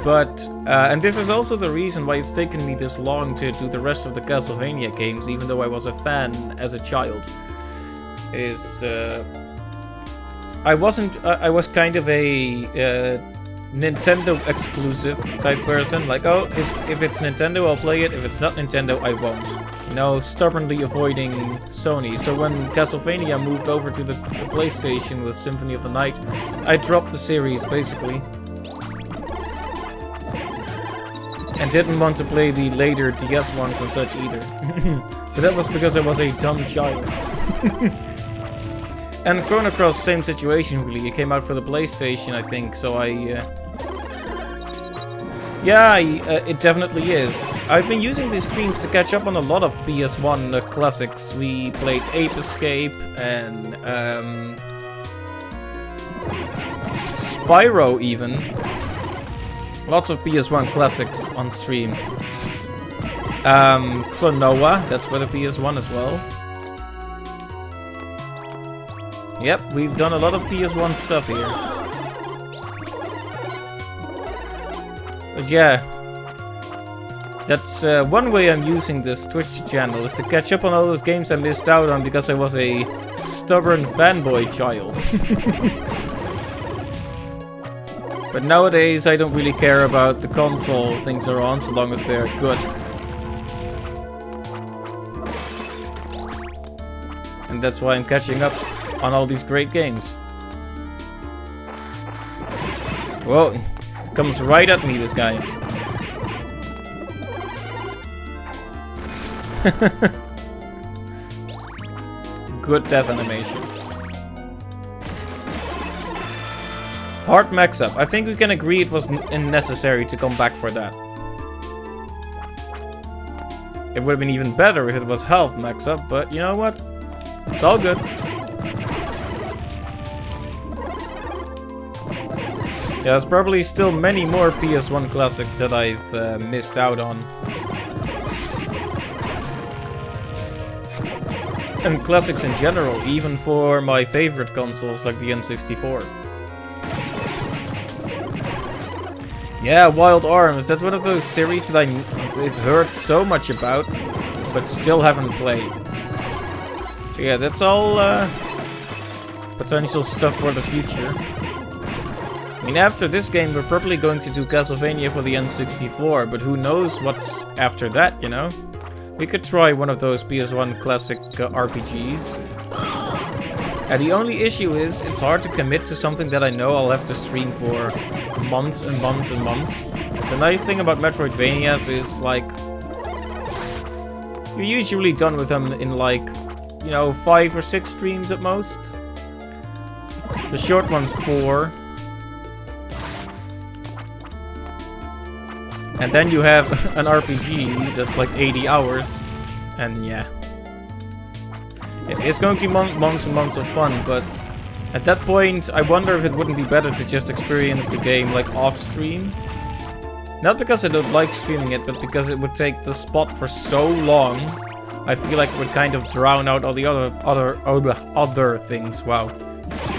but... and this is also the reason why it's taken me this long to do the rest of the Castlevania games, even though I was a fan as a child. I was kind of a Nintendo exclusive type person. Like, oh, if it's Nintendo, I'll play it. If it's not Nintendo, I won't. You know, stubbornly avoiding Sony. So when Castlevania moved over to the PlayStation with Symphony of the Night, I dropped the series, basically. And didn't want to play the later DS ones and such either. But that was because I was a dumb child. And Chrono Cross, same situation really. It came out for the PlayStation, I think, so it definitely is. I've been using these streams to catch up on a lot of PS1 classics. We played Ape Escape and Spyro even. Lots of PS1 classics on stream. Klonoa, that's for the PS1 as well. Yep, we've done a lot of PS1 stuff here. But yeah, that's one way I'm using this Twitch channel, is to catch up on all those games I missed out on because I was a stubborn fanboy child. But nowadays I don't really care about the console things are on, so long as they're good. And that's why I'm catching up on all these great games. Whoa, comes right at me, this guy. Good death animation. Hard max up. I think we can agree it was unnecessary to come back for that. It would have been even better if it was health max up, but you know what? It's all good. Yeah, there's probably still many more PS1 classics that I've missed out on. And classics in general, even for my favorite consoles like the N64. Yeah, Wild Arms. That's one of those series that I've heard so much about, but still haven't played. So yeah, that's all potential stuff for the future. I mean, after this game, we're probably going to do Castlevania for the N64, but who knows what's after that, you know? We could try one of those PS1 classic RPGs. And the only issue is, it's hard to commit to something that I know I'll have to stream for months and months and months. The nice thing about Metroidvanias is, like, you're usually done with them in, like, you know, 5 or 6 streams at most. The short one's 4. And then you have an RPG that's like 80 hours. And yeah. It's going to be months and months of fun, but at that point, I wonder if it wouldn't be better to just experience the game like off-stream. Not because I don't like streaming it, but because it would take the spot for so long. I feel like it would kind of drown out all the other things. Wow.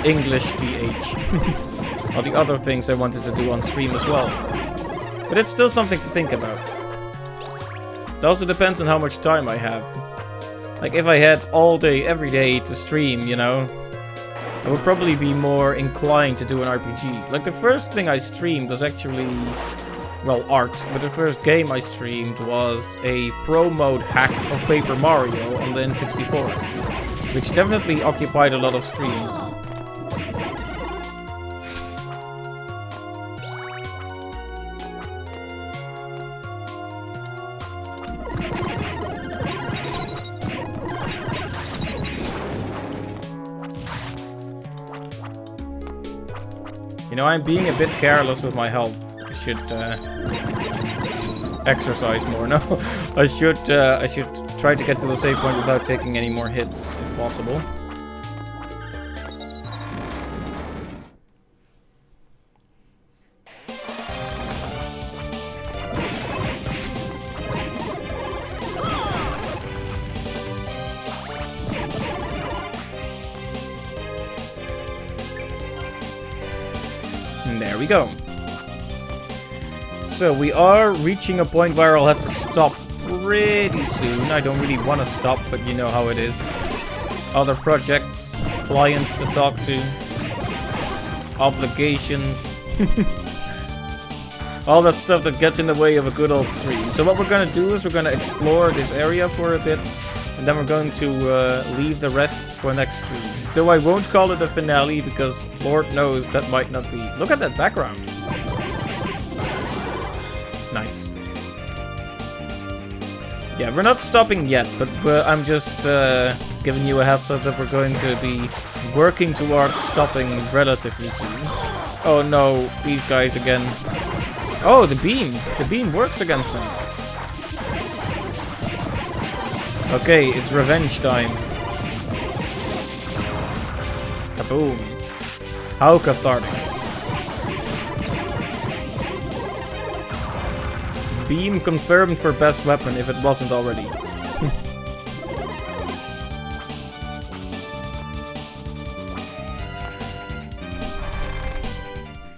English TH. All the other things I wanted to do on stream as well. But it's still something to think about. It also depends on how much time I have. Like, if I had all day, every day to stream, you know, I would probably be more inclined to do an RPG. Like, the first thing I streamed was actually, well, art. But the first game I streamed was a pro mode hack of Paper Mario on the N64. Which definitely occupied a lot of streams. You know, I'm being a bit careless with my health. I should exercise more. No, I should try to get to the save point without taking any more hits, if possible. There we go. So we are reaching a point where I'll have to stop pretty soon. I don't really want to stop, but you know how it is. Other projects, clients to talk to, obligations. All that stuff that gets in the way of a good old stream. So what we're going to do is we're going to explore this area for a bit. And then we're going to leave the rest for next stream. Though I won't call it a finale, because Lord knows that might not be. Look at that background. Nice. Yeah, we're not stopping yet, but I'm just giving you a heads up that we're going to be working towards stopping relatively soon. Oh no, these guys again. Oh, the beam. The beam works against them. Okay, it's revenge time. Kaboom. How cathartic. Beam confirmed for best weapon if it wasn't already.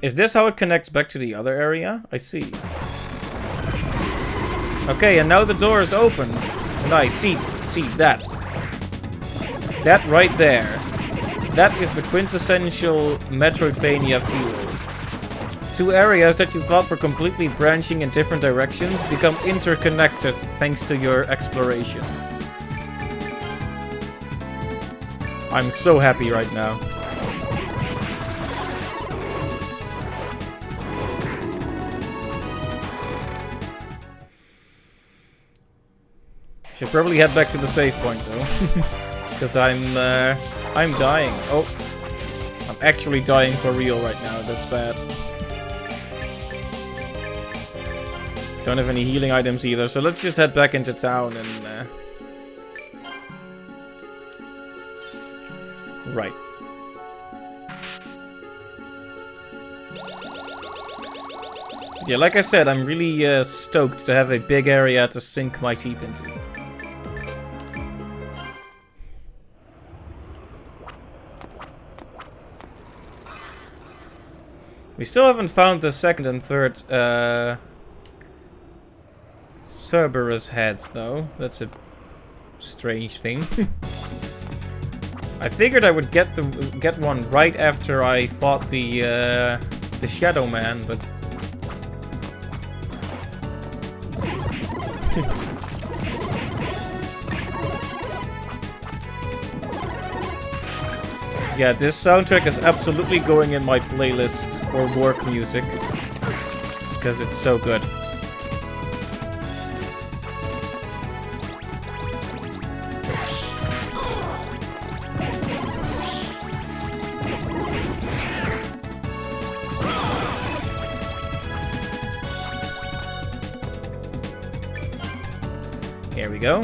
Is this how it connects back to the other area? I see. Okay, and now the door is open. Nice, see that. That right there. That is the quintessential Metroidvania feel. Two areas that you thought were completely branching in different directions become interconnected thanks to your exploration. I'm so happy right now. Should probably head back to the save point though, because I'm dying. Oh, I'm actually dying for real right now. That's bad. Don't have any healing items either, so let's just head back into town and right. Yeah, like I said, I'm really stoked to have a big area to sink my teeth into. We still haven't found the second and third Cerberus heads, though. That's a strange thing. I figured I would get one right after I fought the Shadow Man, but yeah, this soundtrack is absolutely going in my playlist for work music because it's so good. Here we go.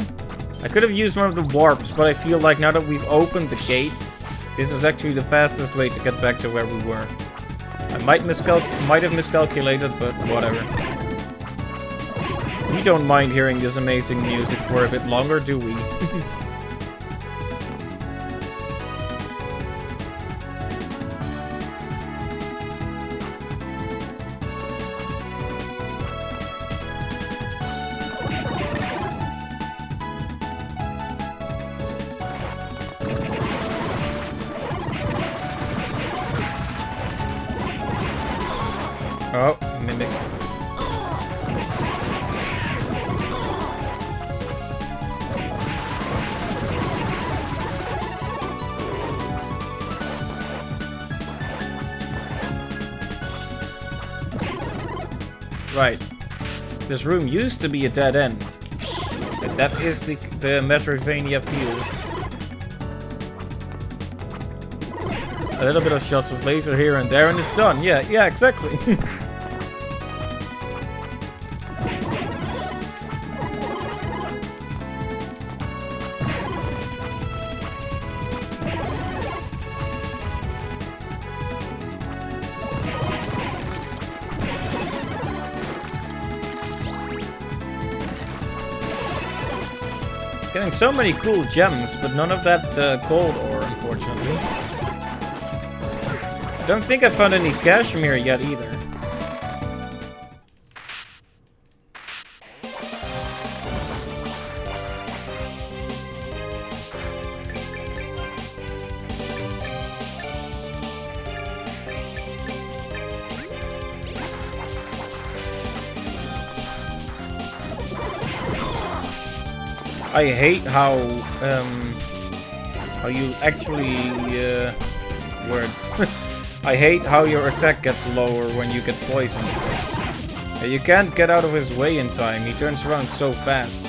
I could have used one of the warps, but I feel like now that we've opened the gate, this is actually the fastest way to get back to where we were. I might have miscalculated, but whatever. We don't mind hearing this amazing music for a bit longer, do we? Oh, mimic. Right. This room used to be a dead end. But that is the Metroidvania feel. A little bit of shots of laser here and there and it's done. Yeah, exactly. Getting so many cool gems, but none of that gold ore, unfortunately. I don't think I found any cashmere yet either. I hate how you actually words. I hate how your attack gets lower when you get poisoned. You can't get out of his way in time. He turns around so fast.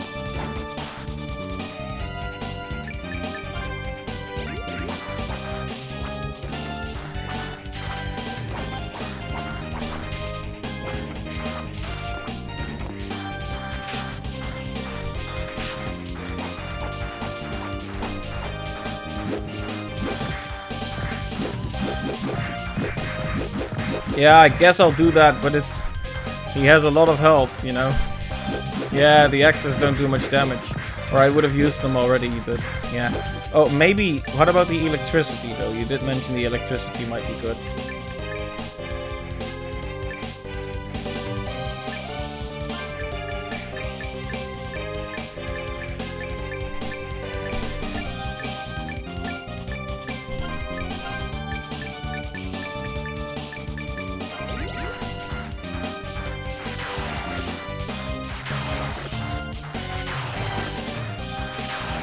Yeah, I guess I'll do that, but he has a lot of health, you know. Yeah, the axes don't do much damage. Or I would have used them already, but yeah. Oh, maybe, what about the electricity though? You did mention the electricity might be good.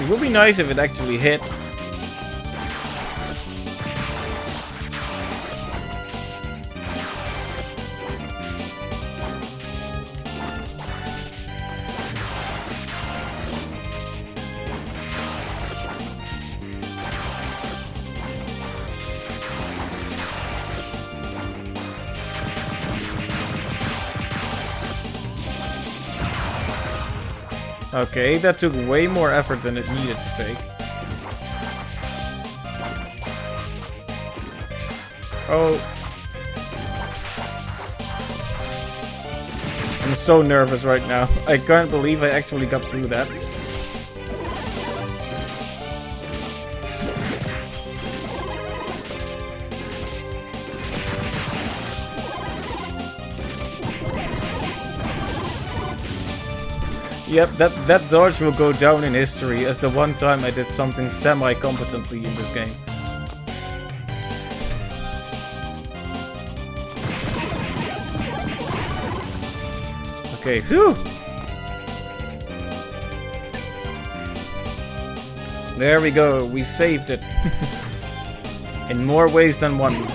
It would be nice if it actually hit. Okay, that took way more effort than it needed to take. Oh. I'm so nervous right now. I can't believe I actually got through that. Yep, that dodge will go down in history as the one time I did something semi-competently in this game. Okay, phew! There we go, we saved it. In more ways than one.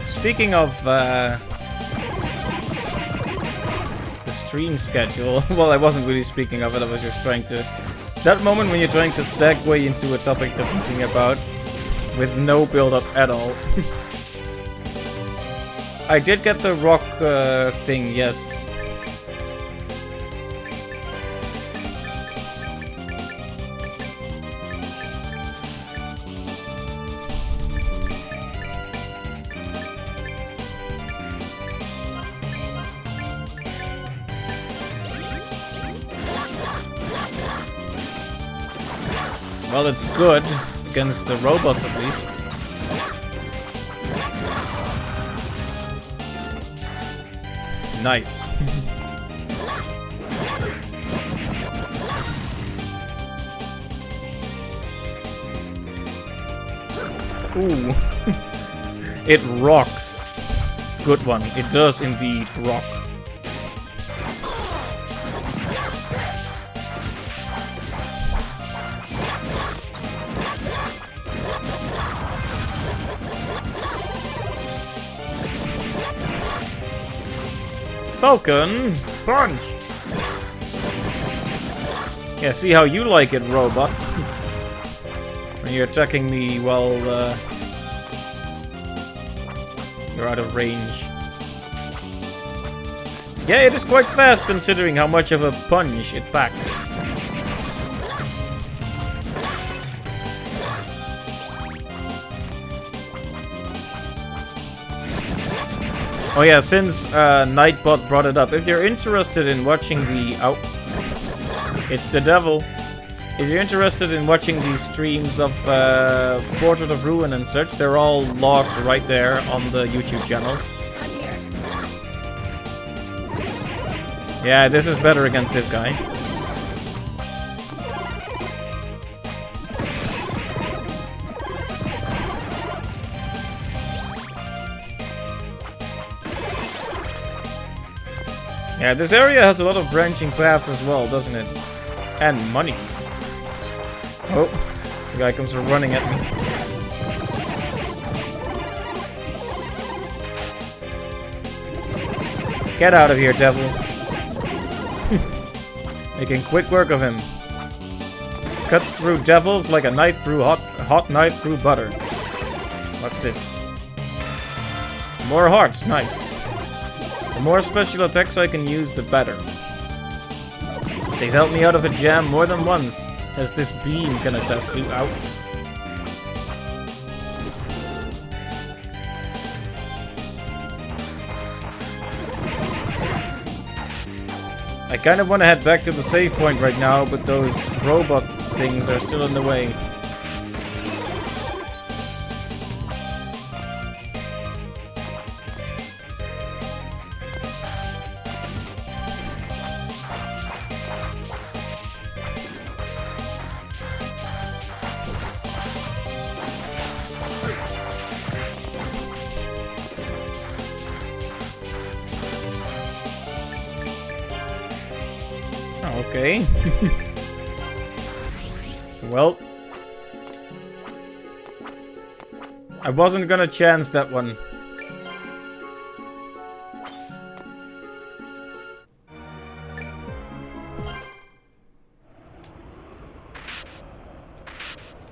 Speaking of the stream schedule, well, I wasn't really speaking of it, I was just trying to... That moment when you're trying to segue into a topic you're thinking about with no build-up at all. I did get the rock thing, yes. Well, it's good against the robots at least. Nice. Ooh. It rocks. Good one. It does indeed rock. Falcon punch! Yeah, see how you like it, robot. When you're attacking me while you're out of range. Yeah, it is quite fast considering how much of a punch it packs. Oh yeah, since Nightbot brought it up, if you're interested in watching the... Oh, it's the devil. If you're interested in watching these streams of Portrait of Ruin and such, they're all logged right there on the YouTube channel. Yeah, this is better against this guy. Yeah, this area has a lot of branching paths as well, doesn't it? And money. Oh, the guy comes running at me. Get out of here, devil. Making quick work of him. Cuts through devils like a knife through hot knife through butter. What's this? More hearts, nice. The more special attacks I can use, the better. They've helped me out of a jam more than once, as this beam can attest to. Out. I kind of want to head back to the save point right now, but those robot things are still in the way. Okay. Well, I wasn't gonna chance that one.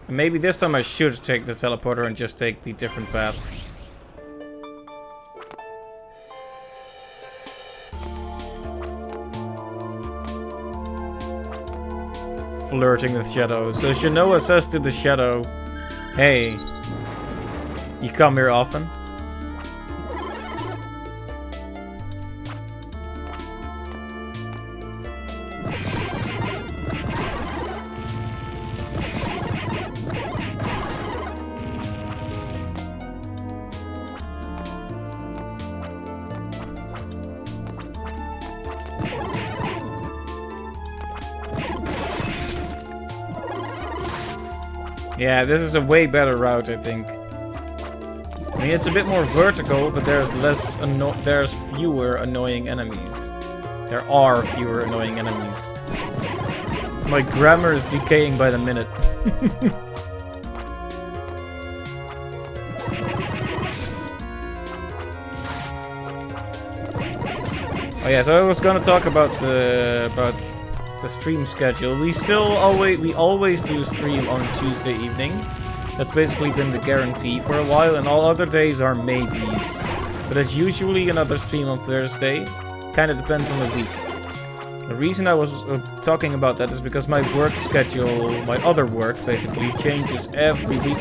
Maybe this time I should take the teleporter and just take the different path. Flirting with shadows. So Shanoa says to the shadow, "Hey, you come here often?" Yeah, this is a way better route, I think. I mean, it's a bit more vertical, but there's fewer annoying enemies. There are fewer annoying enemies. My grammar is decaying by the minute. Oh yeah, so I was gonna talk about the stream schedule. We always do a stream on Tuesday evening. That's basically been the guarantee for a while, and all other days are maybes. But there's usually another stream on Thursday. Kind of depends on the week. The reason I was talking about that is because my work schedule, my other work basically, changes every week.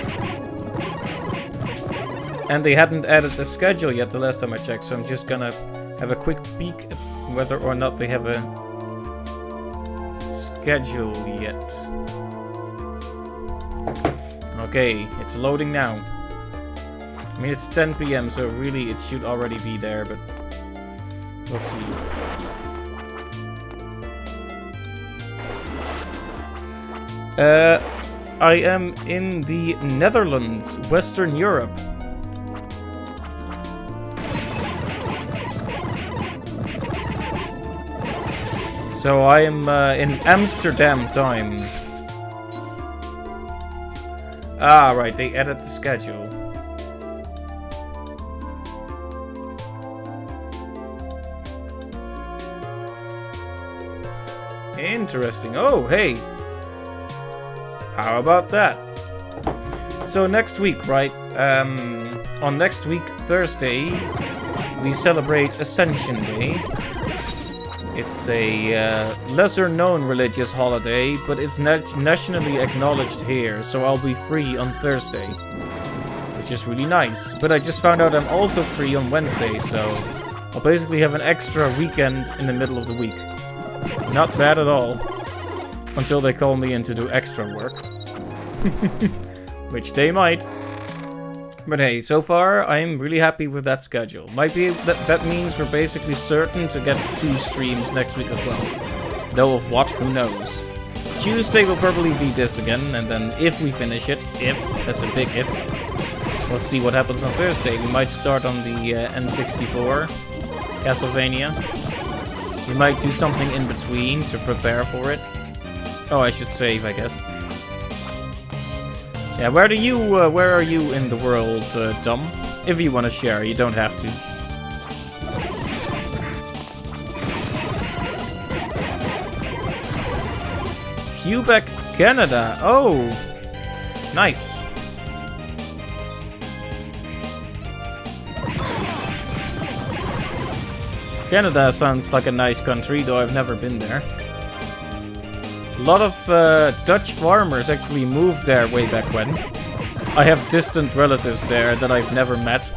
And they hadn't added the schedule yet the last time I checked, so I'm just gonna have a quick peek at whether or not they have a schedule yet. Okay, it's loading now. I mean, it's 10 PM, so really it should already be there, but we'll see. I am in the Netherlands, Western Europe. So I am in Amsterdam time. Ah, right, they added the schedule. Interesting. Oh, hey. How about that? So next week, right? On next week, Thursday, we celebrate Ascension Day. It's a lesser-known religious holiday, but it's nationally acknowledged here, so I'll be free on Thursday, which is really nice. But I just found out I'm also free on Wednesday, so I'll basically have an extra weekend in the middle of the week. Not bad at all. Until they call me in to do extra work. Which they might. But hey, so far, I'm really happy with that schedule. Might be that means we're basically certain to get 2 streams next week as well. Though of what, who knows. Tuesday will probably be this again, and then if we finish it, that's a big if, we'll see what happens on Thursday. We might start on the N64, Castlevania. We might do something in between to prepare for it. Oh, I should save, I guess. Yeah, where are you in the world, Dom? If you want to share, you don't have to. Quebec, Canada. Oh, nice. Canada sounds like a nice country, though I've never been there. A lot of Dutch farmers actually moved there way back when. I have distant relatives there that I've never met.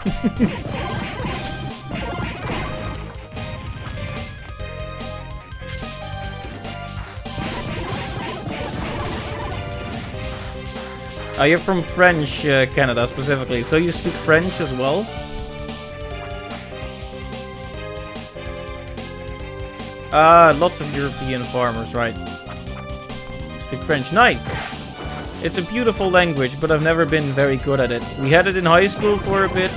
You're from French Canada specifically, so you speak French as well? Lots of European farmers, right? Speak French. Nice! It's a beautiful language, but I've never been very good at it. We had it in high school for a bit.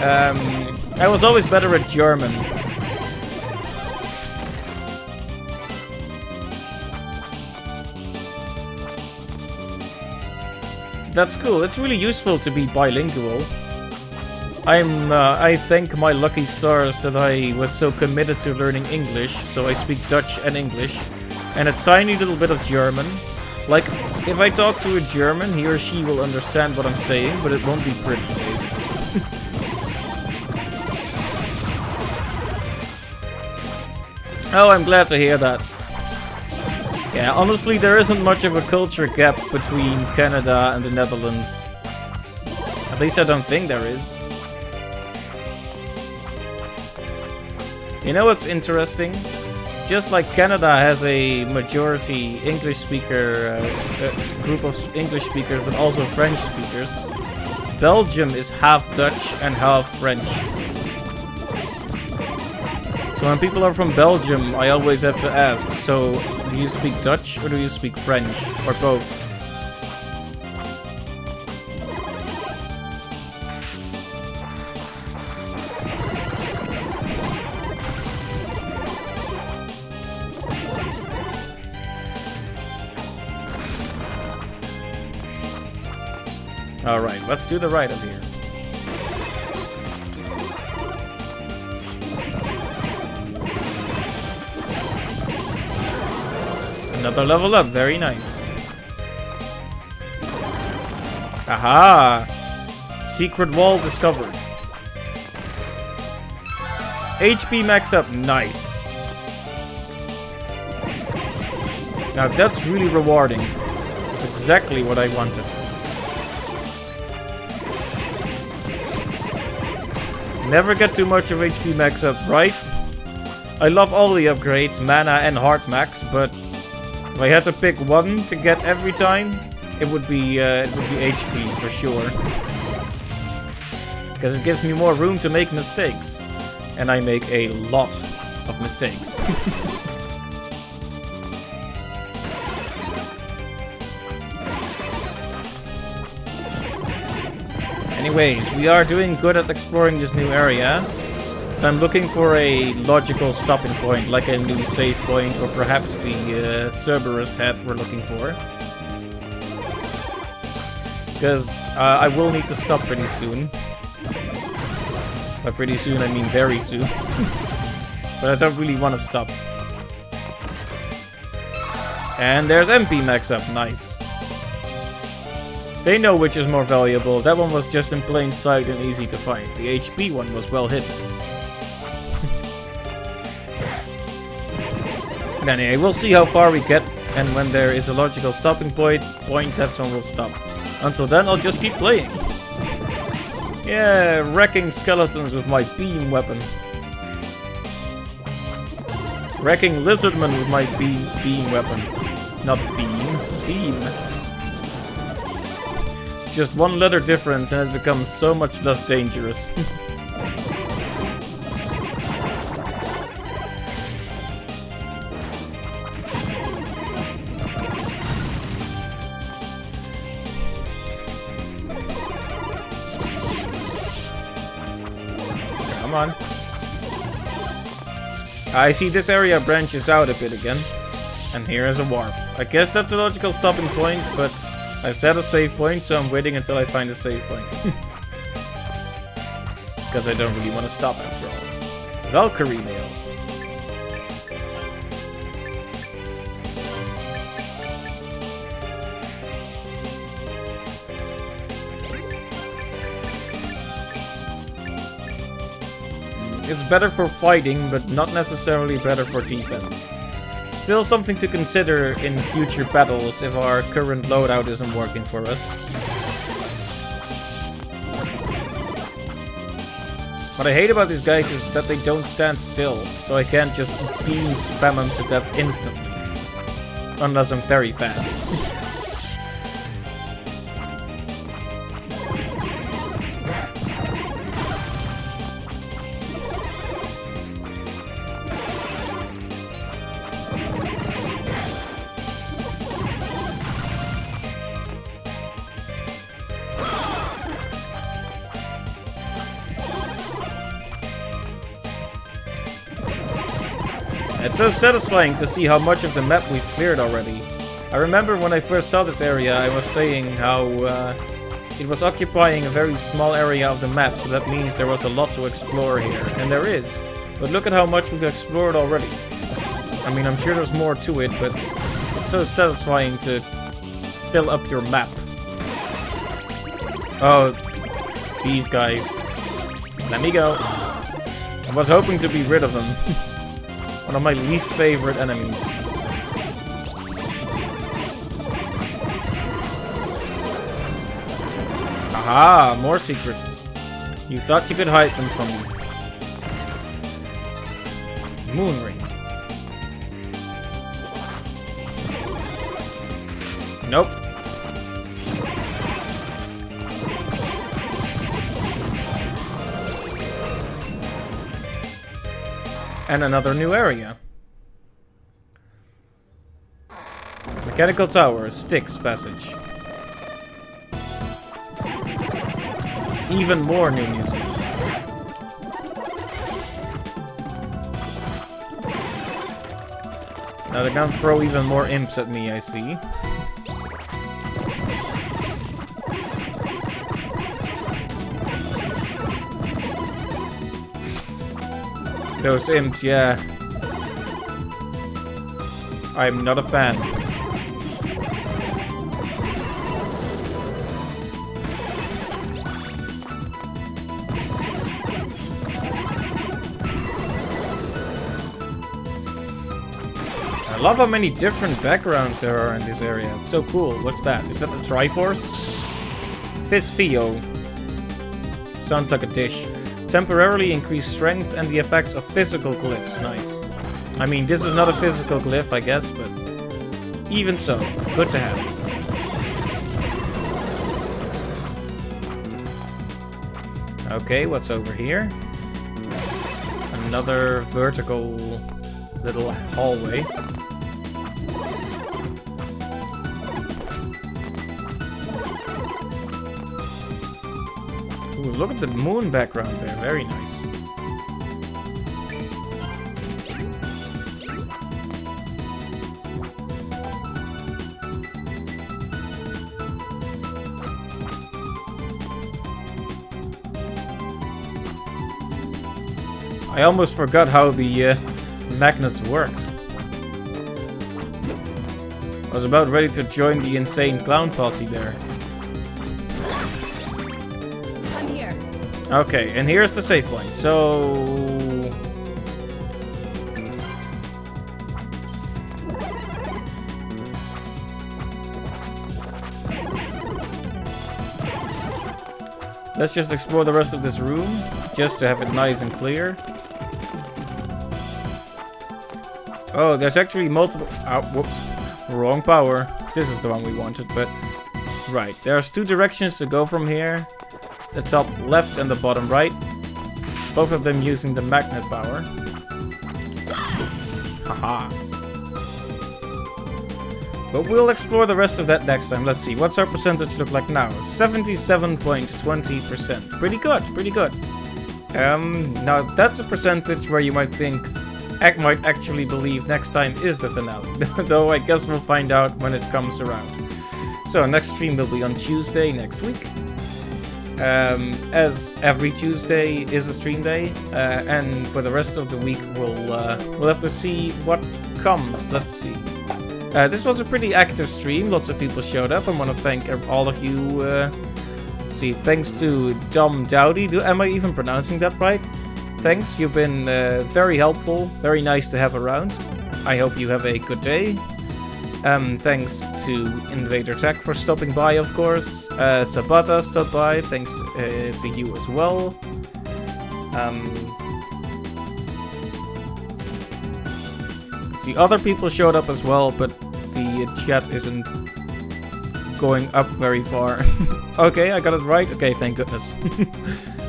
I was always better at German. That's cool. It's really useful to be bilingual. I thank my lucky stars that I was so committed to learning English, so I speak Dutch and English. And a tiny little bit of German. Like, if I talk to a German, he or she will understand what I'm saying, but it won't be pretty, basically. Oh, I'm glad to hear that. Yeah, honestly, there isn't much of a culture gap between Canada and the Netherlands. At least I don't think there is. You know what's interesting? Just like Canada has a majority English speaker, group of English speakers, but also French speakers, Belgium is half Dutch and half French. So when people are from Belgium, I always have to ask, so do you speak Dutch or do you speak French? Or both? Alright, let's do the right up here. Another level up, very nice. Aha! Secret wall discovered. HP max up, nice. Now that's really rewarding. That's exactly what I wanted. Never get too much of HP max up, right? I love all the upgrades, mana and heart max, but if I had to pick one to get every time, it would be HP for sure. Because it gives me more room to make mistakes. And I make a lot of mistakes. Anyways, we are doing good at exploring this new area. But I'm looking for a logical stopping point, like a new save point, or perhaps the Cerberus head we're looking for. Because I will need to stop pretty soon. By pretty soon, I mean very soon. But I don't really want to stop. And there's MP max up, nice. They know which is more valuable. That one was just in plain sight and easy to find. The HP one was well hidden. But anyway, we'll see how far we get. And when there is a logical stopping point, that's when we'll stop. Until then, I'll just keep playing. Yeah, wrecking skeletons with my beam weapon. Wrecking lizardmen with my beam weapon. Not beam. Just one letter difference and it becomes so much less dangerous. Come on. I see this area branches out a bit again. And here is a warp. I guess that's a logical stopping point, but I set a save point, so I'm waiting until I find a save point. Because I don't really want to stop after all. Valkyrie mail. It's better for fighting, but not necessarily better for defense. Still something to consider in future battles if our current loadout isn't working for us. What I hate about these guys is that they don't stand still, so I can't just beam spam them to death instantly. Unless I'm very fast. It's so satisfying to see how much of the map we've cleared already. I remember when I first saw this area, I was saying how it was occupying a very small area of the map, so that means there was a lot to explore here. And there is. But look at how much we've explored already. I mean, I'm sure there's more to it, but it's so satisfying to fill up your map. Oh, these guys. Let me go. I was hoping to be rid of them. One of my least favorite enemies. Aha, more secrets. You thought you could hide them from me. Moon ring. Nope. And another new area. Mechanical Tower, Styx Passage. Even more new music. Now they're gonna throw even more imps at me, I see. Those imps, yeah. I'm not a fan. I love how many different backgrounds there are in this area. It's so cool. What's that? Is that the Triforce? Fisfio. Sounds like a dish. Temporarily increase strength and the effect of physical glyphs. Nice. I mean, this is not a physical glyph, I guess, but even so, good to have. Okay, what's over here? Another vertical little hallway. Ooh, look at the moon background there, very nice. I almost forgot how the magnets worked. I was about ready to join the insane clown posse there. I'm here. Okay, and here's the save point. So... let's just explore the rest of this room, just to have it nice and clear. Oh, there's actually multiple... oh, whoops. Wrong power. This is the one we wanted, but... right, there's two directions to go from here. The top left and the bottom right. Both of them using the magnet power. Haha. But we'll explore the rest of that next time. Let's see, what's our percentage look like now? 77.20%. Pretty good, pretty good. Now that's a percentage where you might think might actually believe next time is the finale. Though I guess we'll find out when it comes around. So next stream will be on Tuesday next week. As every Tuesday is a stream day, and for the rest of the week we'll have to see what comes. Let's see. This was a pretty active stream. Lots of people showed up. I want to thank all of you. Let's see. Thanks to Dom Dowdy. Am I even pronouncing that right? Thanks. You've been very helpful. Very nice to have around. I hope you have a good day. Thanks to Invader Tech for stopping by, of course. Sabata stopped by. Thanks to you as well. See, other people showed up as well, but the chat isn't going up very far. Okay, I got it right. Okay, thank goodness.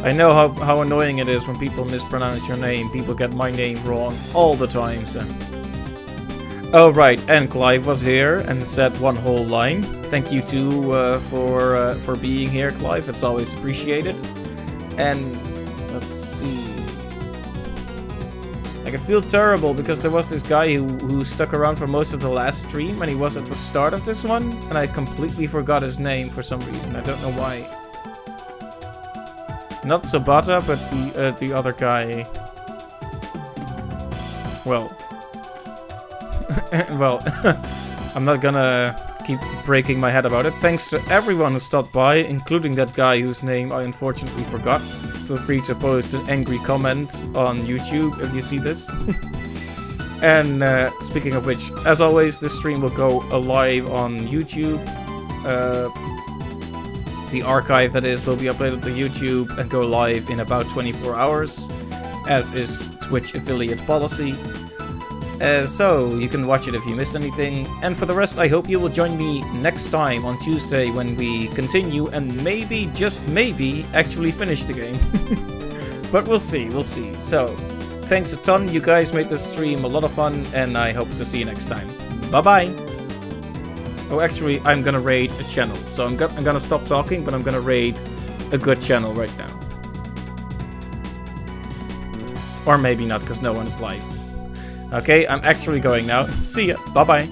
I know how annoying it is when people mispronounce your name. People get my name wrong all the time, so... oh, right, and Clive was here and said one whole line. Thank you too for being here, Clive. It's always appreciated. And let's see. Like, I feel terrible because there was this guy who stuck around for most of the last stream, and he was at the start of this one, and I completely forgot his name for some reason. I don't know why. Not Sabata, but the other guy. Well. Well, I'm not gonna keep breaking my head about it. Thanks to everyone who stopped by, including that guy whose name I unfortunately forgot. Feel free to post an angry comment on YouTube if you see this. And speaking of which, as always, this stream will go live on YouTube. The archive, that is, will be uploaded to YouTube and go live in about 24 hours, as is Twitch affiliate policy. So you can watch it if you missed anything. And for the rest, I hope you will join me next time on Tuesday when we continue and maybe, just maybe, actually finish the game. But we'll see, we'll see. So, thanks a ton. You guys made this stream a lot of fun, and I hope to see you next time. Bye-bye! Oh, actually, I'm gonna raid a channel. So I'm gonna stop talking, but I'm gonna raid a good channel right now. Or maybe not, because no one is live. Okay, I'm actually going now. See ya. Bye-bye.